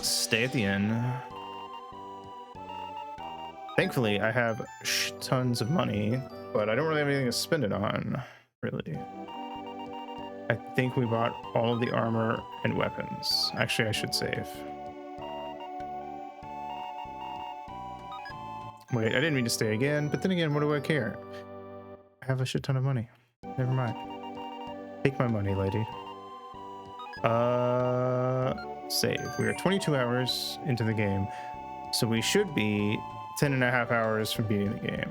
Stay at the inn. Thankfully, I have tons of money, but I don't really have anything to spend it on, really. I think we bought all of the armor and weapons. Actually, I should save. Wait, I didn't mean to stay again, but then again, what do I care? I have a shit ton of money. Never mind. Take my money, lady. Save. We are 22 hours into the game, so we should be 10.5 hours from beating the game.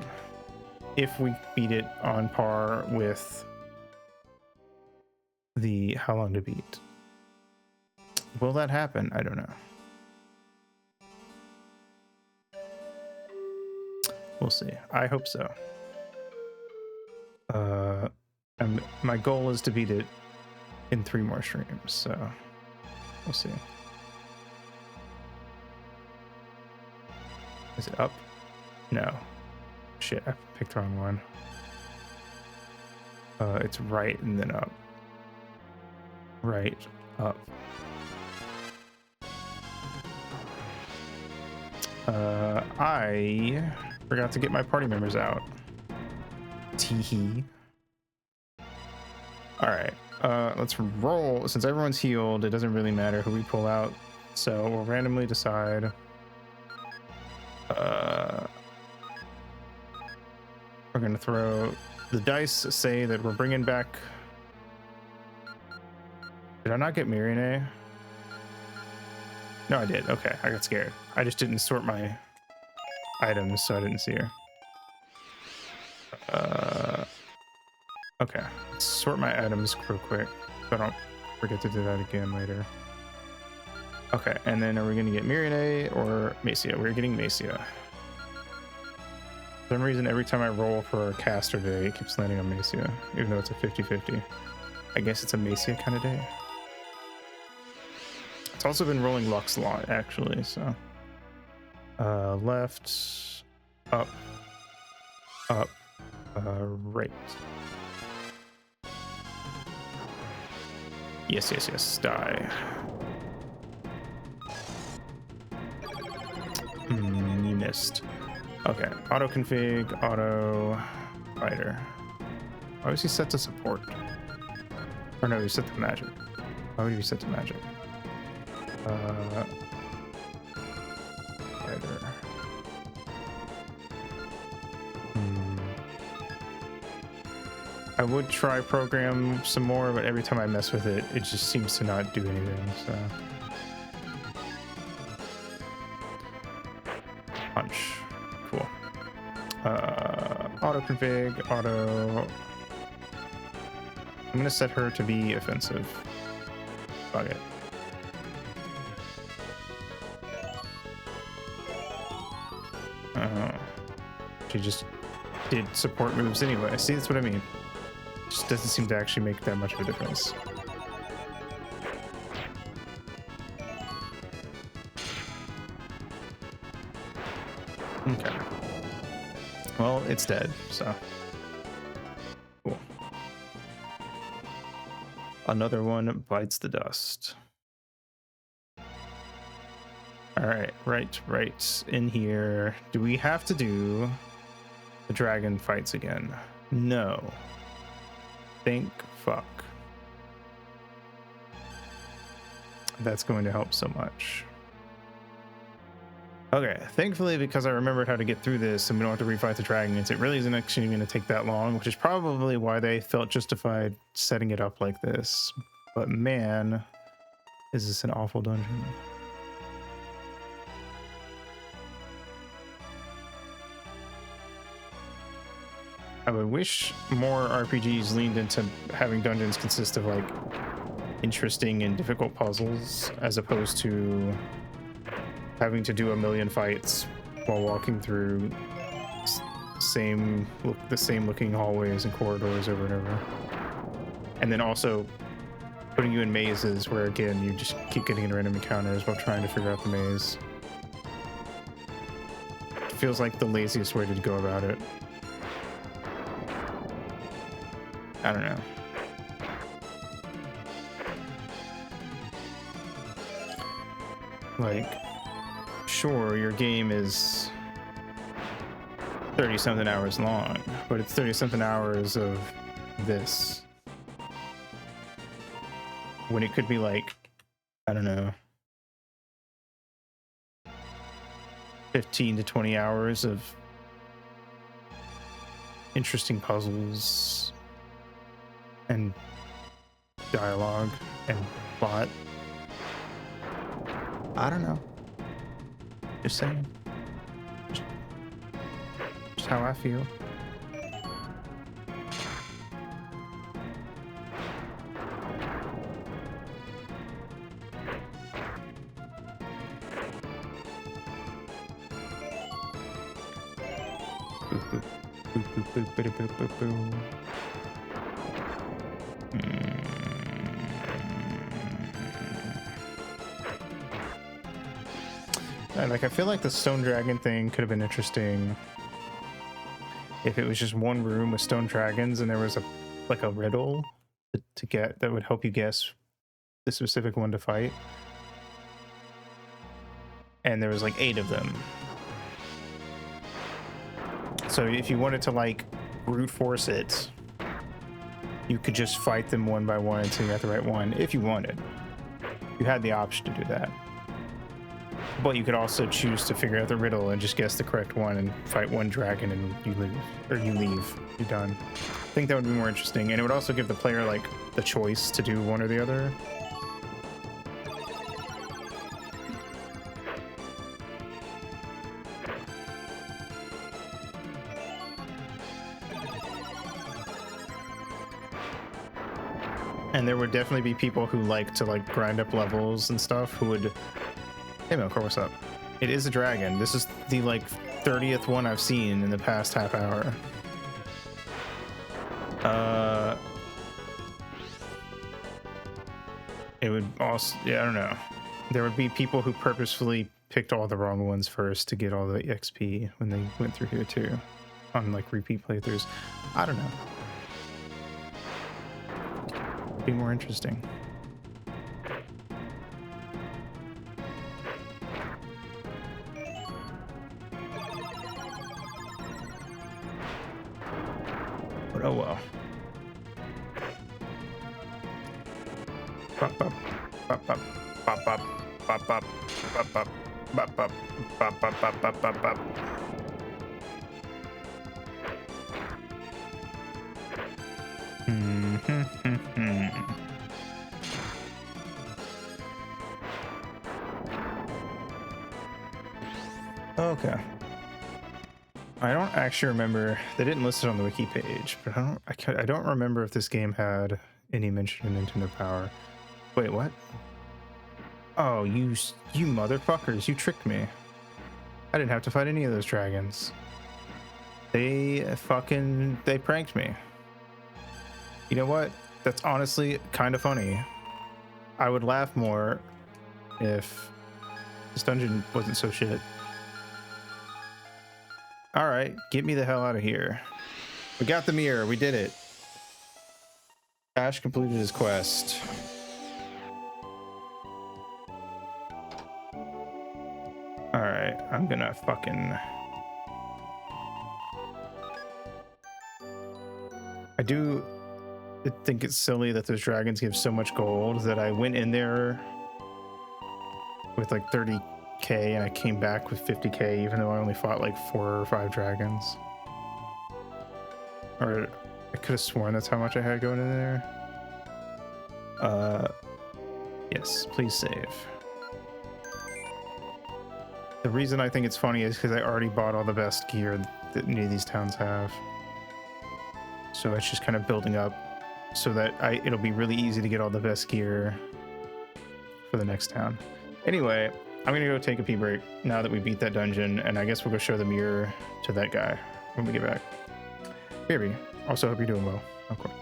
If we beat it on par with the How Long to Beat. Will that happen? I don't know. We'll see. I hope so. My goal is to beat it in 3 more streams, so we'll see. Is it up? No. Shit, I picked the wrong one. It's right and then up. Right, up. I forgot to get my party members out. Teehee. Alright, let's roll. Since everyone's healed, it doesn't really matter who we pull out. So we'll randomly decide. We're gonna throw the dice, say that we're bringing back. Did I not get Mirene? No, I did. Okay, I got scared. I just didn't sort my items, so I didn't see her. Okay, let's sort my items real quick so I don't forget to do that again later. Okay, and then are we gonna get Mirene or Macia? We're getting Macia. For some reason, every time I roll for a caster day, it keeps landing on Macia, even though it's a 50-50. I guess it's a Macia kind of day. It's also been rolling Lux a lot, actually, so. Left, up, right. Yes, yes, yes, die. You missed. Okay, auto config, auto fighter. Why was he set to support? Or no, he set to magic. Why would he be set to magic? Fighter. I would try program some more, but every time I mess with it, it just seems to not do anything, so. Punch. Cool. Auto config, auto. I'm gonna set her to be offensive. Fuck it. She just did support moves anyway. See, that's what I mean. Just doesn't seem to actually make that much of a difference. Okay. Well, it's dead, so. Cool. Another one bites the dust. All right, right in here. Do we have to do the dragon fights again? No. Thank fuck. That's going to help so much. Okay, thankfully, because I remembered how to get through this and we don't have to refight the dragons, it really isn't actually going to take that long, which is probably why they felt justified setting it up like this. But man, is this an awful dungeon. I would wish more RPGs leaned into having dungeons consist of like interesting and difficult puzzles as opposed to having to do a million fights while walking through the same looking hallways and corridors over and over. And then also putting you in mazes where again you just keep getting in random encounters while trying to figure out the maze. It feels like the laziest way to go about it. I don't know. Like, sure, your game is 30-something hours long, but it's 30-something hours of this. When it could be like, I don't know, 15 to 20 hours of interesting puzzles and dialogue and plot. I don't know. Just saying. Just how I feel. Like, I feel like the stone dragon thing could have been interesting if it was just one room with stone dragons and there was a riddle to get that would help you guess the specific one to fight. And there was like 8 of them. So if you wanted to like brute force it, you could just fight them one by one until you got the right one if you wanted. You had the option to do that. But you could also choose to figure out the riddle and just guess the correct one and fight one dragon and you leave. You're done. I think that would be more interesting. And it would also give the player like the choice to do one or the other. And there would definitely be people who like to like grind up levels and stuff who would... Hey Melkor, what's up? It is a dragon. This is the like 30th one I've seen in the past half hour. It would also... Yeah, I don't know. there would be people who purposefully picked all the wrong ones first to get all the XP when they went through here too, on like repeat playthroughs. I don't know. Be more interesting. But oh well. Bop, bop, bop, bop, bop, bop, bop, bop, bop, bop, bop, bop, bop, bop, bop, bop, bop, bop. Okay. I don't actually remember. They didn't list it on the wiki page, but I don't remember if this game had any mention of Nintendo Power. Wait, what? Oh, you motherfuckers! You tricked me. I didn't have to fight any of those dragons. They pranked me. You know what? That's honestly kind of funny. I would laugh more if this dungeon wasn't so shit. All right, get me the hell out of here. We got the mirror. We did it. Ash completed his quest. All right, I'm gonna fucking... I do think it's silly that those dragons give so much gold that I went in there with like 30k and I came back with 50k even though I only fought like 4 or 5 dragons. Or I could have sworn that's how much I had going in there. Yes, please save. The reason I think it's funny is because I already bought all the best gear that any of these towns have. So it's just kind of building up so that it'll be really easy to get all the best gear for the next town. Anyway, I'm gonna go take a pee break now that we beat that dungeon, and I guess we'll go show the mirror to that guy when we get back. Baby, also hope you're doing well. Of course.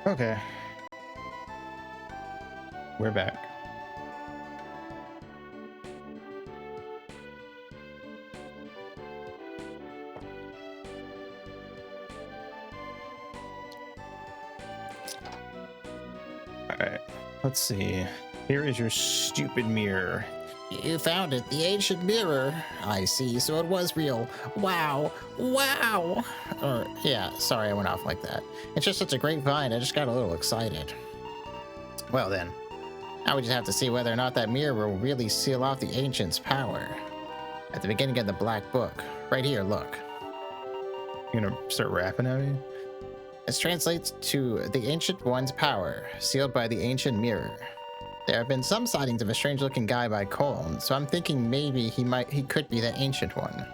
Okay. We're back. Alright. Let's see. Here is your stupid mirror. You found it, the ancient mirror. I see, so it was real. Wow, wow. Or, yeah, sorry I went off like that. It's just such a great find, I just got a little excited. Well then, now we just have to see whether or not that mirror will really seal off the ancient's power. At the beginning of the Black Book, right here, look. You gonna start rapping at me? This translates to the Ancient One's power, sealed by the ancient mirror. There have been some sightings of a strange-looking guy by Colm, so I'm thinking maybe he could be the Ancient One.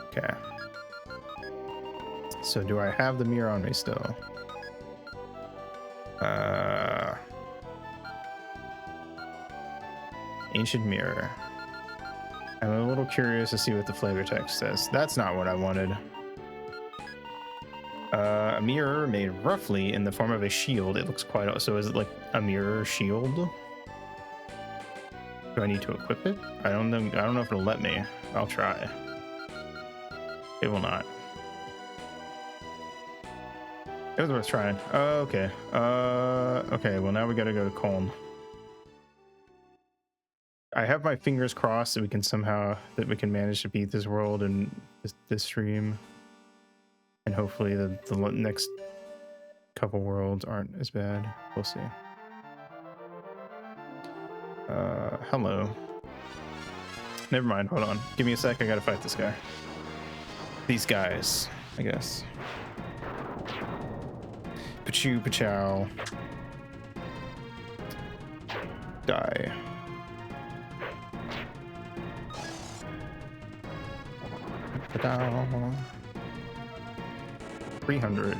Okay. So do I have the mirror on me still? Ancient mirror. I'm a little curious to see what the flavor text says. That's not what I wanted. A mirror made roughly in the form of a shield. It looks quite... So is it like a mirror shield? Do I need to equip it? I don't know if it'll let me. I'll try. It will not. It was worth trying. Okay. Okay, well now we gotta go to Colm. I have my fingers crossed that we can manage to beat this world and this stream. And hopefully the next couple worlds aren't as bad. We'll see. Hello. Never mind, hold on. Give me a sec, I gotta fight this guy. These guys, I guess. Pachu, pachow. Die. Ta-da. 300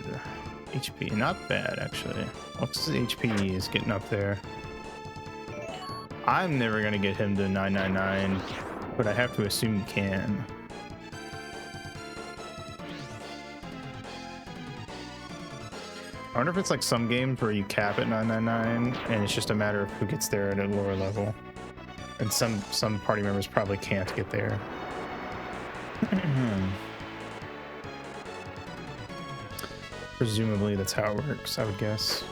HP, not bad actually. Looks like HP is getting up there. I'm never gonna get him to 999, but I have to assume he can. I wonder if it's like some games where you cap at 999 and it's just a matter of who gets there at a lower level. And some party members probably can't get there. Presumably that's how it works, I would guess.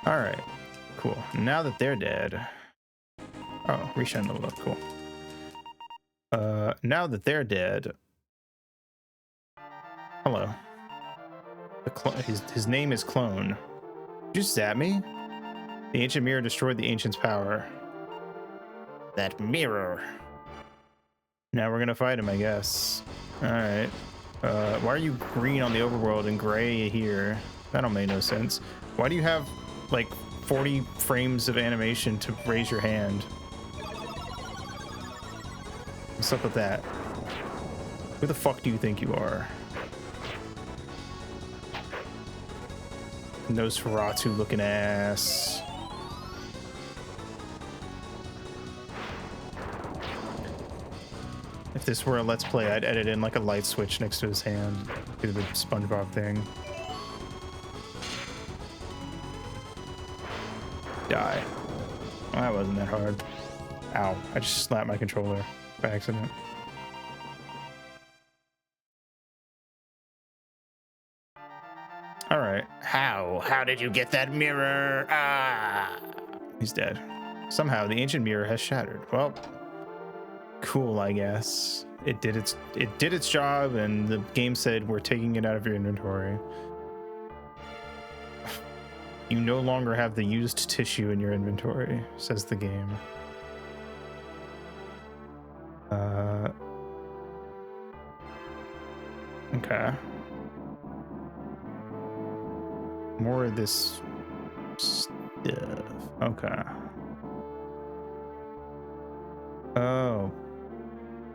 Alright, cool. Now that they're dead... Oh, Reshine leveled up, cool. Now that they're dead... Hello. His name is Clone. Did you zap me? The ancient mirror destroyed the ancient's power. That mirror. Now we're gonna fight him, I guess. Alright. Why are you green on the overworld and gray here? That don't make no sense. Why do you have like 40 frames of animation to raise your hand? What's up with that? Who the fuck do you think you are? Nosferatu looking ass. If this were a Let's Play, I'd edit in like a light switch next to his hand. Do the SpongeBob thing. Die. Well, that wasn't that hard. Ow. I just slapped my controller by accident. Alright. How did you get that mirror? Ah! He's dead. Somehow the ancient mirror has shattered. Well, cool, I guess. It did its job, and the game said we're taking it out of your inventory. You no longer have the used tissue in your inventory, says the game. Okay. More of this stuff. Okay. Oh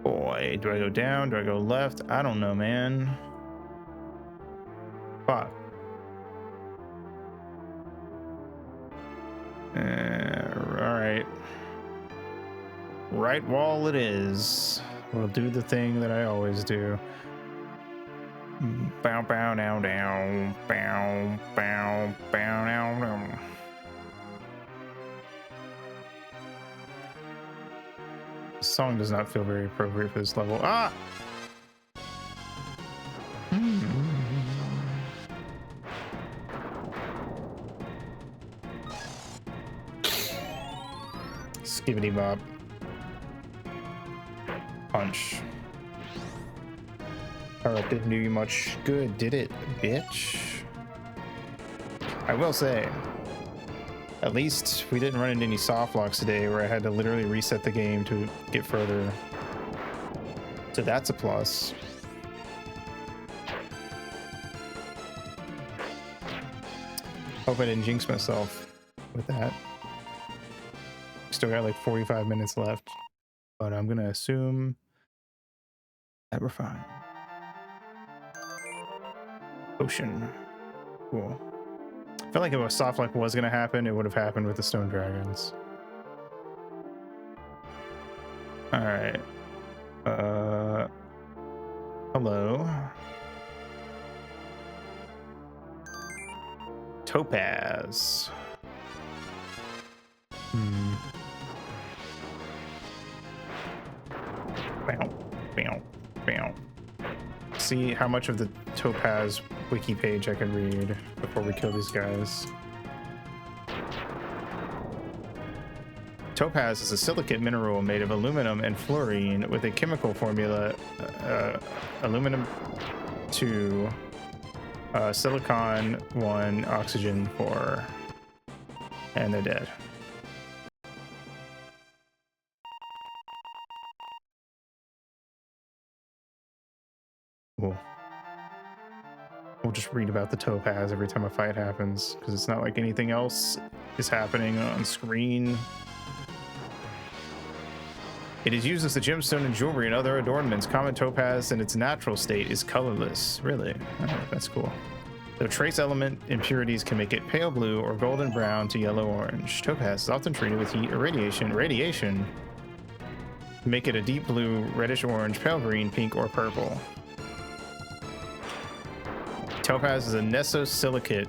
boy, do I go down? Do I go left? I don't know, man. Fuck. All right. Right wall it is. We'll do the thing that I always do. Bow, bow, now, down. Bow, bow, bow, now, down. This song does not feel very appropriate for this level. Ah! Skibbity bop. Punch. Alright, didn't do you much good, did it, bitch? I will say, at least we didn't run into any soft locks today where I had to literally reset the game to get further. So that's a plus. Hope I didn't jinx myself with that. Still got like 45 minutes left, but I'm gonna assume that we're fine. Ocean. Cool. I felt like if a soft lock was gonna happen, it would have happened with the stone dragons. All right. Hello. Topaz. Bow, bow, bow. See how much of the Topaz wiki page I can read before we kill these guys. Topaz is a silicate mineral made of aluminum and fluorine with a chemical formula aluminum 2, silicon 1, oxygen 4, and they're dead. Cool. We'll just read about the topaz every time a fight happens, because it's not like anything else is happening on screen. It is used as a gemstone in jewelry and other adornments. Common topaz in its natural state is colorless. Really? Oh, that's cool. Though trace element impurities can make it pale blue or golden brown to yellow orange. Topaz is often treated with heat or radiation to make it a deep blue, reddish orange, pale green, pink, or purple. Topaz is a nesosilicate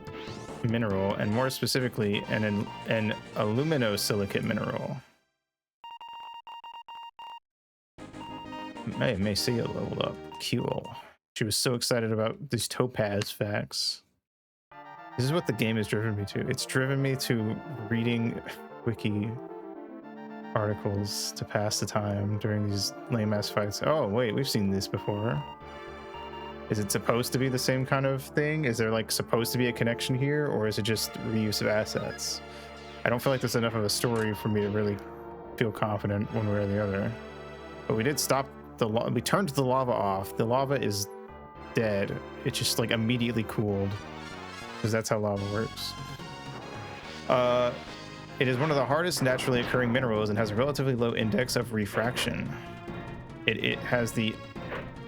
mineral, and more specifically, an aluminosilicate mineral. May see it leveled up. Cool. She was so excited about these topaz facts. This is what the game has driven me to. It's driven me to reading wiki articles to pass the time during these lame ass fights. Oh wait, we've seen this before. Is it supposed to be the same kind of thing? Is there like supposed to be a connection here, or is it just reuse of assets? I don't feel like there's enough of a story for me to really feel confident one way or the other. But we did stop we turned the lava off. The lava is dead. It just like immediately cooled, because that's how lava works. It is one of the hardest naturally occurring minerals and has a relatively low index of refraction. It has the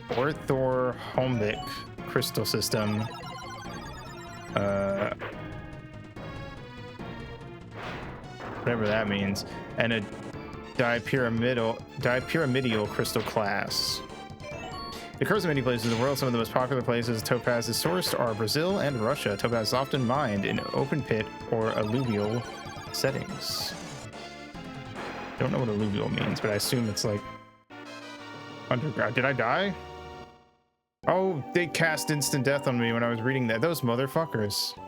orthorhombic crystal system. Whatever that means. And a dipyramidal crystal class. It occurs in many places in the world. Some of the most popular places topaz is sourced are Brazil and Russia. Topaz is often mined in open pit or alluvial settings. I don't know what alluvial means, but I assume it's like underground. Did I die? Oh, they cast instant death on me when I was reading that. Those motherfuckers.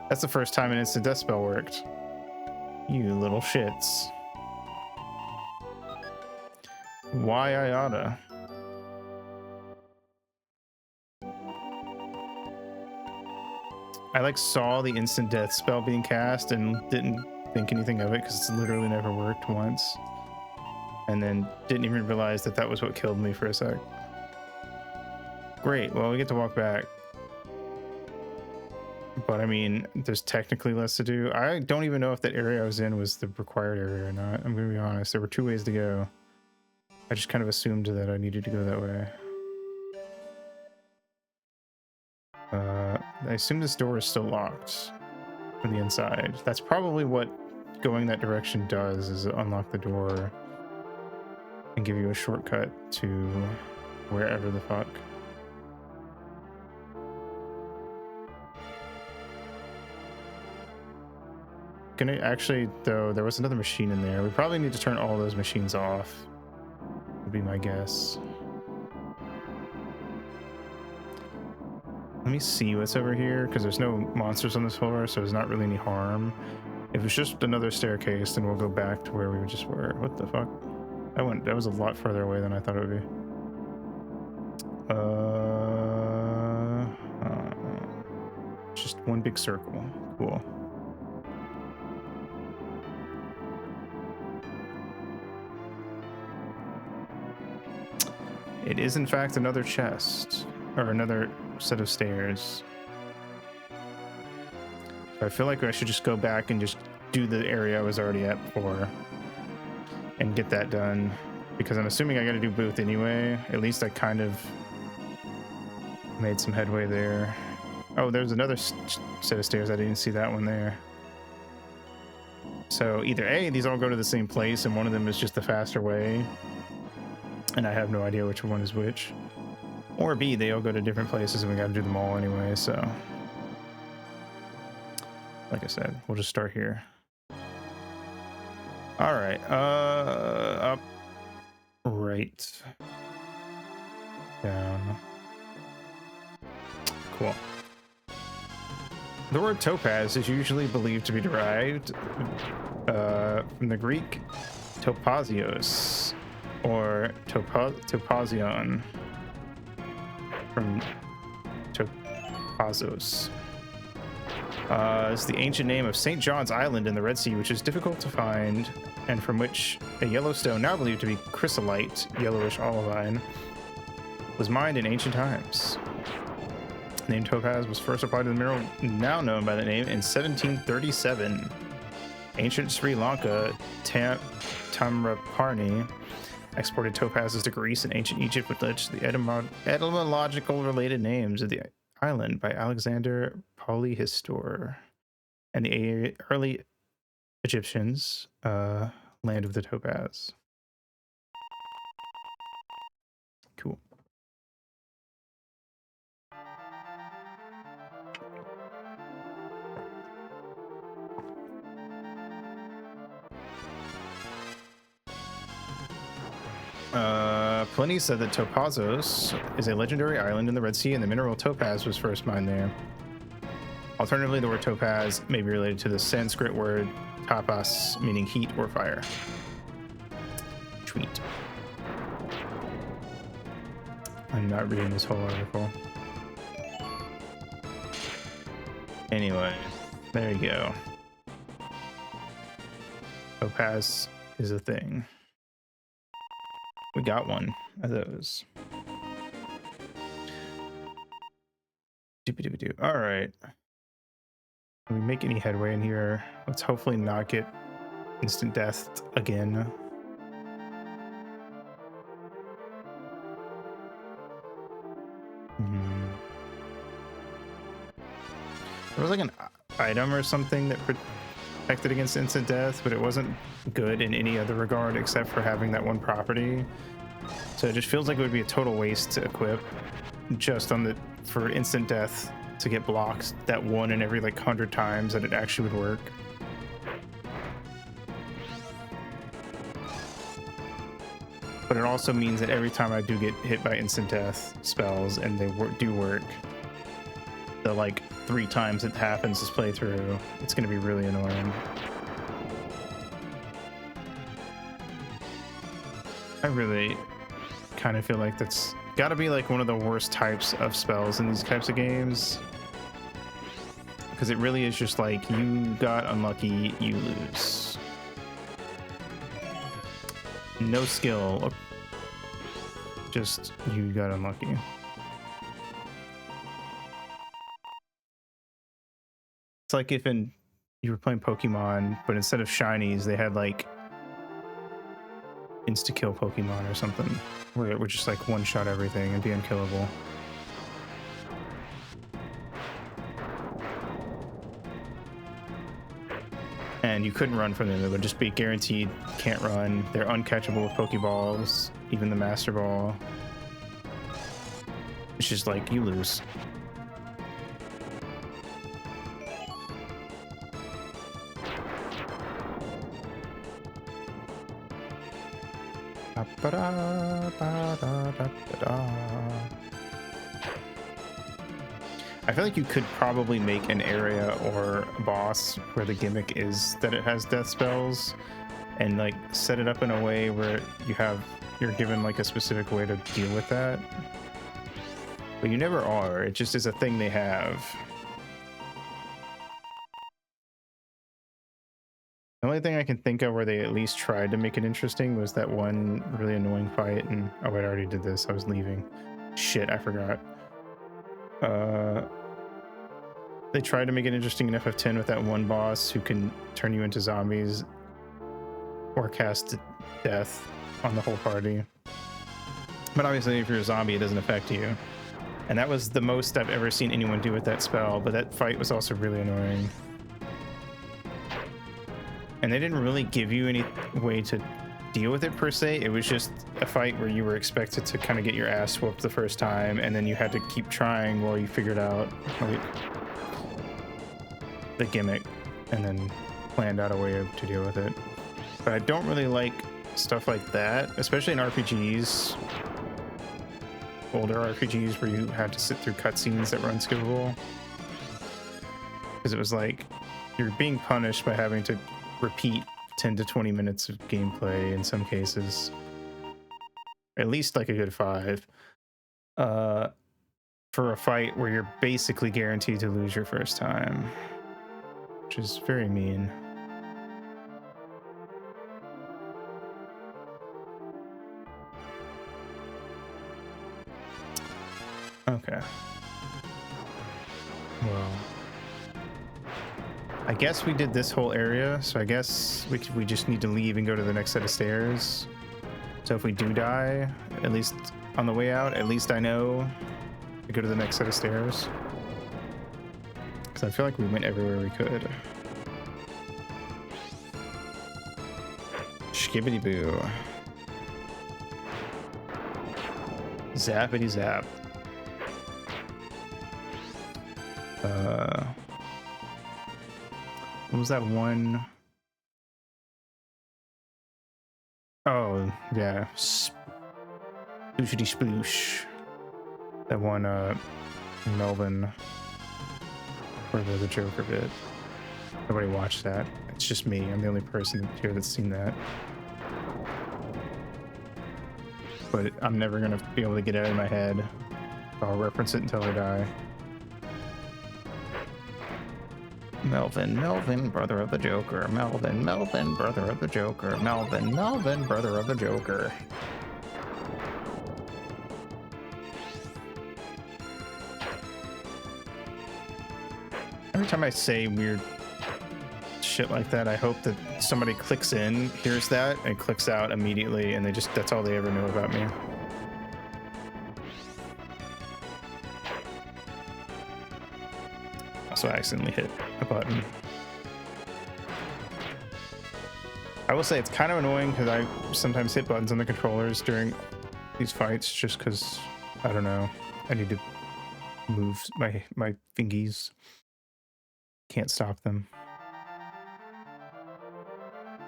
That's the first time an instant death spell worked. You little shits. Why I oughta. I like saw the instant death spell being cast and didn't think anything of it because it's literally never worked once. And then didn't even realize that that was what killed me for a sec. Great, well we get to walk back. But I mean, there's technically less to do. I don't even know if that area I was in was the required area or not. I'm gonna be honest, there were 2 ways to go. I just kind of assumed that I needed to go that way. I assume this door is still locked from the inside. That's probably what going that direction does is unlock the door and give you a shortcut to wherever the fuck. Gonna actually, though, there was another machine in there. We probably need to turn all those machines off, would be my guess. Let me see what's over here, because there's no monsters on this floor, so there's not really any harm. If it's just another staircase, then we'll go back to where we just were. What the fuck? That was a lot further away than I thought it would be. Just one big circle. Cool. It is in fact another chest, or another set of stairs. So I feel like I should just go back and just do the area I was already at before and get that done, because I'm assuming I gotta do both anyway. At least I kind of made some headway there. Oh, there's another set of stairs. I didn't see that one there. So either A, these all go to the same place and one of them is just the faster way, and I have no idea which one is which, or B, they all go to different places and we gotta do them all anyway. So like I said, we'll just start here. All right, up, right, down. Cool. The word topaz is usually believed to be derived from the Greek topazios, or topazion, from topazos. It's the ancient name of St. John's Island in the Red Sea, which is difficult to find, and from which a yellow stone, now believed to be chrysolite, yellowish olivine, was mined in ancient times. The name topaz was first applied to the mineral now known by the name in 1737. Ancient Sri Lanka, Tamraparni, exported topazes to Greece and ancient Egypt, which led to the etymological related names of the island by Alexander Polyhistor and the early Egyptians, land of the topaz. Cool. Pliny said that Topazos is a legendary island in the Red Sea, and the mineral topaz was first mined there. Alternatively, the word topaz may be related to the Sanskrit word tapas, meaning heat or fire. Tweet. I'm not reading this whole article. Anyway, there you go. Topaz is a thing. We got one of those. Doop-a-doop-a-doo. All right. Can we make any headway in here? Let's hopefully not get instant death again. There was like an item or something that protected against instant death, but it wasn't good in any other regard except for having that one property. So it just feels like it would be a total waste to equip just on for instant death to get blocked that one in every like 100 times that it actually would work. But it also means that every time I do get hit by instant death spells and they do work, the like 3 times it happens this playthrough, it's going to be really annoying. I really kind of feel like that's got to be like one of the worst types of spells in these types of games, because it really is just like, you got unlucky, you lose. No skill, just you got unlucky. It's like if you were playing Pokemon, but instead of shinies, they had like insta-kill Pokemon or something, where it would just like one-shot everything and be unkillable. and you couldn't run from them. It would just be guaranteed can't run. They're uncatchable with Pokeballs, even the Master Ball. It's just like you lose. I feel like you could probably make an area or a boss where the gimmick is that it has death spells, and like set it up in a way where you're given like a specific way to deal with that. But you never are. It just is a thing they have. The only thing I can think of where they at least tried to make it interesting was that one really annoying fight, and oh, I already did this. I was leaving. Shit, I forgot. They tried to make it interesting in FF10 with that one boss who can turn you into zombies or cast death on the whole party. But obviously, if you're a zombie, it doesn't affect you. And that was the most I've ever seen anyone do with that spell, but that fight was also really annoying. And they didn't really give you any way to deal with it per se. It was just a fight where you were expected to kind of get your ass whooped the first time, and then you had to keep trying while you figured out the gimmick and then planned out a way to deal with it. But I don't really like stuff like that, especially in RPGs, older RPGs where you had to sit through cutscenes that were unskippable, because it was like you're being punished by having to repeat 10 to 20 minutes of gameplay in some cases, at least like a good 5, for a fight where you're basically guaranteed to lose your first time, which is very mean. Okay. Well, I guess we did this whole area, so I guess we just need to leave and go to the next set of stairs. So if we do die, at least on the way out, at least I know to go to the next set of stairs. Because I feel like we went everywhere we could. Skibbity boo. Zappity zap. What was that one? Oh, yeah. Splooshy sploosh. That one, Melvin, where the Joker bit. Nobody watched that. It's just me. I'm the only person here that's seen that. But I'm never gonna be able to get it out of my head. I'll reference it until I die. Melvin, brother of the Joker. Melvin, brother of the Joker. Melvin, brother of the Joker. Every time I say weird shit like that, I hope that somebody clicks in, hears that, and clicks out immediately, and that's all they ever know about me. So I accidentally hit a button. I will say it's kind of annoying because I sometimes hit buttons on the controllers during these fights just because, I don't know, I need to move my fingies. Can't stop them.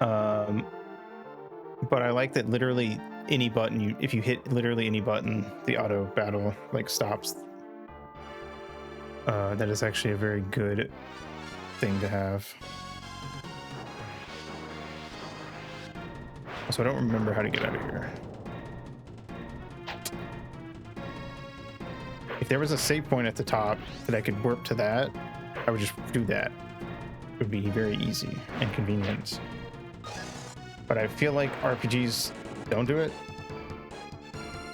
But I like that literally any button, if you hit literally any button, the auto battle like stops. That is actually a very good thing to have. So I don't remember how to get out of here. If there was a save point at the top that I could warp to that, I would just do that. It would be very easy and convenient. But I feel like RPGs don't do it.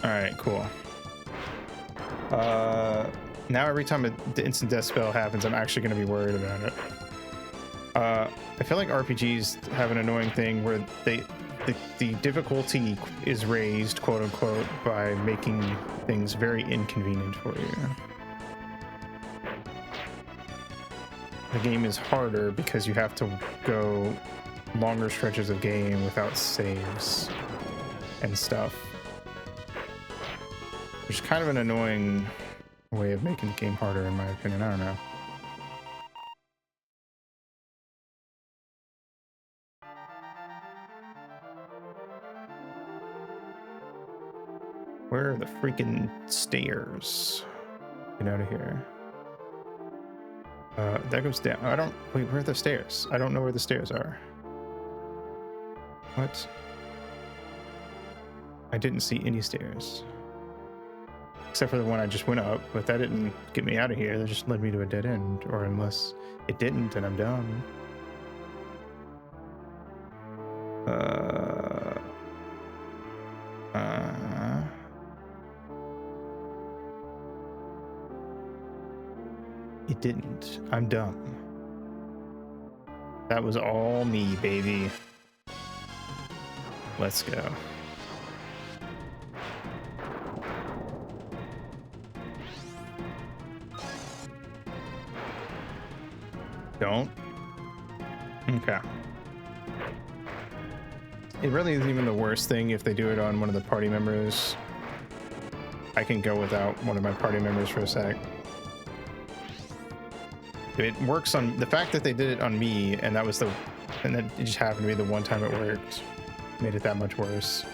All right, cool. Now every time the instant death spell happens, I'm actually going to be worried about it. I feel like RPGs have an annoying thing where the difficulty is raised, quote unquote, by making things very inconvenient for you. the game is harder because you have to go longer stretches of game without saves and stuff, which is kind of an annoying way of making the game harder, in my opinion. I don't know. Where are the freaking stairs? Get out of here. That goes down. I don't... Wait, where are the stairs? I don't know where the stairs are. What? I didn't see any stairs. Except for the one I just went up, but that didn't get me out of here. That just led me to a dead end. Or unless it didn't, and I'm done. It didn't. I'm dumb. That was all me, baby. Let's go. Don't. Okay. It really isn't even the worst thing if they do it on one of the party members. I can go without one of my party members for a sec. It works on the fact that they did it on me, and that it just happened to be the one time it worked, made it that much worse.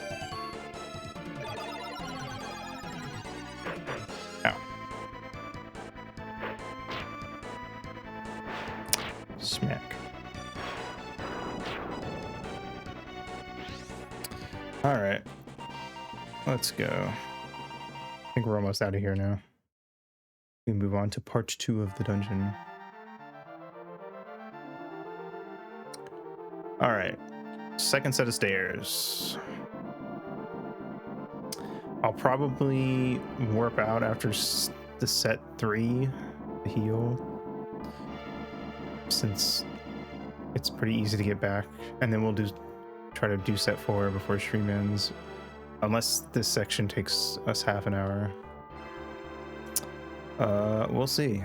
Ow. Smack. All right, let's go. I think we're almost out of here now. We move on to part 2 of the dungeon. All right, second set of stairs. I'll probably warp out after the set 3, the heal, since it's pretty easy to get back, and then we'll try to do set 4 before stream ends, unless this section takes us half an hour. We'll see.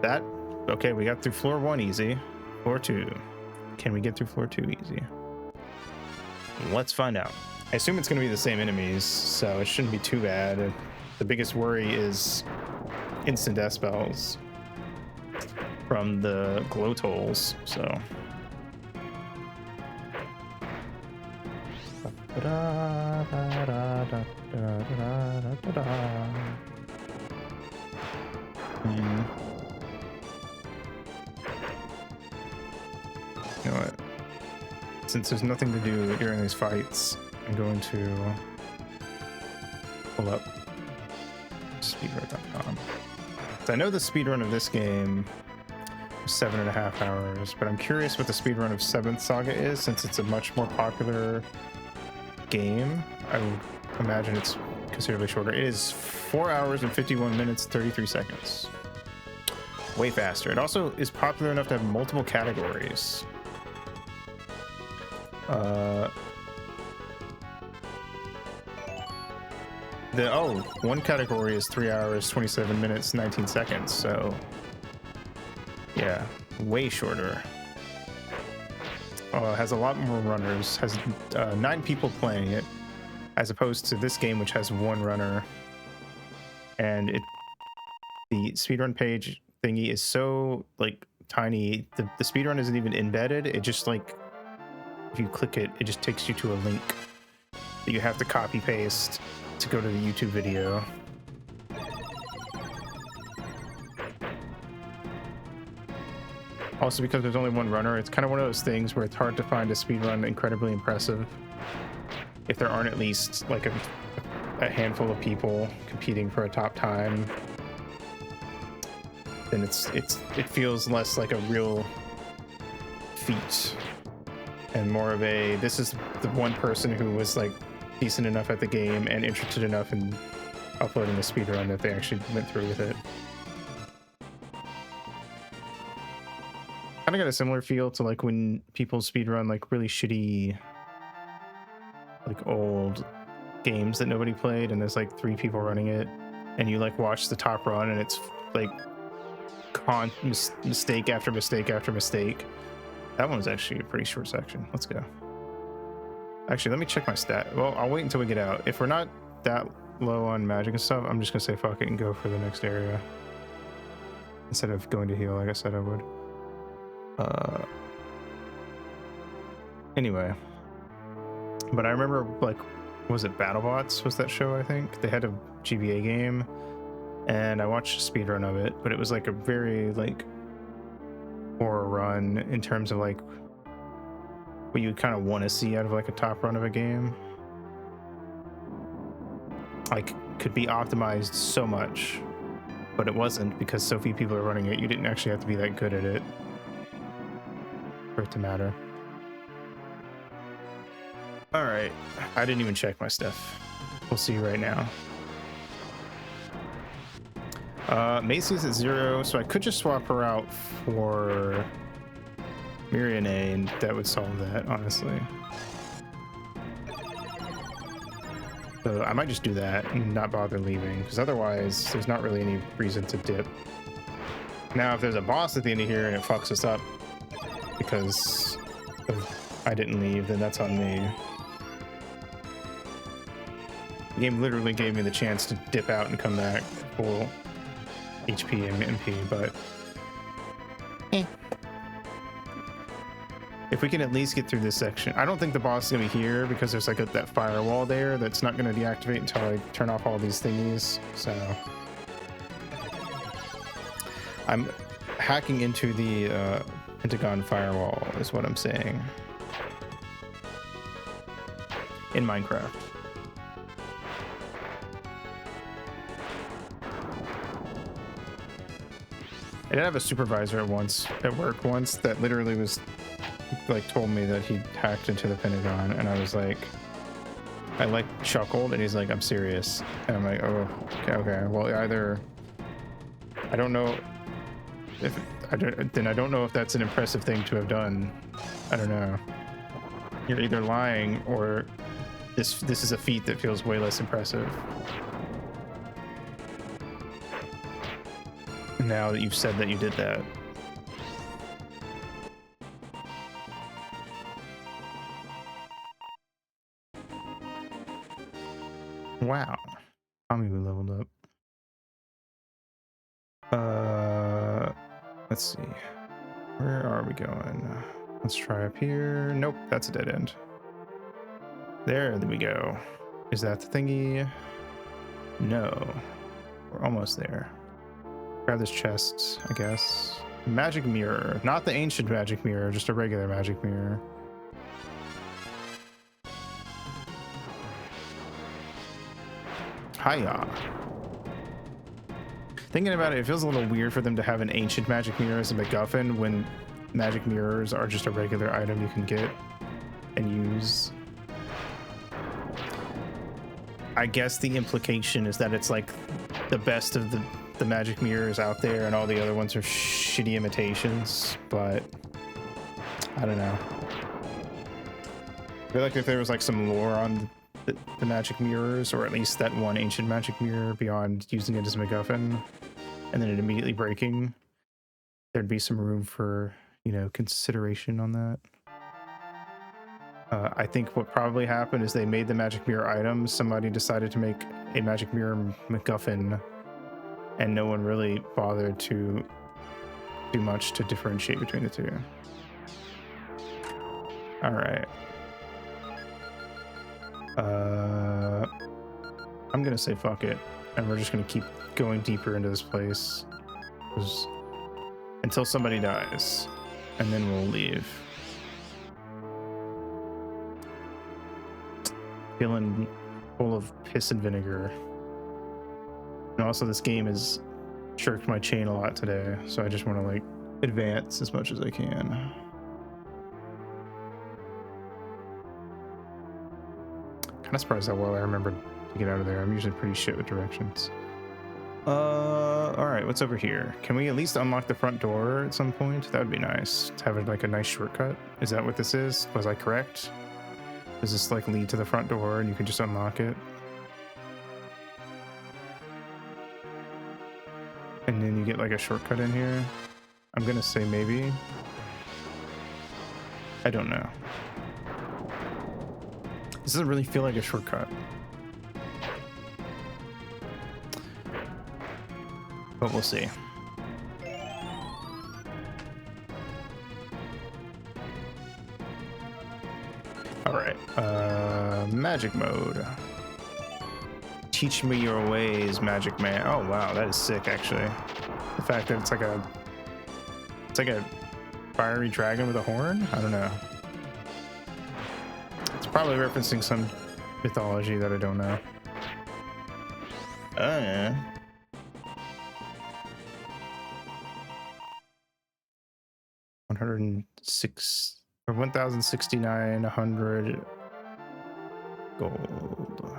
Okay, we got through floor 1 easy. Floor 2. Can we get through floor 2 easy? Let's find out. I assume it's going to be the same enemies, so it shouldn't be too bad. The biggest worry is instant death spells from the glow tolls, so. You know what? Since there's nothing to do during these fights, I'm going to pull up speedrun.com. So I know the speedrun of this game was 7.5 hours, but I'm curious what the speedrun of 7th Saga is, since it's a much more popular game. I would imagine it's considerably shorter. It is 4 hours and 51 minutes, 33 seconds. Way faster. It also is popular enough to have multiple categories. One category is 3 hours, 27 minutes, 19 seconds. So, yeah, way shorter. Has a lot more runners. Has 9 people playing it, as opposed to this game, which has 1 runner. And the speedrun page thingy is so like tiny. The speedrun isn't even embedded. It just like, if you click it, it just takes you to a link that you have to copy paste to go to the YouTube video. Also, because there's only 1 runner, it's kind of one of those things where it's hard to find a speedrun incredibly impressive if there aren't at least like a handful of people competing for a top time. Then it feels less like a real feat and more of a, this is the one person who was like decent enough at the game and interested enough in uploading a speedrun that they actually went through with it. Kind of got a similar feel to like when people speedrun like really shitty like old games that nobody played, and there's like 3 people running it, and you like watch the top run and it's like mistake after mistake after mistake. That one was actually a pretty short section. Let's go. Actually, let me check my stat. Well, I'll wait until we get out. If we're not that low on magic and stuff, I'm just gonna say fuck it and go for the next area instead of going to heal like I said I would. Anyway, but I remember, like, was it BattleBots was that show? I think they had a GBA game and I watched a speedrun of it, but it was like a very like horror run in terms of like what you kind of want to see out of like a top run of a game. Like, could be optimized so much, but it wasn't because so few people are running it. You didn't actually have to be that good at it for it to matter. All right, I didn't even check my stuff. We'll see right now. Macy's at 0, so I could just swap her out for Miriane, and that would solve that, honestly. So I might just do that and not bother leaving, because otherwise there's not really any reason to dip. Now, if there's a boss at the end of here and it fucks us up because I didn't leave, then that's on me. The game literally gave me the chance to dip out and come back full HP and MP, but if we can at least get through this section. I don't think the boss is gonna be here because there's like that firewall there that's not gonna deactivate until I turn off all these thingies. So I'm hacking into the Pentagon firewall is what I'm saying in Minecraft. I did have a supervisor at work once that literally was like told me that he hacked into the Pentagon, and I was like, I like chuckled, and he's like, I'm serious, and I'm like, oh, okay. Well, either I don't know if I don't know if that's an impressive thing to have done. I don't know. You're either lying or this is a feat that feels way less impressive. Now that you've said that you did that. Wow. Tommy, we leveled up. Let's see. Where are we going? Let's try up here. Nope, that's a dead end. There we go. Is that the thingy? No. We're almost there. Grab this chest, I guess. Magic mirror. Not the ancient magic mirror, just a regular magic mirror. Hiya. Thinking about it, it feels a little weird for them to have an ancient magic mirror as a MacGuffin when magic mirrors are just a regular item you can get and use. I guess the implication is that it's like the best of the magic mirrors out there and all the other ones are shitty imitations, but I don't know. I feel like if there was like some lore on the magic mirrors, or at least that one ancient magic mirror beyond using it as a MacGuffin and then it immediately breaking, there'd be some room for, you know, consideration on that. I think what probably happened is they made the magic mirror items, somebody decided to make a magic mirror MacGuffin, and no one really bothered to do much to differentiate between the two. All right. I'm gonna say fuck it, and we're just gonna keep going deeper into this place until somebody dies, and then we'll leave. Feeling full of piss and vinegar. And also this game has jerked my chain a lot today, so I just want to like advance as much as I can. Kind of surprised how well I remembered to get out of there. I'm usually pretty shit with directions. All right, what's over here? Can we at least unlock the front door at some point? That would be nice to have like a nice shortcut. Is that what this is? Was I correct? Does this like lead to the front door and you can just unlock it? And then you get like a shortcut in here. I'm gonna say maybe. I don't know. This doesn't really feel like a shortcut. But we'll see. All right, magic mode. Teach me your ways, magic man. Oh wow, that is sick actually. The fact that it's like a fiery dragon with a horn? I don't know. It's probably referencing some mythology that I don't know. Oh yeah. $106 or 1,069 gold.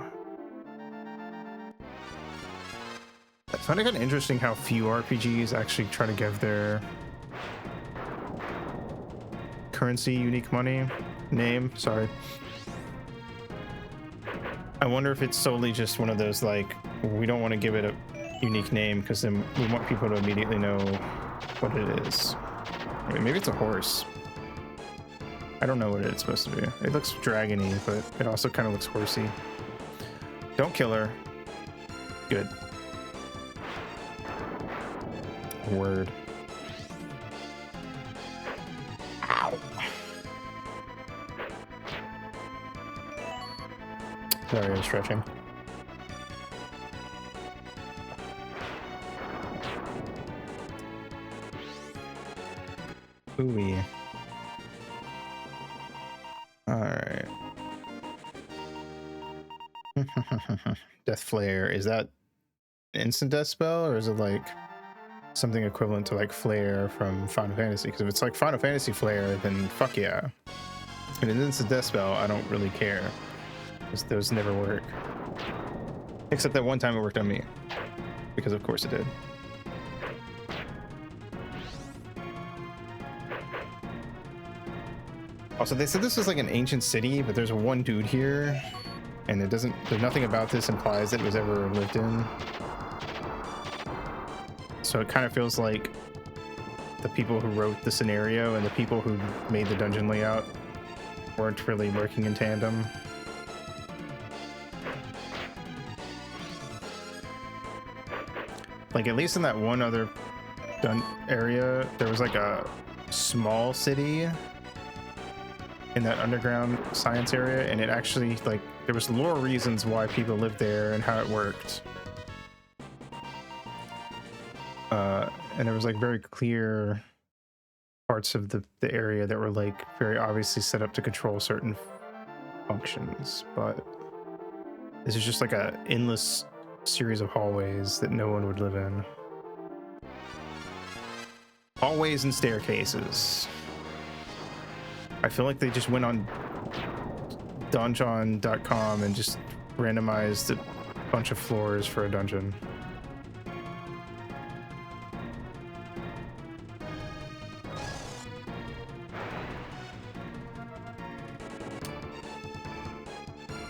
I find it kind of interesting how few RPGs actually try to give their currency unique money name. Sorry. I wonder if it's solely just one of those like, we don't want to give it a unique name because then we want people to immediately know what it is. I mean, maybe it's a horse. I don't know what it's supposed to be. It looks dragony, but it also kind of looks horsey. Don't kill her. Good. Word. Ow. Sorry, I was stretching. Ooh. All right. Death Flare. Is that an instant death spell, or is it like something equivalent to like Flare from Final Fantasy? Because if it's like Final Fantasy Flare, then fuck yeah. And an instant death spell, I don't really care. Because those never work. Except that one time it worked on me. Because of course it did. Also, they said this was like an ancient city, but there's one dude here, and there's nothing about this implies that it was ever lived in. So it kind of feels like the people who wrote the scenario and the people who made the dungeon layout weren't really working in tandem. Like, at least in that one other area, there was like a small city in that underground science area, and it actually, like, there was lore reasons why people lived there and how it worked. And there was like very clear parts of the area that were like very obviously set up to control certain functions, but this is just like a endless series of hallways that no one would live in. Hallways and staircases. I feel like they just went on donjon.com and just randomized a bunch of floors for a dungeon.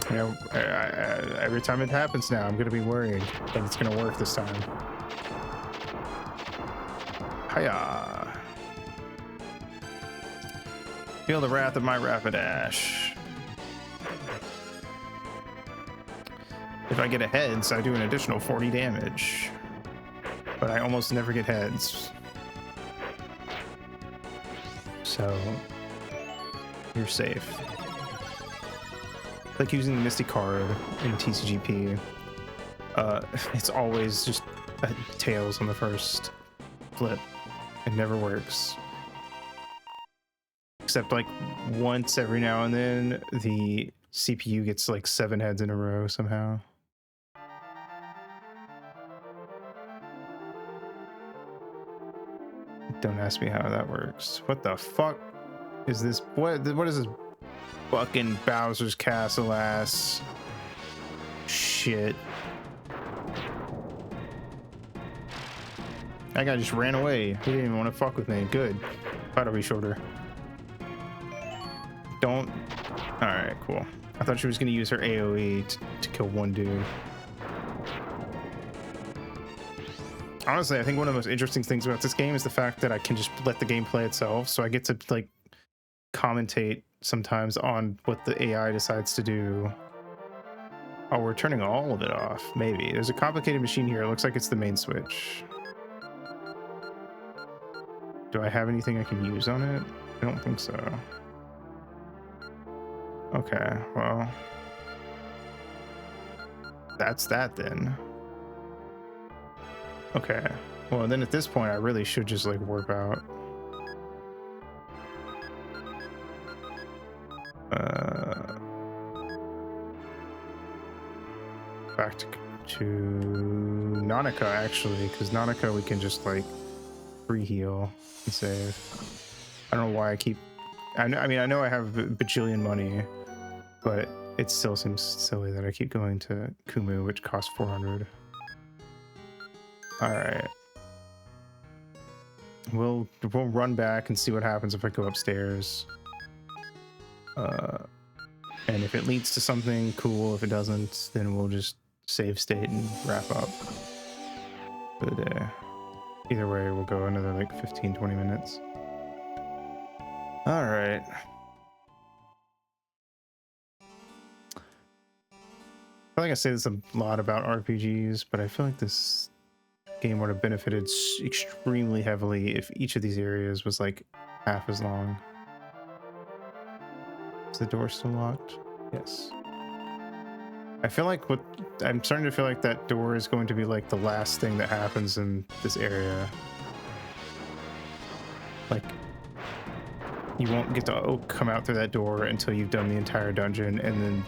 You know, every time it happens now, I'm gonna be worried that it's gonna work this time. Hiya! Feel the wrath of my Rapidash. If I get a heads, I do an additional 40 damage. But I almost never get heads. So, you're safe. Like using the Misty card in TCGP. It's always just tails on the first flip. It never works. Except like once every now and then, the CPU gets like 7 heads in a row somehow. Don't ask me how that works. What the fuck is this? What is this fucking Bowser's Castle ass shit? That guy just ran away. He didn't even want to fuck with me. Good. Thought it'd be shorter. Don't. Alright, cool. I thought she was gonna use her AoE to kill one dude. honestly, I think one of the most interesting things about this game is the fact that I can just let the game play itself. So I get to like commentate sometimes on what the AI decides to do. Oh, we're turning all of it off. Maybe there's a complicated machine here. It looks like it's the main switch. Do I have anything I can use on it? I don't think so. Okay, well, that's that then. Okay, well then at this point I really should just like warp out. Back to Nautica actually, because Nautica we can just like free heal and save. I don't know why I keep. I mean I know I have a bajillion money, but it still seems silly that I keep going to Kumu, which costs 400. All right, we'll run back and see what happens if I go upstairs. And if it leads to something cool, if it doesn't, then we'll just save state and wrap up for the day. Either way, we'll go another like 15-20 minutes. All right. I feel like I say this a lot about RPGs, but I feel like this game would have benefited extremely heavily if each of these areas was like half as long. Is the door still locked? Yes. I feel like I'm starting to feel like that door is going to be like the last thing that happens in this area. Like, you won't get to come out through that door until you've done the entire dungeon, and then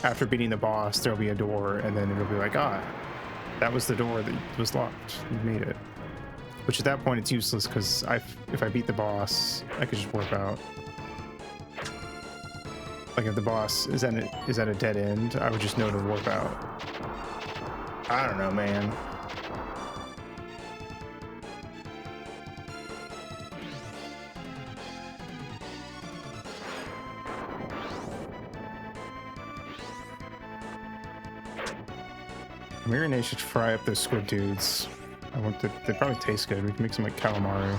after beating the boss, there'll be a door, and then it'll be like, ah, that was the door that was locked. You made it. Which at that point it's useless because if I beat the boss, I could just warp out. Like if the boss is at a dead end, I would just know to warp out. I don't know, man. Maybe they should fry up those squid dudes. They probably taste good. We can make some like calamari.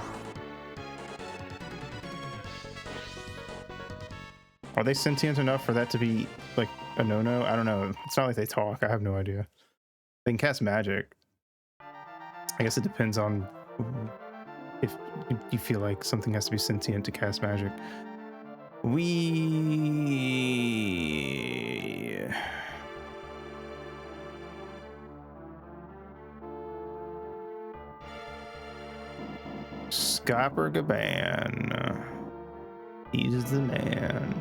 Are they sentient enough for that to be like a no-no? I don't know. It's not like they talk. I have no idea. They can cast magic. I guess it depends on if you feel like something has to be sentient to cast magic. Scopper Gaban. He's the man.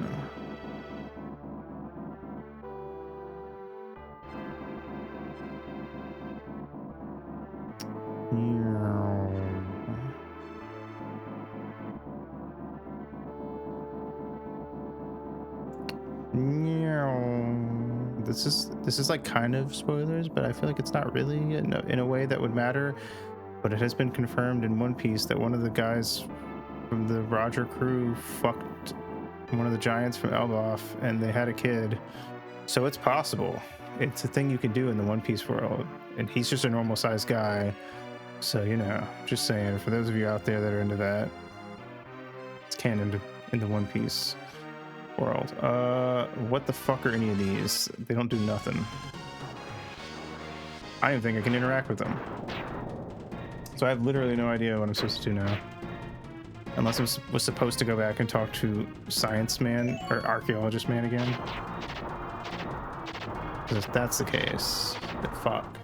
This is like kind of spoilers, but I feel like it's not really in a way that would matter. But it has been confirmed in One Piece that one of the guys from the Roger crew fucked one of the giants from Elbaf, and they had a kid. So it's possible. It's a thing you can do in the One Piece world, and he's just a normal sized guy. So, you know, just saying, for those of you out there that are into that, it's canon in the One Piece world. What the fuck are any of these? They don't do nothing. I don't think I can interact with them. So I have literally no idea what I'm supposed to do now. Unless I was supposed to go back and talk to Science Man or Archaeologist Man again. Because if that's the case, then fuck.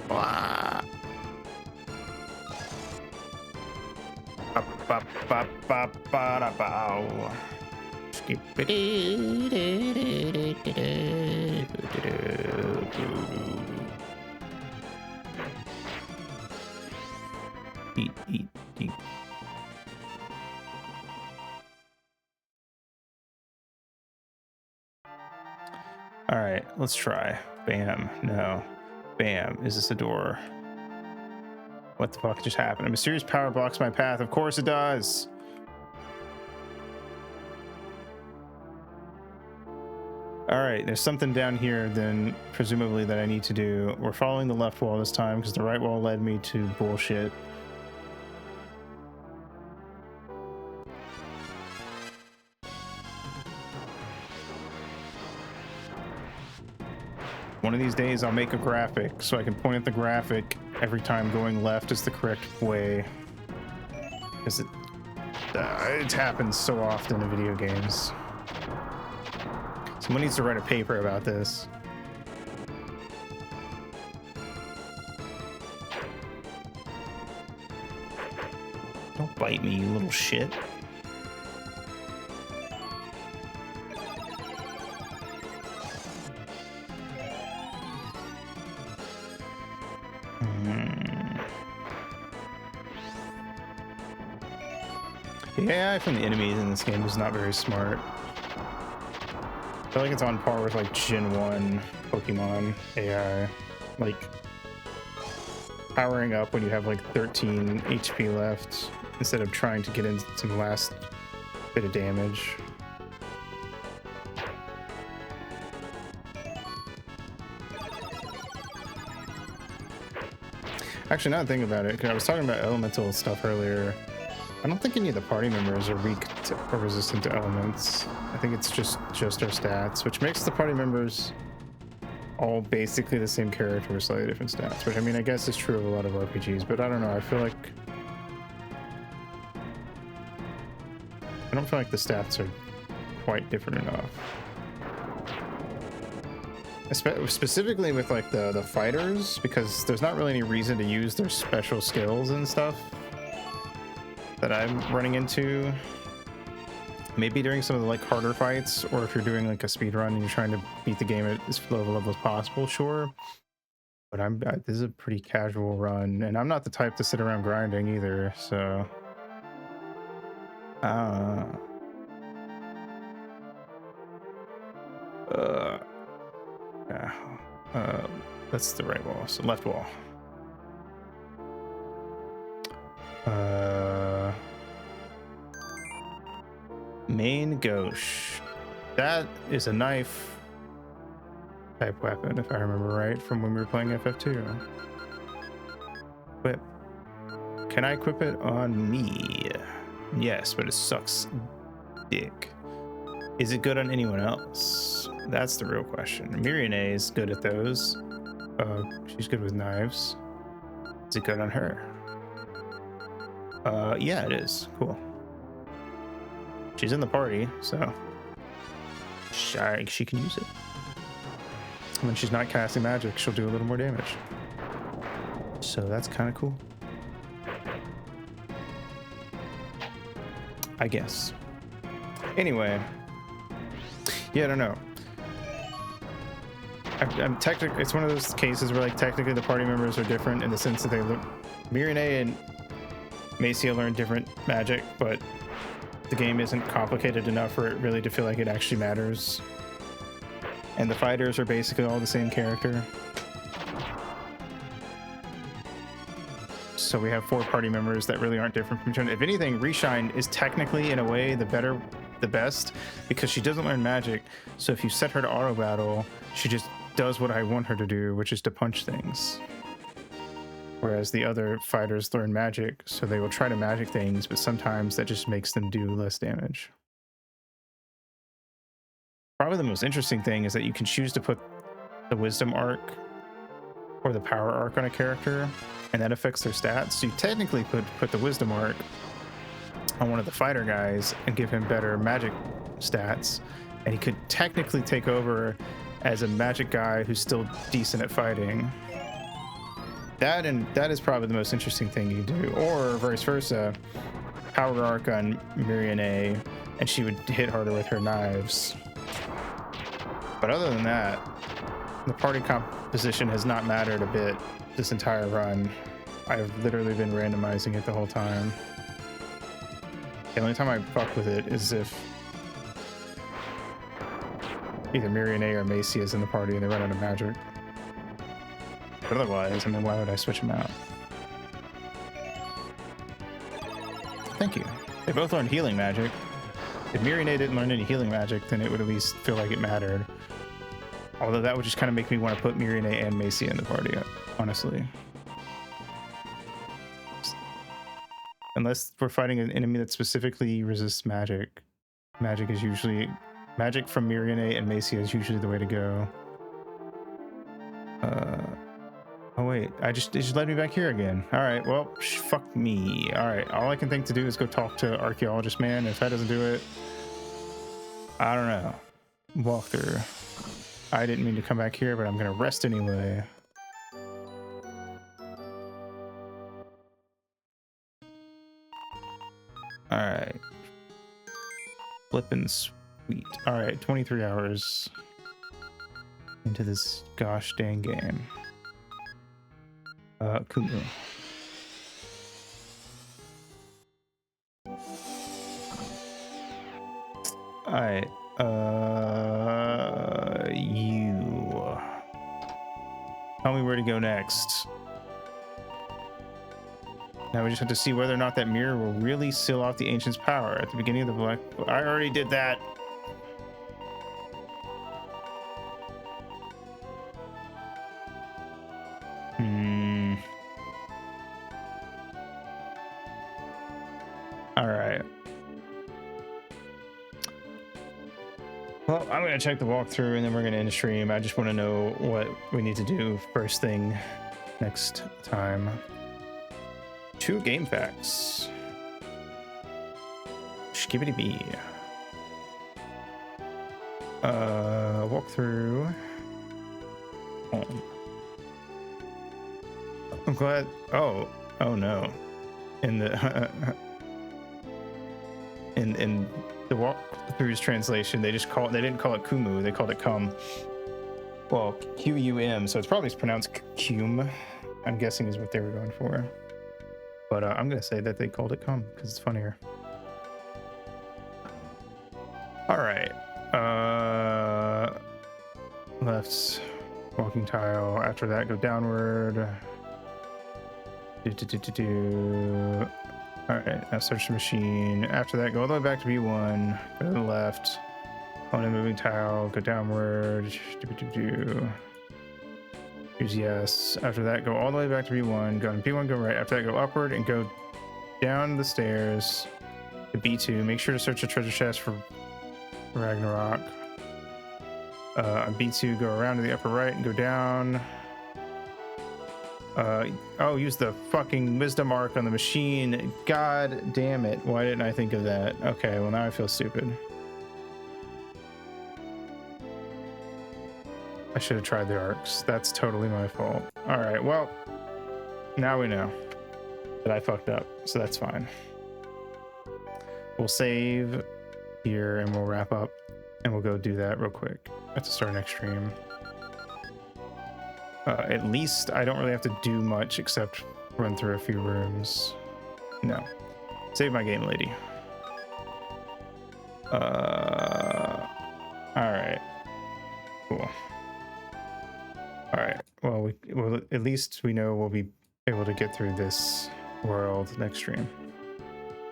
Blah. Eat. All right, let's try. Bam. No. Bam. Is this a door? What the fuck just happened? A mysterious power blocks my path. Of course it does. All right, there's something down here then presumably that I need to do. We're following the left wall this time because the right wall led me to bullshit. One of these days I'll make a graphic so I can point at the graphic every time going left is the correct way. Because it happens so often in video games. Someone needs to write a paper about this. Don't bite me, you little shit. The AI from the enemies in this game is not very smart. I feel like it's on par with like Gen 1 Pokemon AI. Like powering up when you have like 13 HP left instead of trying to get in some last bit of damage. Actually, now that I think about it, because I was talking about elemental stuff earlier, I don't think any of the party members are weak to, or resistant to elements. I think it's just our stats, which makes the party members all basically the same character with slightly different stats, which I mean, I guess is true of a lot of RPGs, but I don't know. I don't feel like the stats are quite different enough. Specifically with like the fighters, because there's not really any reason to use their special skills and stuff that I'm running into. Maybe during some of the like harder fights, or if you're doing like a speed run and you're trying to beat the game at as low of a level as possible, sure. But this is a pretty casual run, and I'm not the type to sit around grinding either, so that's the right wall, so left wall. Main gauche. That is a knife type weapon, if I remember right, from when we were playing FF2. Equip. Can I equip it on me? Yes, but it sucks dick. Is it good on anyone else? That's the real question. Mirionne is good at those. She's good with knives. Is it good on her? Yeah, it is. Cool. She's in the party, so she can use it. When she's not casting magic, she'll do a little more damage. So that's kind of cool, I guess. Anyway, yeah, I don't know. I'm technically, it's one of those cases where like technically the party members are different in the sense that they look. Mirionne and Macia learn different magic, but the game isn't complicated enough for it really to feel like it actually matters. And the fighters are basically all the same character. So we have 4 party members that really aren't different from each other. If anything, Reshine is technically, in a way, the best, because she doesn't learn magic. So if you set her to auto battle, she just does what I want her to do, which is to punch things. Whereas the other fighters learn magic, so they will try to magic things, but sometimes that just makes them do less damage. Probably the most interesting thing is that you can choose to put the wisdom arc or the power arc on a character, and that affects their stats. So you technically could put the wisdom arc on one of the fighter guys and give him better magic stats, and he could technically take over as a magic guy who's still decent at fighting. That is probably the most interesting thing you do, or vice versa. Power arc on Mirionne, and she would hit harder with her knives. But other than that, the party composition has not mattered a bit this entire run. I've literally been randomizing it the whole time. The only time I fuck with it is if either Mirionne or Macia is in the party and they run out of magic. But otherwise, I mean, why would I switch them out? Thank you. They both learned healing magic. If Mirionne didn't learn any healing magic, then it would at least feel like it mattered. Although that would just kind of make me want to put Mirene and Macy in the party, honestly. Unless we're fighting an enemy that specifically resists magic. Magic from Mirene and Macy is usually the way to go. Oh wait, it just led me back here again. All right, well, fuck me. All right, all I can think to do is go talk to Archaeologist Man. If that doesn't do it, I don't know. Walk through. I didn't mean to come back here, but I'm gonna rest anyway. All right. Flippin' sweet. All right, 23 hours into this gosh dang game. Kumu. All right. You. Tell me where to go next. Now we just have to see whether or not that mirror will really seal off the Ancient's power at the beginning of the Black... I already did that. All right. Well, I'm going to check the walkthrough and then we're going to end the stream. I just want to know what we need to do first thing next time. 2 game facts. Skibbity bee. Walkthrough. Home. I'm glad. Oh no. In the in the walkthrough's translation, they didn't call it Kumu, they called it Cum. Well, Qum, so it's probably pronounced Cum. I'm guessing is what they were going for. But I'm gonna say that they called it Cum because it's funnier. All right. Left walking tile. After that, go downward. All right, now search the machine. After that, go all the way back to B1. Go to the left. On a moving tile, go downward. Use yes. After that, go all the way back to B1. Go on B1, go right. After that, go upward and go down the stairs to B2. Make sure to search the treasure chest for Ragnarok. On B2, go around to the upper right and go down. Oh, use the fucking wisdom mark on the machine. God damn it. Why didn't I think of that? Okay, well now I feel stupid. I should have tried the arcs. That's totally my fault. All right, well, now we know that I fucked up, so that's fine. We'll save here and we'll wrap up and we'll go do that real quick at the start of next stream. At least I don't really have to do much except run through a few rooms. No. Save my game, lady. Alright. Cool. Alright. Well, at least we know we'll be able to get through this world next stream.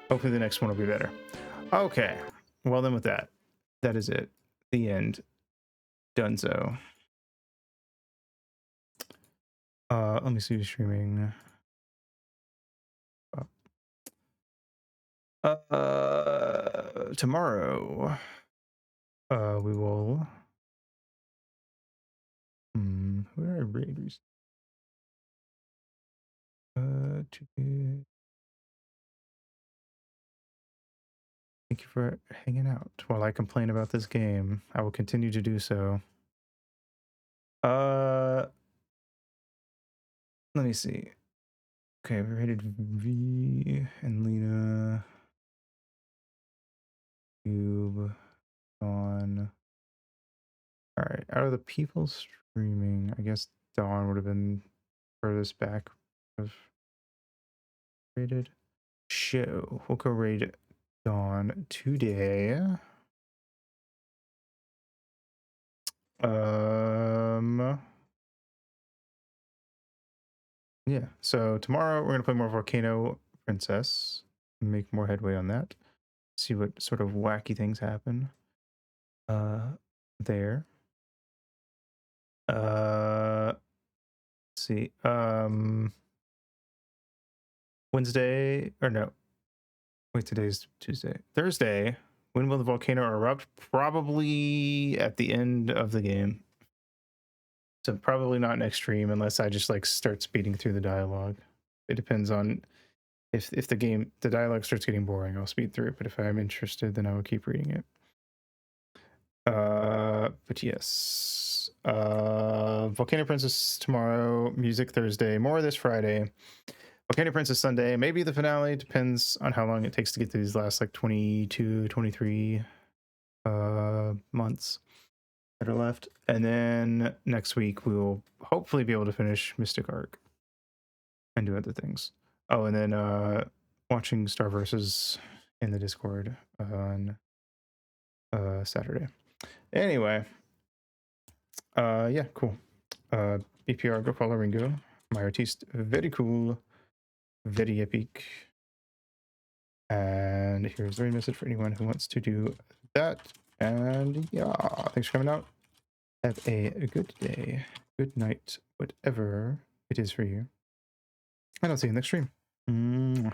Hopefully the next one will be better. Okay. Well then with that is it. The end. Dunzo. Let me see who's streaming. Tomorrow, we will. Who did I raid recently? Thank you for hanging out while I complain about this game. I will continue to do so. Let me see. Okay, we rated V and Lena. Cube on. All right, out of the people streaming, I guess Dawn would have been furthest back of rated. Show. We'll go raid Dawn today. Yeah, so tomorrow we're gonna play more Volcano Princess, make more headway on that, see what sort of wacky things happen there. Let's see. Wednesday or no? Wait, today's Tuesday. Thursday. When will the volcano erupt? Probably at the end of the game. So probably not next stream unless I just like start speeding through the dialogue. It depends on if the dialogue starts getting boring, I'll speed through it. But if I'm interested, then I will keep reading it. But yes. Volcano Princess tomorrow, music Thursday, more this Friday. Volcano Princess Sunday, maybe the finale, depends on how long it takes to get through these last like 22, 23 months that are left. And then next week we will hopefully be able to finish Mystic Arc and do other things. Oh, and then watching Star Versus in the Discord on Saturday. Anyway, yeah, cool. BPR, go follow Ringo. My artiste, very cool, very epic. And here's the message for anyone who wants to do that. And yeah, thanks for coming out. Have a good day, good night, whatever it is for you. And I'll see you in the next stream. Mwah.